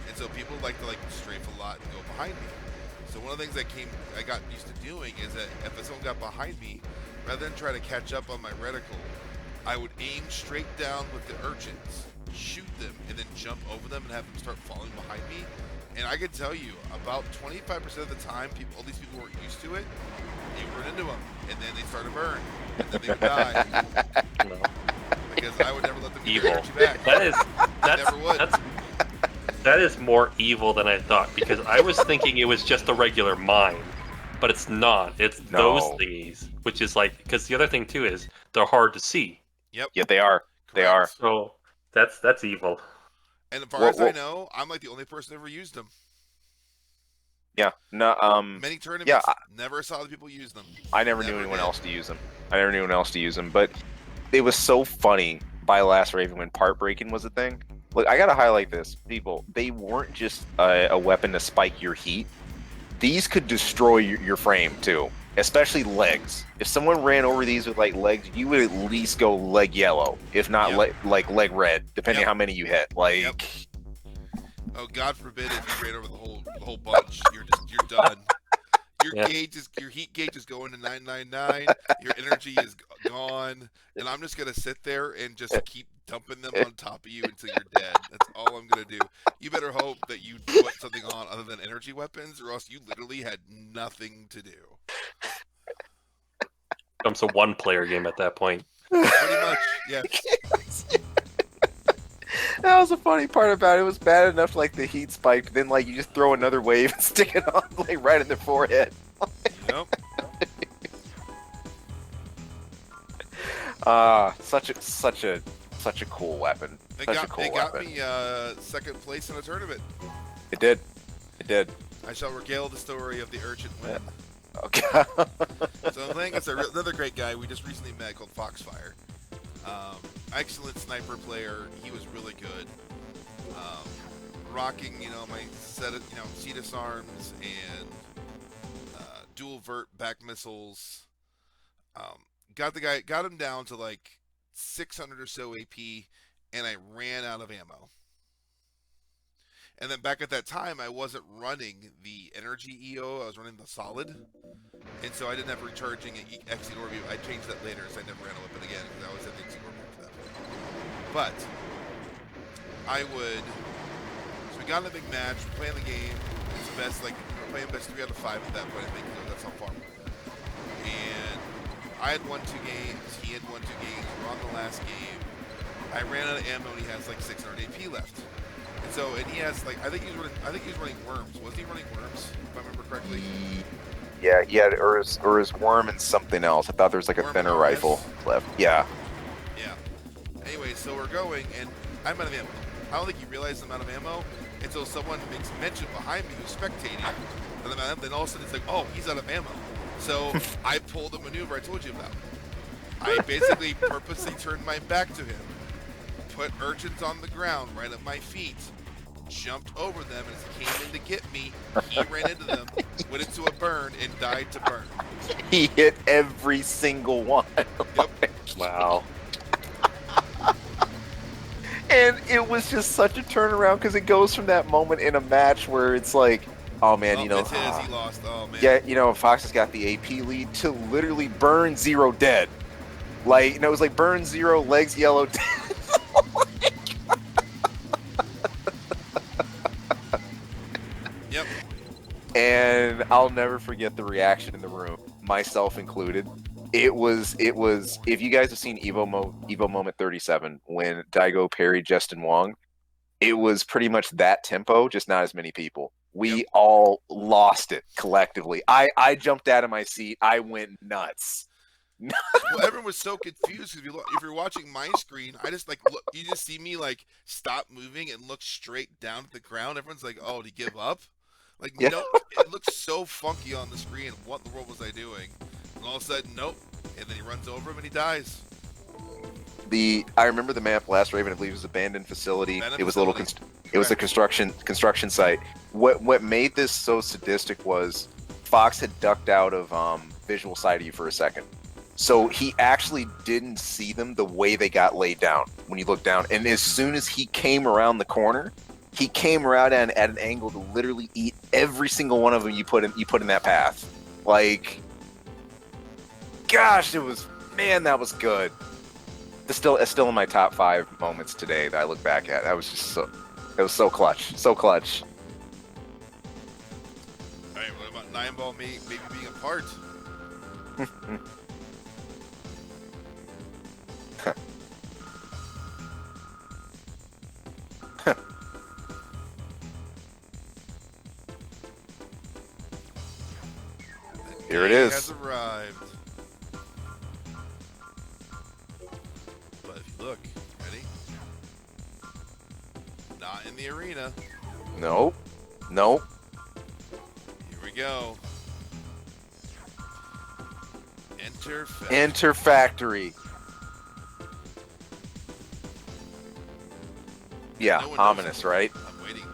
and so people like to strafe a lot and go behind me. So one of the things I got used to doing is that if someone got behind me, rather than try to catch up on my reticle, I would aim straight down with the urchins, shoot them, and then jump over them and have them start falling behind me. And I can tell you, about 25% of the time, all these people weren't used to it. You run into them, and then they start to burn, and then they would die. Because I would never let them get their energy back. That is more evil than I thought, because I was thinking it was just a regular mine, but it's not. It's those thingies, which is like, because the other thing too is they're hard to see. Yep. Yeah, they are. Correct. They are. So that's evil. And as far as I know, I'm like the only person who ever used them. Yeah. No. Many tournaments, never saw the people use them. I never knew anyone else to use them. But it was so funny by Last Raven when part breaking was a thing. Look, I gotta highlight this, people. They weren't just a weapon to spike your heat. These could destroy your frame too, especially legs. If someone ran over these with legs, you would at least go leg yellow, if not leg red, depending how many you hit. Oh, God forbid if you ran over the whole bunch, you're done. Your heat gauge is going to 999. Your energy is gone, and I'm just gonna sit there and just keep dumping them on top of you until you're dead. That's all I'm gonna do. You better hope that you put something on other than energy weapons, or else you literally had nothing to do. Becomes a one-player game at that point. Pretty much, yeah. That was the funny part about it. It was bad enough, the heat spiked, then you just throw another wave and stick it on right in their forehead. Yep. Such a cool weapon. It got me second place in a tournament. It did. I shall regale the story of the urchin win. Okay. So I'm playing against another great guy we just recently met called Foxfire. Excellent sniper player. He was really good. Rocking, my set of, Cetus arms and dual vert back missiles. Got him down to like 600 or so AP, and I ran out of ammo. And then back at that time, I wasn't running the energy EO. I was running the solid. And so I didn't have recharging Exceed Orb. I changed that later, so I never ran a weapon again, because I always had the Exceed Orb after that point. But so we got in a big match, we're playing the game. It's the best, we're playing best 3 out of 5 at that point, I think. That's how far we're at. And I had won 2 games, he had won 2 games, we're on the last game. I ran out of ammo, and he has like 600 AP left. And so, and he has I think he was running worms. Was he running worms, if I remember correctly? Yeah, or his worm and something else. I thought there was like a thinner rifle left. Yeah. Yeah. Anyway, so we're going, and I'm out of ammo. I don't think he realized I'm out of ammo until someone makes mention behind me who's spectating. And then all of a sudden it's like, oh, he's out of ammo. So I pulled the maneuver I told you about. I basically purposely turned my back to him, put urchins on the ground right at my feet, jumped over them, and as he came in to get me, he ran into them, went into a burn, and died to burn. He hit every single one. Yep. Wow. And it was just such a turnaround, because it goes from that moment in a match where it's like, oh man, It's his, he lost. Oh man. Yeah, Fox has got the AP lead, to literally burn 0 dead. Like, it was like burn 0, legs yellow, dead. Yep. And I'll never forget the reaction in the room, myself included. It was. If you guys have seen Evo Moment 37, when Daigo parried Justin Wong, it was pretty much that tempo, just not as many people. We all lost it collectively. I jumped out of my seat. I went nuts. Well, everyone was so confused, because if you're watching my screen, I just look. You just see me stop moving and look straight down at the ground. Everyone's like, "Oh, did he give up?" No, it looks so funky on the screen. What in the world was I doing? And all of a sudden, nope. And then he runs over him and he dies. I remember the map last Raven. I believe it was abandoned facility. It was a little. It was a construction site. What made this so sadistic was Fox had ducked out of visual sight of you for a second. So he actually didn't see them the way they got laid down when you look down. And as soon as he came around the corner, he came around at an angle to literally eat every single one of them you put in that path. Like, gosh, that was good. It's still in my top 5 moments today that I look back at. That was just it was so clutch. So clutch. All right, what about 9 Ball maybe being a part? Here it is. Has arrived. But if you look, ready? Not in the arena. Nope. Here we go. Enter factory. Yeah, No one ominous, knows. right? I'm waiting there.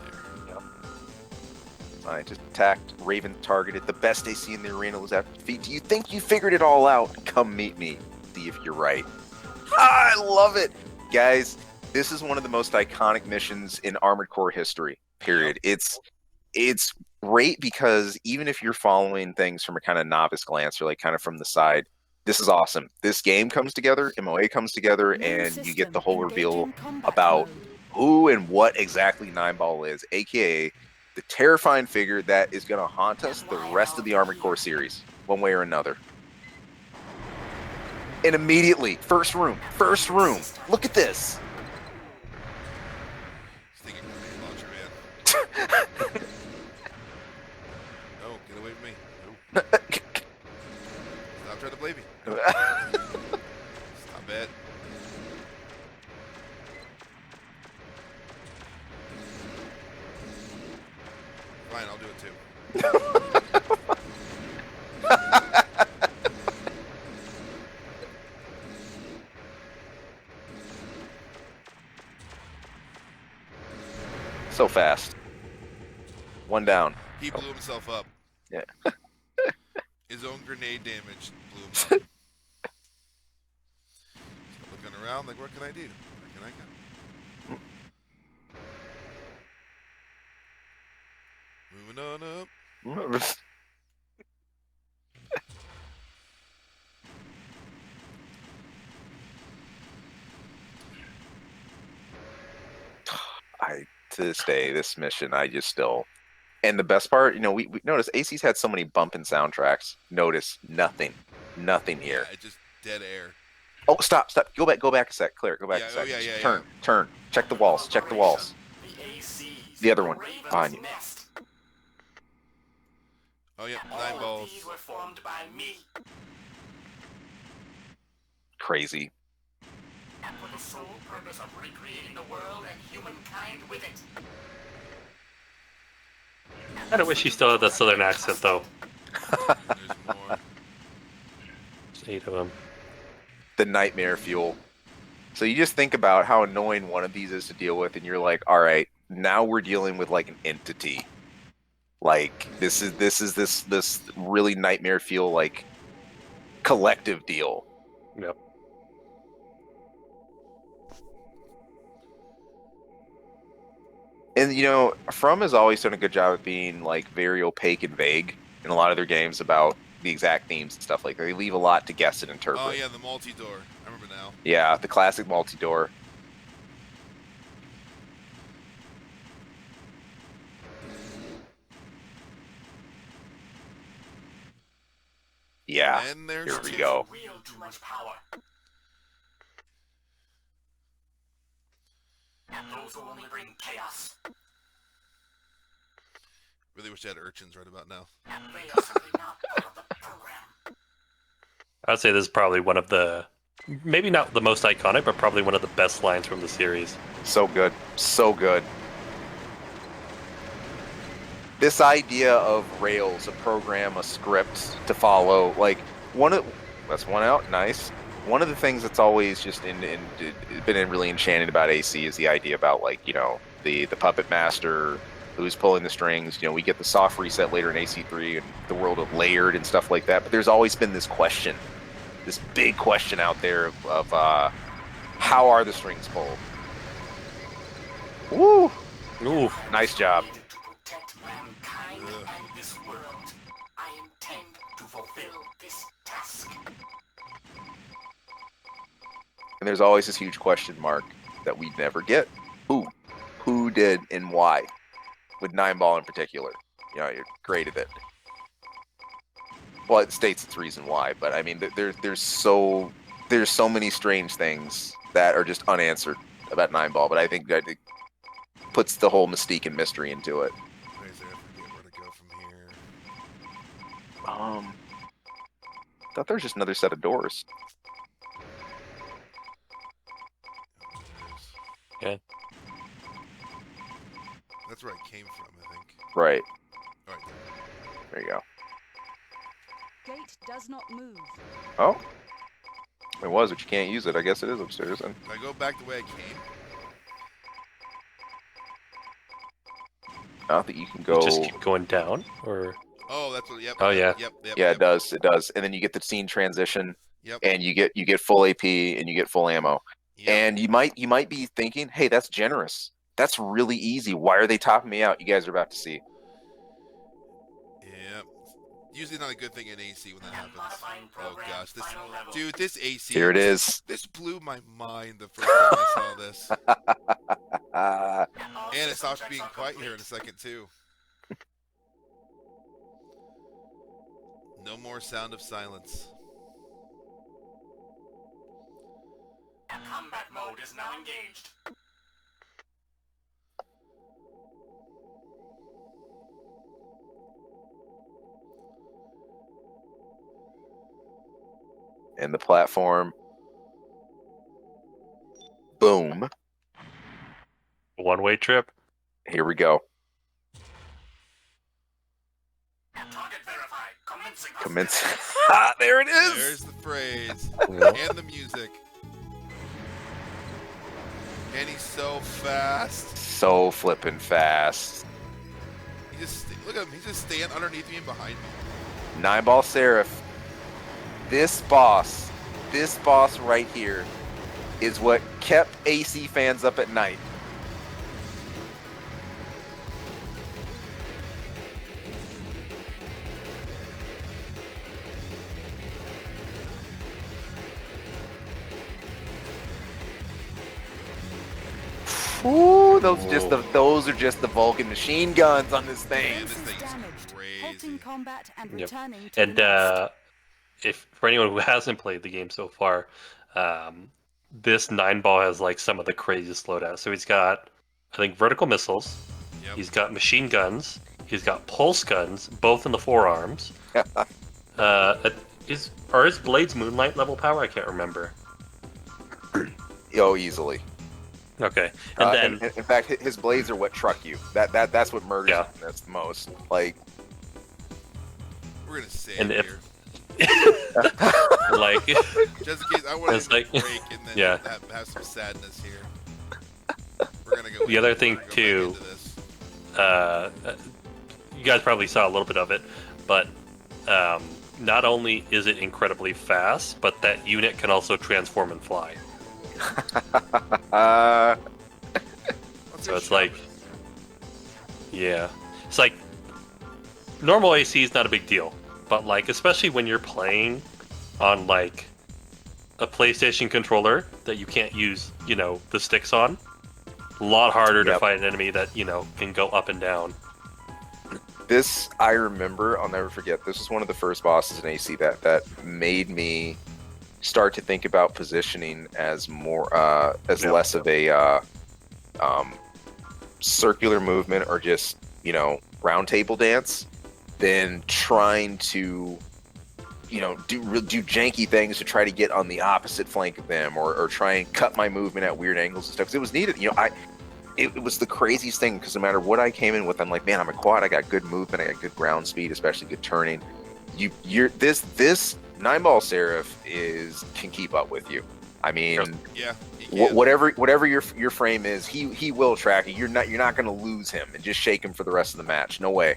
I just attacked, Raven targeted. The best AC in the arena was at feet. Do you think you figured it all out? Come meet me. See if you're right. I love it. Guys, this is one of the most iconic missions in Armored Core history, period. It's great because even if you're following things from a kind of novice glance or kind of from the side, this is awesome. This game comes together, MOA comes together, and you get the whole reveal about who and what exactly 9 Ball is, aka the terrifying figure that is going to haunt us the rest of the Armored Core series, one way or another. And immediately, first room. Look at this. Stinging grenade launcher, man. No, get away from me. No. Stop trying to blame me. No. Stop it. Fine, I'll do it too. So fast. One down. He blew himself up. Yeah. His own grenade damage blew him up. Looking around like, what can I do? Where can I go? Moving on up. To this day, this mission, I just still... And the best part, you know, we notice AC's had so many bumping soundtracks. Notice nothing here. Yeah, it's just dead air. Oh, stop. Go back a sec. Clear, go back Yeah, a sec. oh, yeah, Turn. Check the walls. The other one, behind you. Oh, yeah, 9 balls. These were formed by me. Crazy. And for the sole purpose of recreating the world and humankind with it. I kind of wish he still had that southern accent, though. There's more. There's 8 of them. The nightmare fuel. So you just think about how annoying one of these is to deal with, and you're like, all right, now we're dealing with like an entity. Like this really nightmare fuel like collective deal. Yep. And you know, From has always done a good job of being like very opaque and vague in a lot of their games about the exact themes and stuff like that. They leave a lot to guess and interpret. Oh, yeah, the multi-door. I remember now. Yeah, the classic multi-door. Yeah, And there's here we 2. go. Real too much power. And those who only bring chaos. Really wish I had urchins right about now. And they are simply not part of the program. I would say this is probably one of the, maybe not the most iconic, but probably one of the best lines from the series. So good. So good. This idea of Rails, a program, a script to follow, like that's one out, nice. One of the things that's always just been really enchanted about AC is the idea about like, you know, the puppet master who's pulling the strings. You know, we get the soft reset later in AC3 and the world of layered and stuff like that. But there's always been this question, this big question out there of how are the strings pulled? Woo! Ooh. Nice job. To protect mankind and this world, I intend to fulfill this task. And there's always this huge question mark that we never get. Who did and why? With 9-ball in particular. You know, you're great at it. Well, it states its reason why, but I mean, there's so many strange things that are just unanswered about 9-ball, but I think that it puts the whole mystique and mystery into it. Crazy, I forget where to go from here. I thought there was just another set of doors. Yeah. That's where I came from, I think. Right. All right. There you go. Gate does not move. Oh. It was, but you can't use it. I guess it is upstairs then. Can I go back the way I came? Not that you can go... Just keep going down, or... Oh, that's what. Yep. Oh, yeah. Yep. Yeah, it does. It does. And then you get the scene transition, Yep. and you get full AP and you get full ammo. Yep. And you might be thinking, hey, that's generous. That's really easy. Why are they topping me out? You guys are about to see. Yep. Usually not a good thing in AC when that happens. Modifying Oh program, gosh, this final level. dude, this AC. Here it is. This blew my mind the first time I saw this. Ah, All And it system stops checks being are quiet here in a complete. second too. No more sound of silence. Combat mode is now engaged. and the platform. Boom. One-way trip. Here we go. Target verified. Commencing. Commence. Ah, there it is. There's the phrase Yeah. and the music. And he's so fast. So flippin' fast. Look at him. He's just staying underneath me and behind me. 9-Ball Serif. This boss right here is what kept AC fans up at night. Ooh, those are just the Vulcan machine guns on this thing. Man, this thing is Damaged. crazy. Halting combat and Yep. returning to And the nest. if for anyone who hasn't played the game so far, this 9-ball has like some of the craziest loadouts. So he's got, I think, vertical missiles. Yep. He's got machine guns. He's got pulse guns, both in the forearms. Are his blades Moonlight level power? I can't remember. Oh, easily. Okay, and then and in fact, his blades are what truck you. That's what murders Yeah. him. That's the most. Like, We're gonna save And if- here. like Just in case I want It's to like- break and then Yeah. have some sadness here. We're gonna go. The other thing, we're gonna go back too, into this. you guys probably saw a little bit of it, but not only is it incredibly fast, but that unit can also transform and fly. So it's like, yeah, it's like normal AC is not a big deal, but like especially when you're playing on like a PlayStation controller that you can't use, the sticks on, a lot harder to Yep. fight an enemy that can go up and down. this I remember. I'll never forget. This was one of the first bosses in AC that made me start to think about positioning as more as Yep. less of a circular movement or just round table dance than trying to do janky things to try to get on the opposite flank of them or try and cut my movement at weird angles and stuff. 'Cause it was needed. It was the craziest thing because no matter what I came in with, I'm like, man, I'm a quad. I got good movement. I got good ground speed, especially good turning. This 9-Ball Serif can keep up with you. I mean, Yeah. he can. whatever your frame is, he will track you. You're not going to lose him and just shake him for the rest of the match. No way.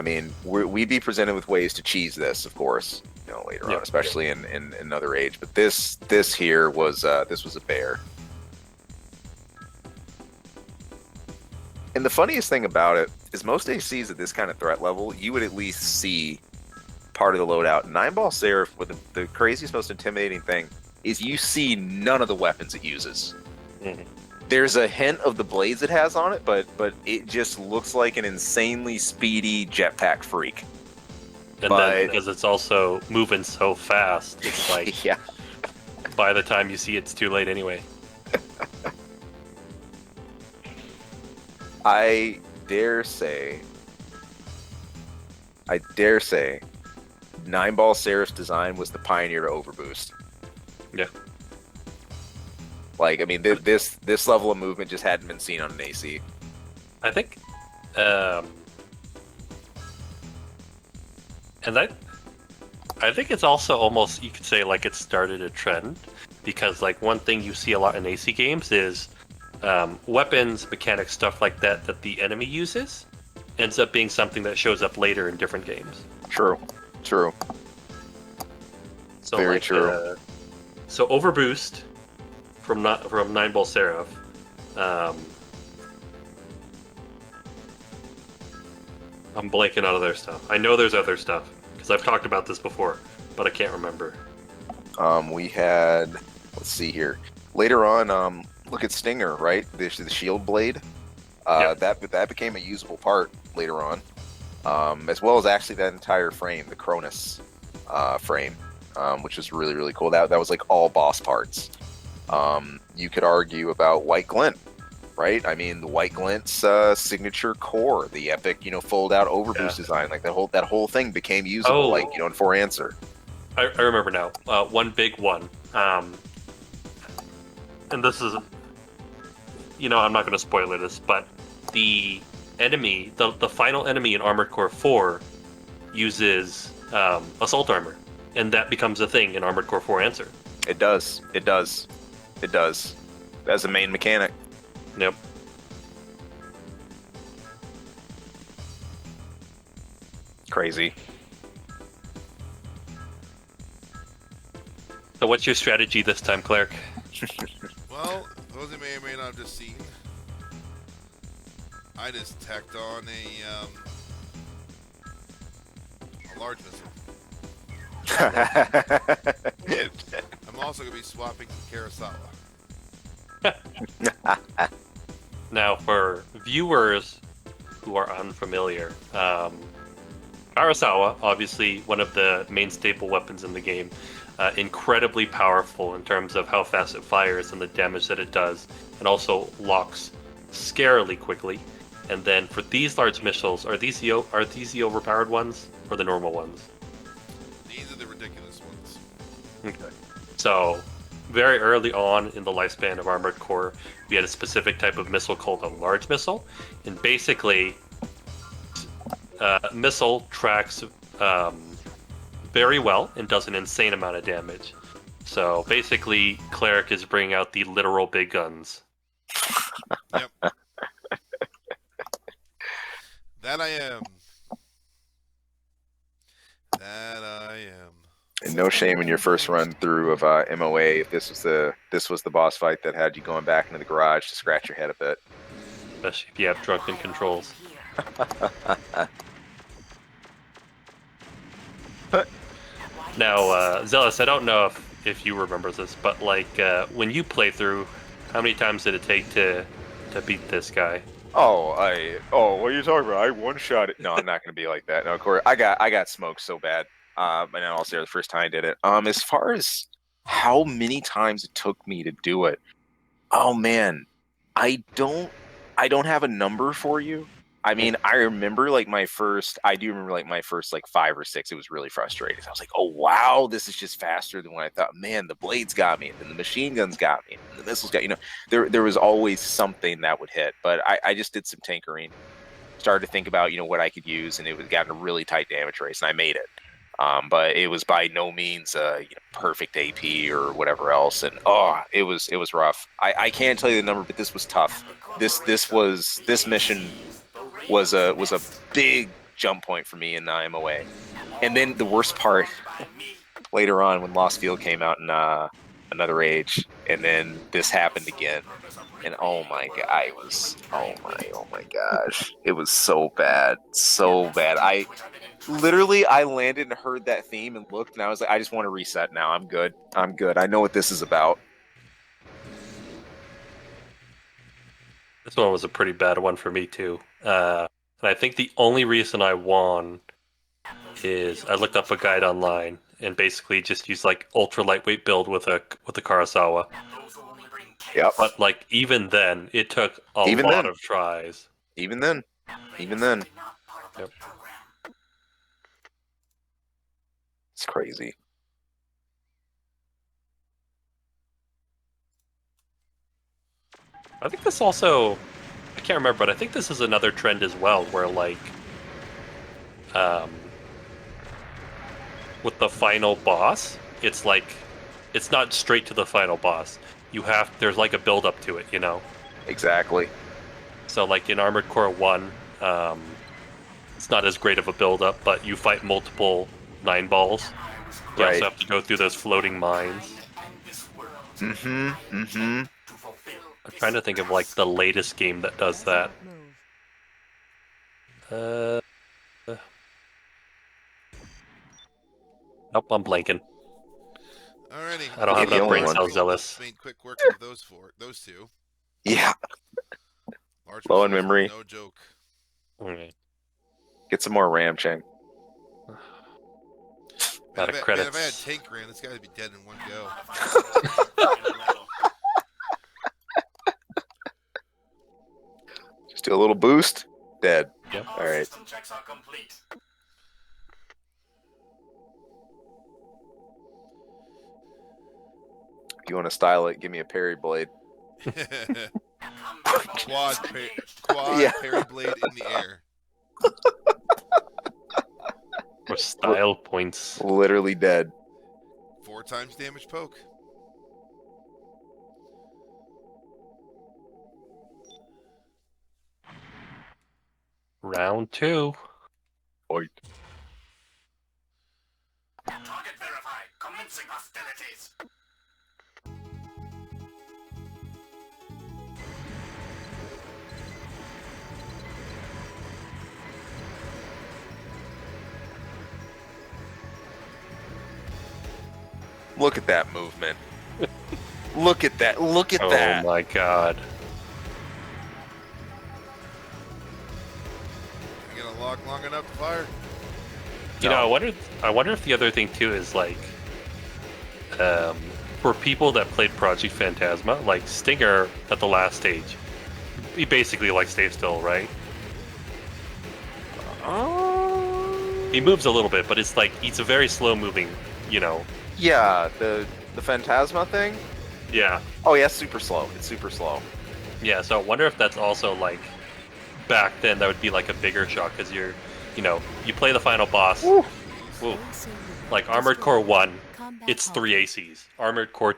I mean, we'd be presented with ways to cheese this, of course, later on, especially in another age. But this here was a bear. And the funniest thing about it is most ACs at this kind of threat level, you would at least see part of the loadout. 9-Ball Serif, with the craziest, most intimidating thing is you see none of the weapons it uses. Mhm. There's a hint of the blades it has on it, but it just looks like an insanely speedy jetpack freak. And But- then because it's also moving so fast, it's like Yeah. by the time you see it, it's too late anyway. I dare say 9-Ball Serif's design was the pioneer to overboost. Yeah. Like, I mean, this level of movement just hadn't been seen on an AC. I think, and I think it's also almost, you could say, like it started a trend, because like one thing you see a lot in AC games is weapons, mechanics, stuff like that the enemy uses ends up being something that shows up later in different games. True. So Very like, true. So overboost from 9-Ball Serif. I'm blanking on other stuff. I know there's other stuff because I've talked about this before, but I can't remember. We had, let's see here. Later on, look at Stinger, right? The shield blade. Yep. That became a usable part later on, as well as actually that entire frame, the Cronus frame, which is really, really cool. That was like all boss parts. You could argue about White Glint, right? I mean, the White Glint's signature core, the epic, fold out overboost design, like that whole thing became usable, in 4 answer. I remember now. One big one, and this is, I'm not going to spoil this, but the enemy, the final enemy in Armored Core 4 uses assault armor, and that becomes a thing in Armored Core 4 answer. It does. It does. It does. That's the main mechanic. Yep. Crazy. So what's your strategy this time, Cleric? Well, those that may or may not have just seen, I just tacked on a large missile. I'm also going to be swapping to Karasawa. Now, for viewers who are unfamiliar, Karasawa, obviously one of the main staple weapons in the game, incredibly powerful in terms of how fast it fires and the damage that it does, and also locks scarily quickly. And then for these large missiles, are these the overpowered ones or the normal ones? These are the ridiculous ones. Okay. So, very early on in the lifespan of Armored Core, we had a specific type of missile called a large missile, and basically, missile tracks very well and does an insane amount of damage. So basically, Cleric is bringing out the literal big guns. Yep. That I am. That I am. And no shame in your first run through of MOA. If this was the boss fight that had you going back into the garage to scratch your head a bit. Especially if you have drunken controls. Now, Zealous, I don't know if you remember this, but like when you play through, how many times did it take to beat this guy? Oh, what are you talking about? I one-shot it. No, I'm not going to be like that. No, Corey, I got smoked so bad. And then also the first time I did it. As far as how many times it took me to do it, oh man, I don't have a number for you. I mean, I do remember like my first like 5 or 6. It was really frustrating. I was like, oh wow, this is just faster than what I thought. Man, the blades got me, and the machine guns got me, and the missiles got, there was always something that would hit. But I just did some tinkering, started to think about, what I could use, and it was gotten a really tight damage race, and I made it. But it was by no means perfect AP or whatever else, and it was rough. I can't tell you the number, but this was tough. This mission was a big jump point for me in the MOA. And then the worst part later on when Lost Field came out in Another Age, and then this happened again, and oh my gosh, it was so bad. I landed and heard that theme and looked, and I was like, I just want to reset now. I'm good. I know what this is about. This one was a pretty bad one for me too. And I think the only reason I won is I looked up a guide online and basically just used like ultra lightweight build with a Karasawa. Yep. But like even then, it took a lot of tries. Even then. Yep. It's crazy. I think this also, I can't remember, but I think this is another trend as well, where like, with the final boss, it's like, it's not straight to the final boss. There's like a build up to it, Exactly. So like in Armored Core 1, it's not as great of a build up, but you fight multiple 9 balls. You also have to go through those floating mines. I'm trying to think of like the latest game that does that. Nope, I'm blanking. Alrighty. I don't have enough brain cells, Zealous. Made quick work of those two. Yeah. Large Low in missiles, memory. No joke. Okay. Get some more RAM, Cheng. Out of credits. Man, if I had Tank Ran, this guy would be dead in one go. Just do a little boost. Dead. Yep. All right. System checks are complete. If you want to style it, give me a parry blade. Quad Yeah. parry blade in the air. Or style points. Literally dead. 4 times damage poke. Round 2. Oit. Target verified. Commencing hostilities. Look at that movement. Look at that. Look at Oh that. my god. You gonna lock long enough to fire? You know, I wonder if the other thing too is like, for people that played Project Phantasma, like Stinger at the last stage, he basically like stays still, right? He moves a little bit, but it's like it's a very slow moving, you know. Yeah, the Phantasma thing? Yeah, Oh yeah, super slow. It's super slow. yeah. So I wonder if that's also like back then that would be like a bigger shock because you you play the final boss. Woo. Like Armored Core 1, it's 3 ACs. Armored Core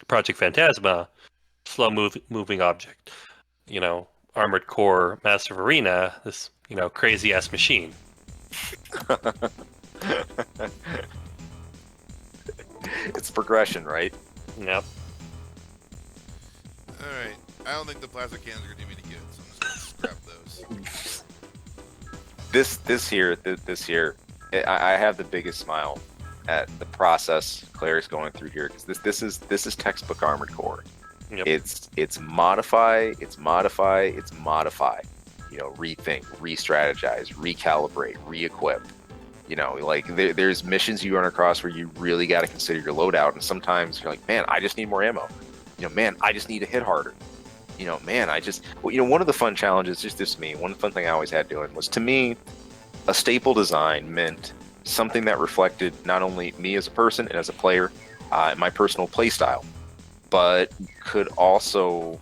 Project Phantasma, slow moving object. You know, Armored Core Master of Arena, this crazy ass machine. It's progression, right? Yep. Alright. I don't think the plastic cans are gonna do me any good, so I'm just gonna scrap those. This here, I have the biggest smile at the process Claire's going through here because this is textbook Armored Core. Yep. It's modify, rethink, re-strategize, recalibrate, re-equip. Like there's missions you run across where you really got to consider your loadout, and sometimes you're like, man, I just need more ammo. Man, I just need to hit harder. Man, one of the fun challenges, just this to me, one fun thing I always had doing was, to me, a staple design meant something that reflected not only me as a person and as a player, my personal play style, but could also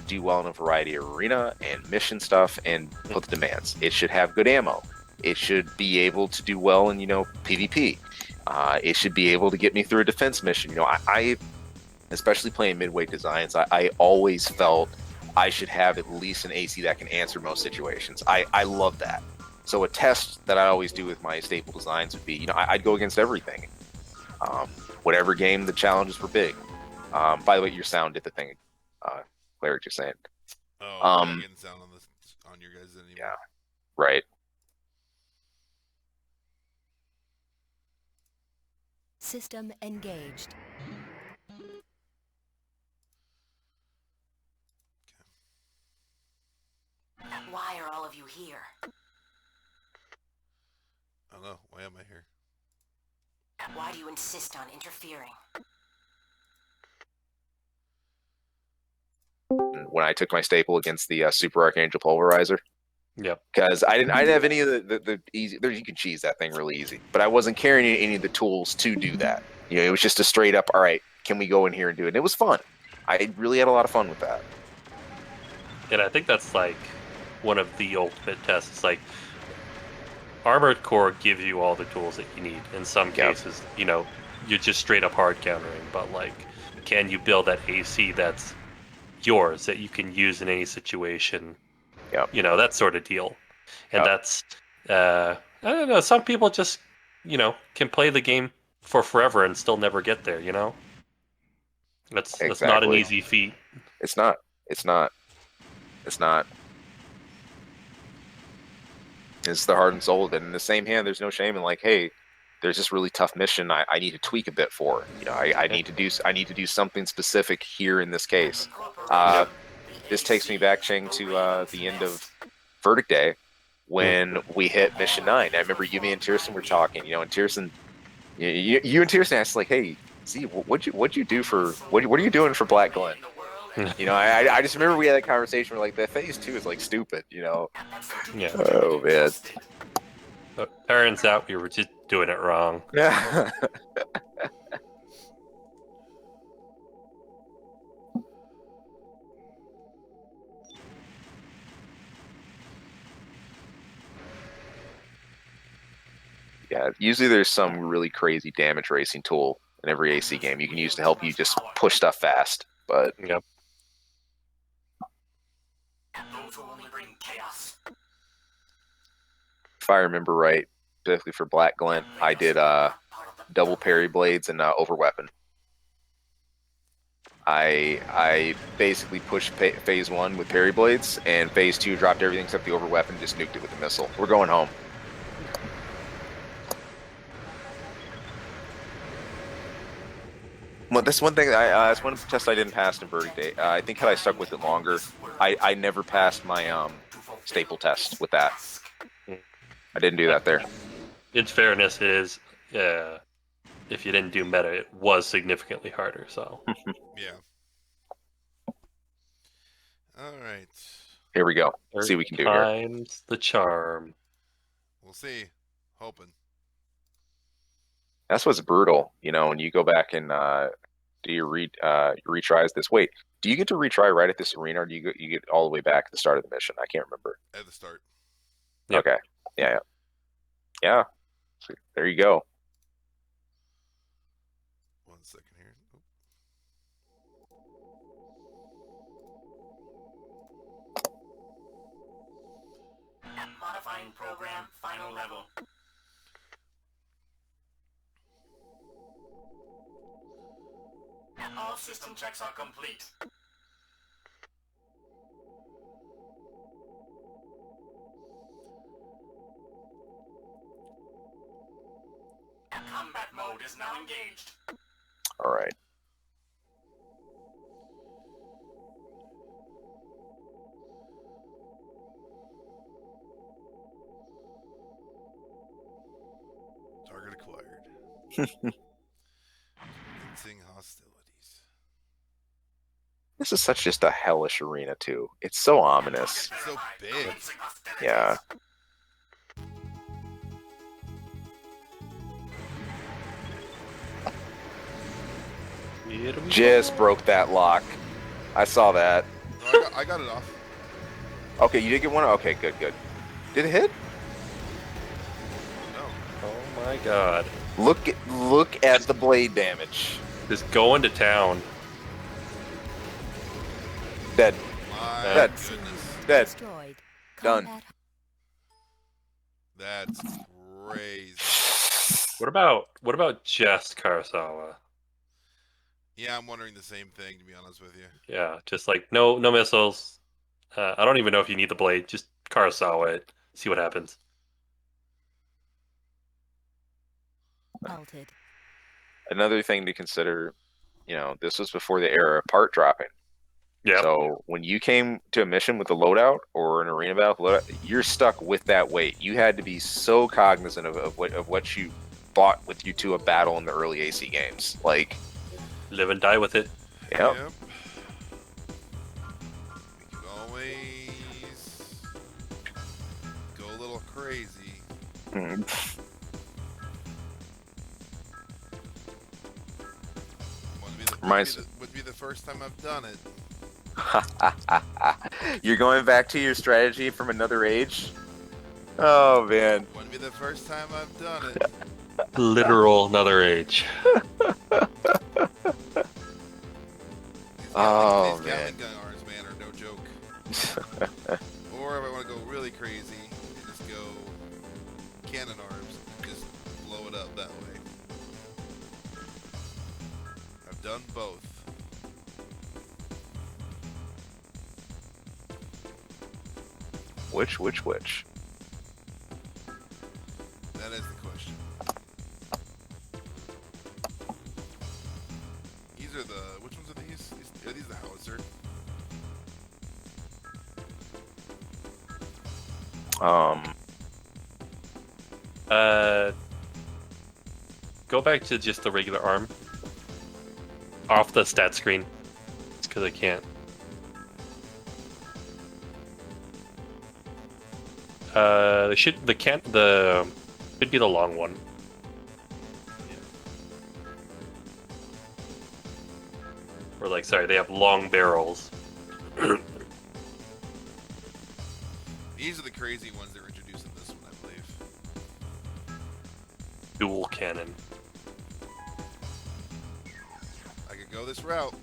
do well in a variety of arena and mission stuff and put the demands. It should have good ammo. It should be able to do well in, PvP. It should be able to get me through a defense mission. I especially playing midweight designs, I always felt I should have at least an AC that can answer most situations. I love that. So a test that I always do with my staple designs would be, I'd go against everything. Whatever game the challenges were big. By the way, your sound did the thing. Claire, just saying. Oh, I'm not getting sound on your guys anymore. Yeah, right. System engaged. Why are all of you here? I don't know. Why am I here? Why do you insist on interfering? When I took my staple against the Super Archangel Pulverizer, Yep. because I didn't have any of the easy. You can cheese that thing really easy, but I wasn't carrying any of the tools to do that. It was just a straight up, all right, can we go in here and do it? And it was fun. I really had a lot of fun with that. And I think that's like one of the ultimate tests. It's like Armored Core gives you all the tools that you need. In some cases, you're just straight up hard countering, but like, can you build that AC that's yours that you can use in any situation? Yep. That sort of deal. And that's I don't know, some people just can play the game for forever and still never get there. That's not an easy feat. It's not. It's the heart and soul of it. In the same hand, there's no shame in like, hey, there's this really tough mission I need to tweak a bit for. I need to do something specific here in this case. This takes me back, Cheng, to the end of Verdict Day when we hit Mission 9. I remember you, me, and Tiersten were talking. And Tiersten, you and Tiersten asked like, "Hey, Z, what'd you do for what are you doing for Black Glen?" I just remember we had that conversation. We're like, the phase 2 is like stupid. Yeah. Oh man. But turns out we were just doing it wrong. Yeah. Yeah, usually there's some really crazy damage racing tool in every AC game you can use to help you just push stuff fast. But Yep. Those who only bring chaos. if I remember right, specifically for Black Glint, I did double parry blades and over weapon. I basically pushed phase 1 with parry blades, and phase 2 dropped everything except the over weapon, just nuked it with a missile. We're going home. Well, that's one thing. That's one test I didn't pass in Verdict Day. I think had I stuck with it longer, I never passed my staple test with that. I didn't do that there. Its fairness is, if you didn't do meta, it was significantly harder. So Yeah. All right. Here we go. Let's see what we can do here. Times the charm. We'll see. Hoping. That's what's brutal, when you go back and do your retries this. Wait, do you get to retry right at this arena, or do you get all the way back at the start of the mission? I can't remember. At the start. Yep. Okay. Yeah. So there you go. 1 second here. Modifying program, final level. All system checks are complete. Combat mode is now engaged. All right. Target acquired. Commencing hostilities. This is such just a hellish arena too. It's so ominous. It's so big. Yeah. Just broke that lock. I saw that. No, I got it off. Okay, you did get one? Okay, good. Did it hit? No. Oh my god. Look at the blade damage. Just going to town. Dead. My That's- goodness. Dead. Destroyed. Done. Combat That's crazy. What about just Karasawa? Yeah, I'm wondering the same thing, to be honest with you. Yeah, just like no missiles. I don't even know if you need the blade. Just Karasawa it. See what happens. halted. Another thing to consider, this was before the era of part dropping. Yeah. So when you came to a mission with a loadout or an arena battle loadout, you're stuck with that weight. You had to be so cognizant of what you brought with you to a battle in the early AC games. Like, Live and die with it. yep. We could always go a little crazy. Mm. Would be the first time I've done it. You're going back to your strategy from another age? Oh, man. Wouldn't be the first time I've done it. Literal another age. Oh, these man. Gatling gun arms, man, are no joke. Or if I want to go really crazy and just go cannon arms, just blow it up that way. I've done both. Which? That is the question. Which ones are these? Are these the howitzer? Go back to just the regular arm. Off the stat screen. It's because I can't. Should be the long one. Or like, sorry, they have long barrels. These are the crazy ones that were introduced in this one, I believe. Dual cannon. I could go this route.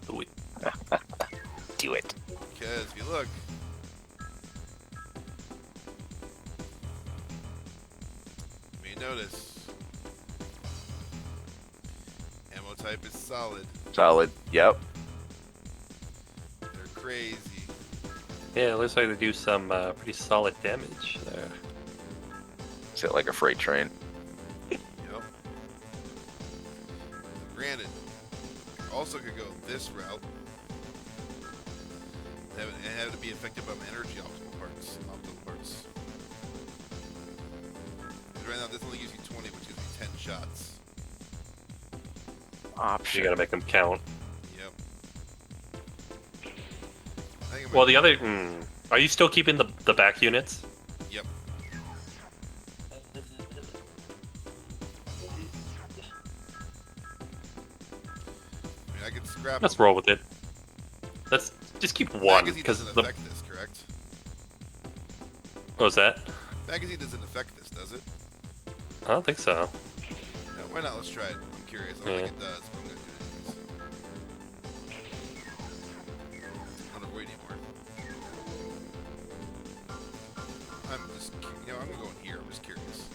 Do it. Do it. Because if you look, may notice. Ammo type is solid. Solid. Yep. They're crazy. Yeah, it looks like they do some pretty solid damage there. Sit like a freight train. Yep. Granted, also could go this route. And have it be affected by my energy optimal parts. Right now, this only gives you 20, which gives me 10 shots. You Option. gotta make them count. Yep. I think I'm Well, gonna- the other... Are you still keeping the back units? Yep. I mean, I could scrap. Let's roll with it. Let's just keep one, Magazine because doesn't the... affect this, correct? What was that? Magazine doesn't affect this, does it? I don't think so. No, why not? Let's try it. I'm curious. I don't think it does, but I'm gonna do it anyways. Not avoid anymore. I'm just, I'm gonna go in here. I'm just curious.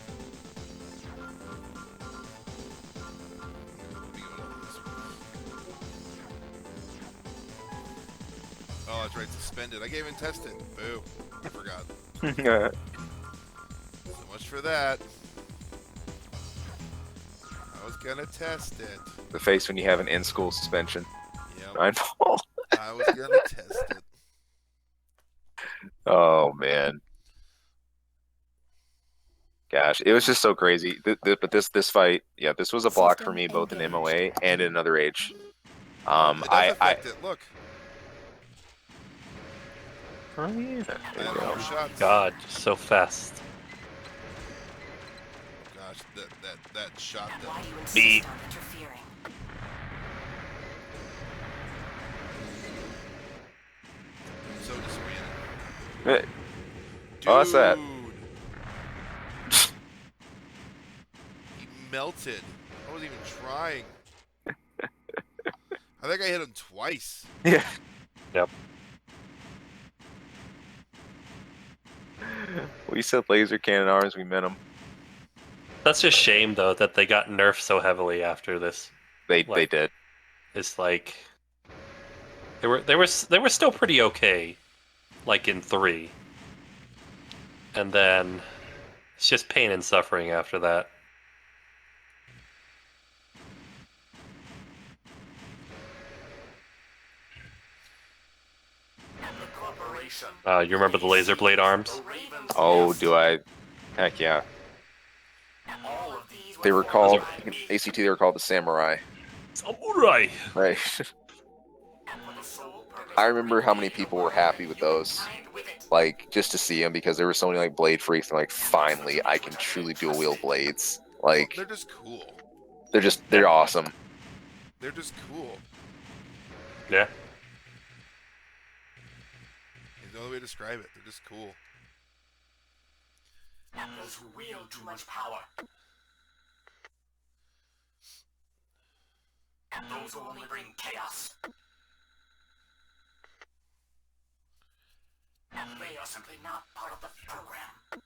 Let me go down this one. Oh, that's right. Suspended. I can't even test it. Boo. I forgot. So much for that. I was gonna test it. The face when you have an in-school suspension. Yep. Mindful. I was gonna test it. Oh man. Gosh, it was just so crazy. But this fight, yeah, this was a block for me both in MOA and in Another Age. It does affect it. Look. Oh yeah. I There you have go. more shots. God, so fast. Gosh, that shot Now though. why do you insist Beat. on interfering? So disoriented. Eh, Oh, that's that. He melted. I wasn't even trying. I think I hit him twice. Yeah. Yep. We said laser cannon arms, we meant them. That's just shame, though, that they got nerfed so heavily after this. They Like- did. It's like... They were still pretty okay, like in 3. And then it's just pain and suffering after that. The corporation. You remember the laser blade arms? Oh, do I? Heck yeah. All of these They were called in ACT. They were called the Samurai. Samurai! Right. for the sole purpose I remember how many people were happy with those. with it. Like just to see them because there were so many like blade freaks and like finally I can truly dual wield blades. Like They're just cool. they're awesome. They're just cool. Yeah. There's no other way to describe it. They're just cool. Those who wield too much power. And those who only bring chaos. They are simply not part of the program.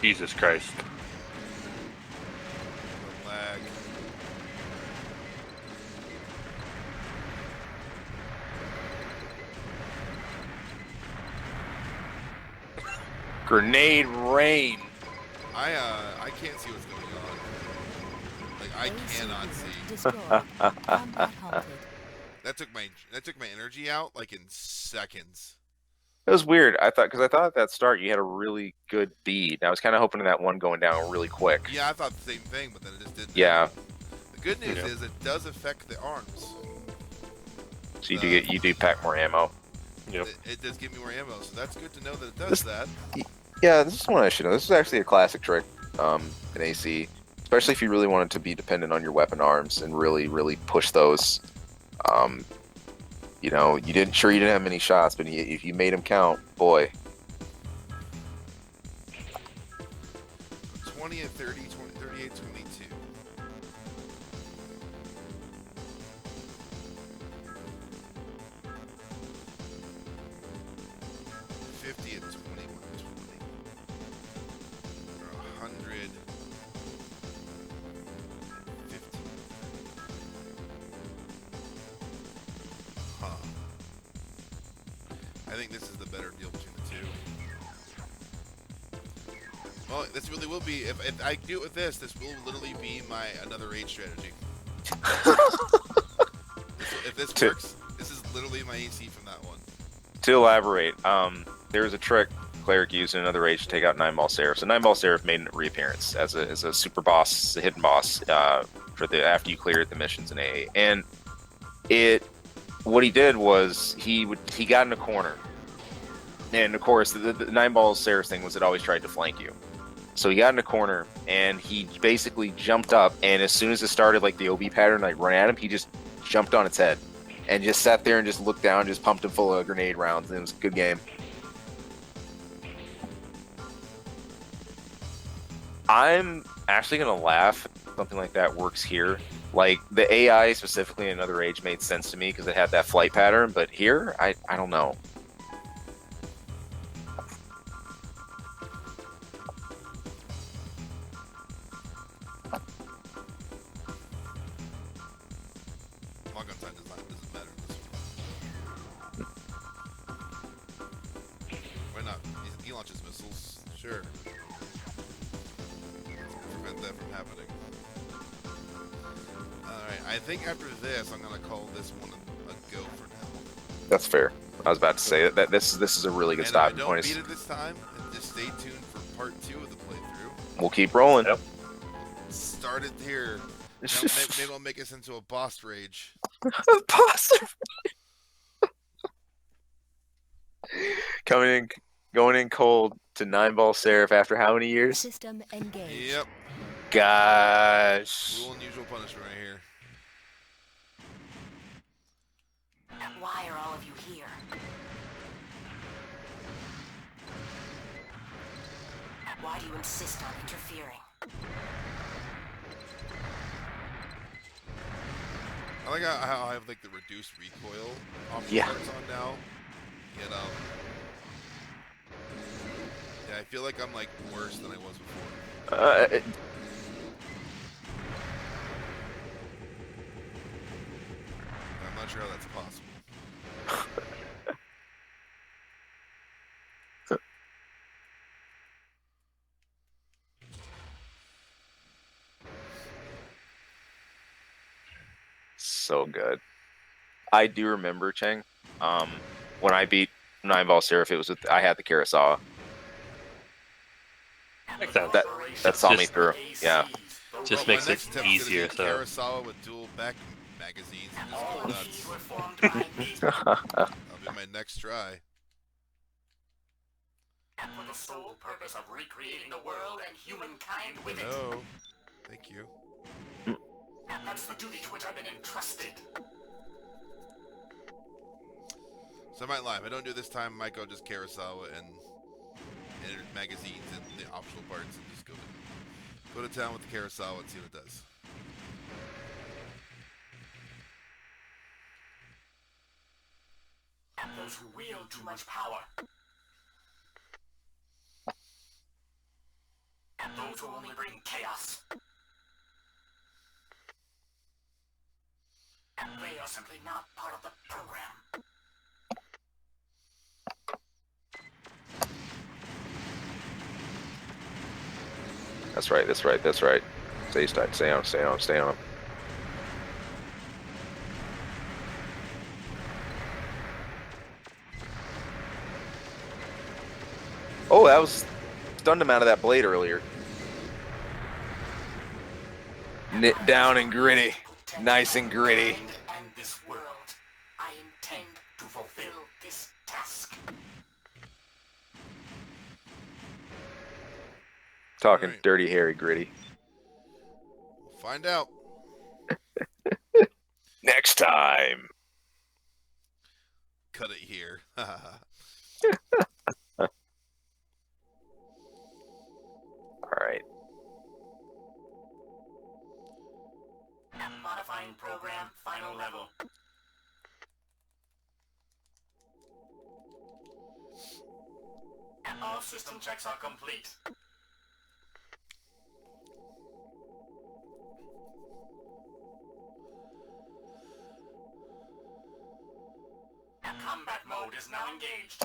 Jesus Christ. The lag. Grenade rain. I can't see what's going on. Like I cannot see. Destroyed. Combat halted. That took my energy out like in seconds. It was weird. I thought at that start you had a really good bead. I was kind of hoping that one going down really quick. Yeah, I thought the same thing, but then it just didn't. Yeah. The good news Yeah. is it does affect the arms. So you do pack more ammo. Yep. It does give me more ammo, so that's good to know that it does that. Yeah, this is one I should know. This is actually a classic trick in AC, especially if you really wanted to be dependent on your weapon arms and really, really push those. You know, you didn't have many shots, but if you made them count, boy. 20 and 30, 20, 38, 22. I think this is the better deal between the two. Well, this really will be. If I do it with this will literally be my another age strategy. If this works, this is literally my AC from that one. To elaborate, there's a trick Cleric used in another age to take out 9 Ball Serif. So 9 Ball Serif made a reappearance as a super boss, a hidden boss for the after you cleared the missions in AA. And what he did was he got in a corner, and of course the 9 Ball Serif thing was it always tried to flank you. So he got in a corner and he basically jumped up, and as soon as it started like the OB pattern, like run at him, he just jumped on its head and just sat there and just looked down, just pumped him full of grenade rounds, and it was a good game. I'm actually gonna laugh if something like that works here. Like the AI specifically in Another Age made sense to me because it had that flight pattern, but here I don't know. Lock-on time doesn't matter in this one. Why not? He launches missiles. Sure. Prevent that from happening. Alright, I think after this, I'm going to call this one a go for now. That's fair. I was about to say that this is a really good And stopping if I point. don't beat it this time, then just stay tuned for part 2 of the playthrough. We'll keep rolling. Yep. Start it here. Now, maybe I'll make us into a boss rage. Going in cold to 9 Ball Serif after how many years? System engaged. Yep. Gosh. Cruel and unusual punishment right here. Why are all of you here? Why do you insist on interfering? I like how I have like the reduced recoil option Yeah. parts on now. You know. Yeah, I feel like I'm like worse than I was before. I'm not sure how that's possible. So good. I do remember, Cheng, when I beat 9 Ball Serif, it was I had the Karasawa. Makes sense. That saw me Just- through. Yeah. Just Well, makes my it next attempt is easier, gonna be so- Karasawa with dual back magazines and just All go these nuts. were formed by me That'll be my next try. for the sole purpose of recreating the world and humankind with it. No. Thank you. That's the duty to which I've been entrusted. So I might lie. If I don't do it this time, I might go just Karasawa and magazines and the optional parts and just go to town with the Karasawa and see what it does. Those who wield too much power. Those who only bring chaos. They are simply not part of the program. That's right. Stay on him. Oh, that was stunned him out of that blade earlier. Knit down and gritty. Nice and gritty. And this world, I intend to fulfill this task. Talking Alright. dirty, hairy, gritty. We'll find out. Next time. Cut it here. Alright. Modifying program, final level. All system checks are complete. combat mode is now engaged.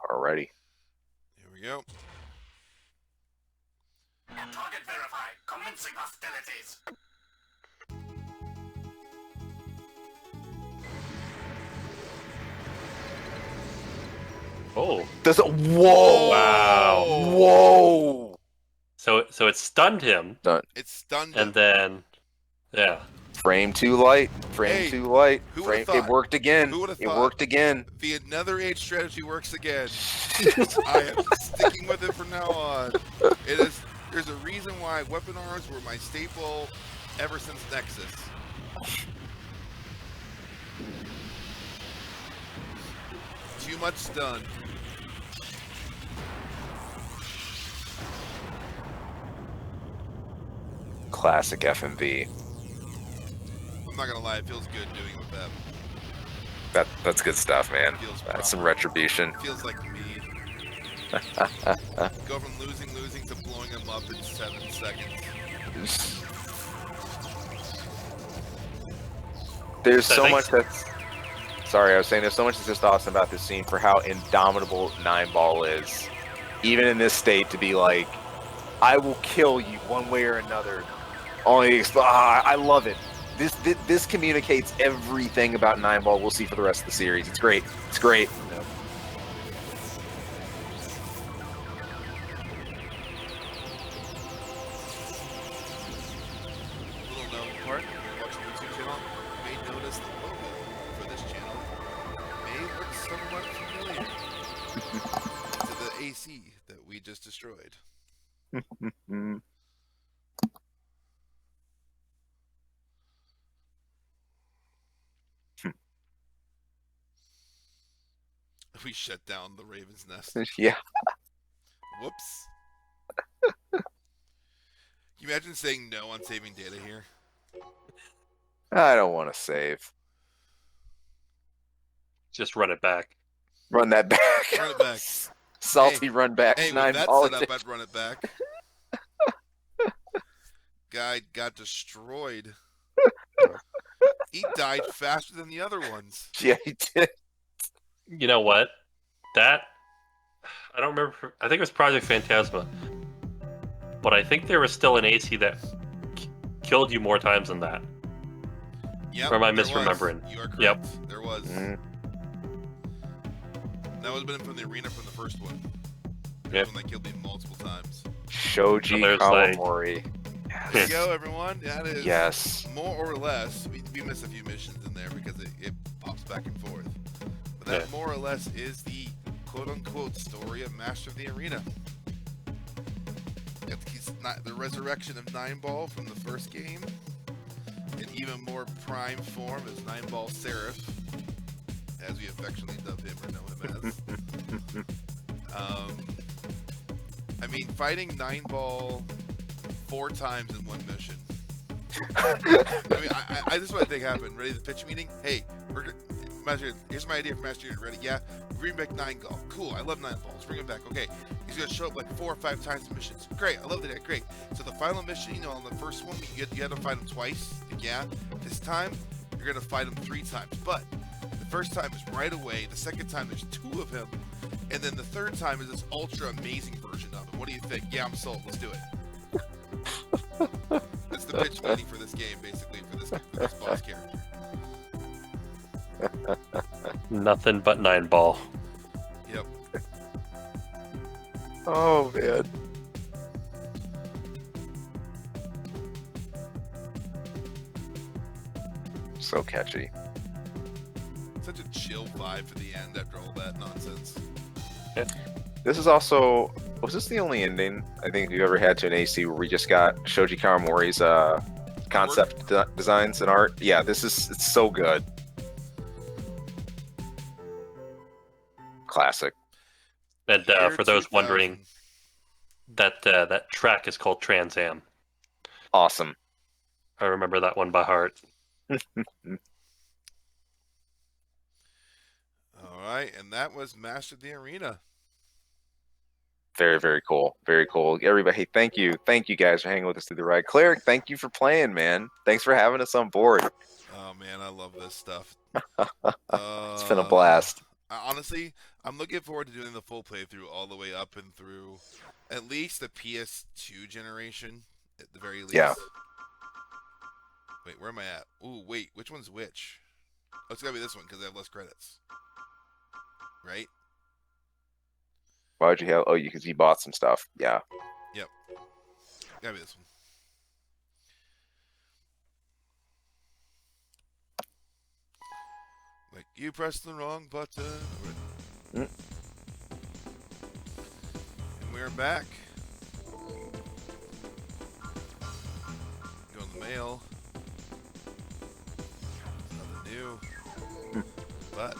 Alrighty. Here we go. Target verified. Commencing hostilities. Oh, Does it? Whoa! wow. Whoa! So it stunned him, It stunned and him. then, yeah. Frame too light. Frame Hey, too light. who Frame. would've It thought? worked again. Who would've It thought? worked again. The another age strategy works again. I am sticking with it from now on. It is. There's a reason why weapon arms were my staple ever since Nexus. Too much stun. Classic FMV. I'm not gonna lie, it feels good doing it with them. That's good stuff, man. Feels That's some proper. retribution. Feels like me. Go from losing to blowing them up in 7 seconds. There's So so thanks- much that's. Sorry, I was saying there's so much that's just awesome about this scene for how indomitable 9-Ball is. Even in this state, to be like, I will kill you one way or another. I love it. This communicates everything about 9-Ball we'll see for the rest of the series. It's great. It's great. Little known part, if you're watching the YouTube channel, you may notice the logo for this channel may look somewhat familiar to the AC that we just destroyed. Mm. We shut down the Raven's Nest. Yeah. Whoops. Can you imagine saying no on saving data here? I don't want to save. Just run it back. Run that back. Run it back. Salty run back. Hey, with 9-Ball. that setup, I'd run it back. Guy got destroyed. He died faster than the other ones. Yeah, he did. You know what? That I don't remember. I think it was Project Phantasma, but I think there was still an AC that killed you more times than that. Yep, Or am I there was. misremembering? You are correct. Yep. There was. Mm. That would have been from the arena from the first one. Yep. When they killed me multiple times. Shoji So there's, like- Kawamori. There you go, everyone. That is Yes. more or less. We missed a few missions in there because it pops back and forth. But that Yeah. more or less is the quote-unquote story of Master of the Arena. He's not the resurrection of 9-Ball from the first game. In even more prime form as 9-Ball Serif, as we affectionately dub him or know him as. I mean, fighting 9-Ball 4 times in one mission. I mean, this is what I think happened. Ready to pitch meeting? Hey, Master, here's my idea for Master Unit. Ready? Yeah. Bring back 9-Ball. Cool. I love 9-Ball. Let's bring him back. Okay. He's gonna show up like 4 or 5 times in missions. Great. I love that. Great. So the final mission, you know, on the first one, you had to fight him twice. Like, yeah. This time, you're gonna fight him 3 times. But the first time is right away. The second time, there's 2 of him, and then the third time is this ultra amazing version of him. What do you think? Yeah, I'm sold. Let's do it. That's the pitch meeting for this game, basically, for this boss character. Nothing but 9-Ball. Yep. Oh, man. So catchy. Such a chill vibe for the end after all that nonsense. This is also... Was this the only ending I think we've ever had to an AC where we just got Shoji Kawamori's concept designs and art? Yeah, it's so good. Classic. And Year for those 2000. wondering, that track is called Trans Am. Awesome. I remember that one by heart. And that was Master of the Arena. Very, very cool. Very cool. Everybody, hey, thank you. Thank you guys for hanging with us through the ride. Cleric, thank you for playing, man. Thanks for having us on board. Oh man, I love this stuff. It's been a blast. Honestly, I'm looking forward to doing the full playthrough all the way up and through at least the PS2 generation, at the very least. Yeah. Wait, where am I at? Ooh, wait, which one's which? Oh, it's gotta be this one because I have less credits. Right? Why would you have? Oh, because you bought some stuff. Yeah. Yep. Gotta be this one. Like, you pressed the wrong button. Mm. And we're back. Go in the mail. Nothing new. But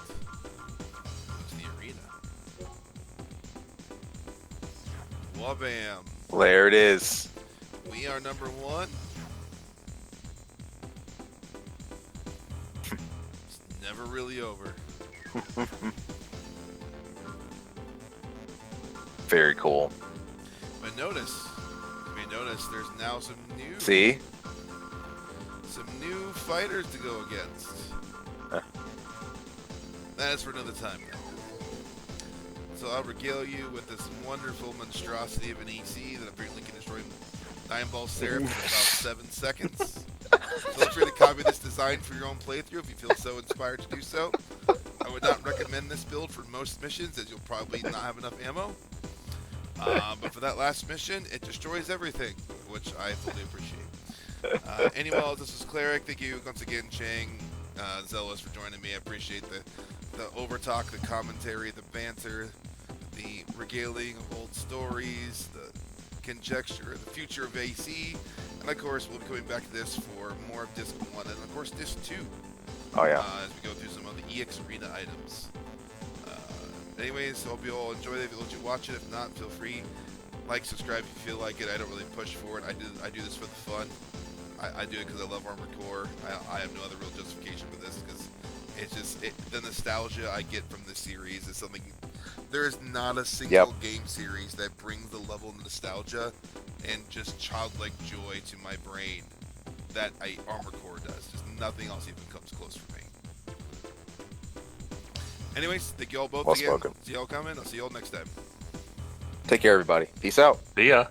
it's the arena. Wabam. There it is. We are number 1. It's never really over. Very cool. But notice, you may notice there's now some new fighters to go against. Huh. That is for another time now. So I'll regale you with this wonderful monstrosity of an EC that apparently can destroy 9 Ball Serif in about 7 seconds. Feel free to copy this design for your own playthrough if you feel so inspired to do so. I would not recommend this build for most missions as you'll probably not have enough ammo. But for that last mission, it destroys everything, which I fully appreciate. Anyway, this is Cleric. Thank you once again, Chang, Zealous, for joining me. I appreciate the overtalk, the commentary, the banter, the regaling of old stories, the conjecture, the future of AC, and of course we'll be coming back to this for more of Disc 1 and of course Disc 2. Oh yeah. As we go through some of the EX Arena items. Anyways, hope you all enjoy it. If you let you watch it, if not, feel free. Like, subscribe if you feel like it. I don't really push for it. I do this for the fun. I do it because I love Armored Core. I have no other real justification for this because it's just the nostalgia I get from this series is something. There is not a single game series that brings the level of nostalgia and just childlike joy to my brain that Armored Core does. Just nothing else even comes close for me. Anyways, thank you all both Well again. spoken. See y'all coming. I'll see y'all next time. Take care, everybody. Peace out. See ya.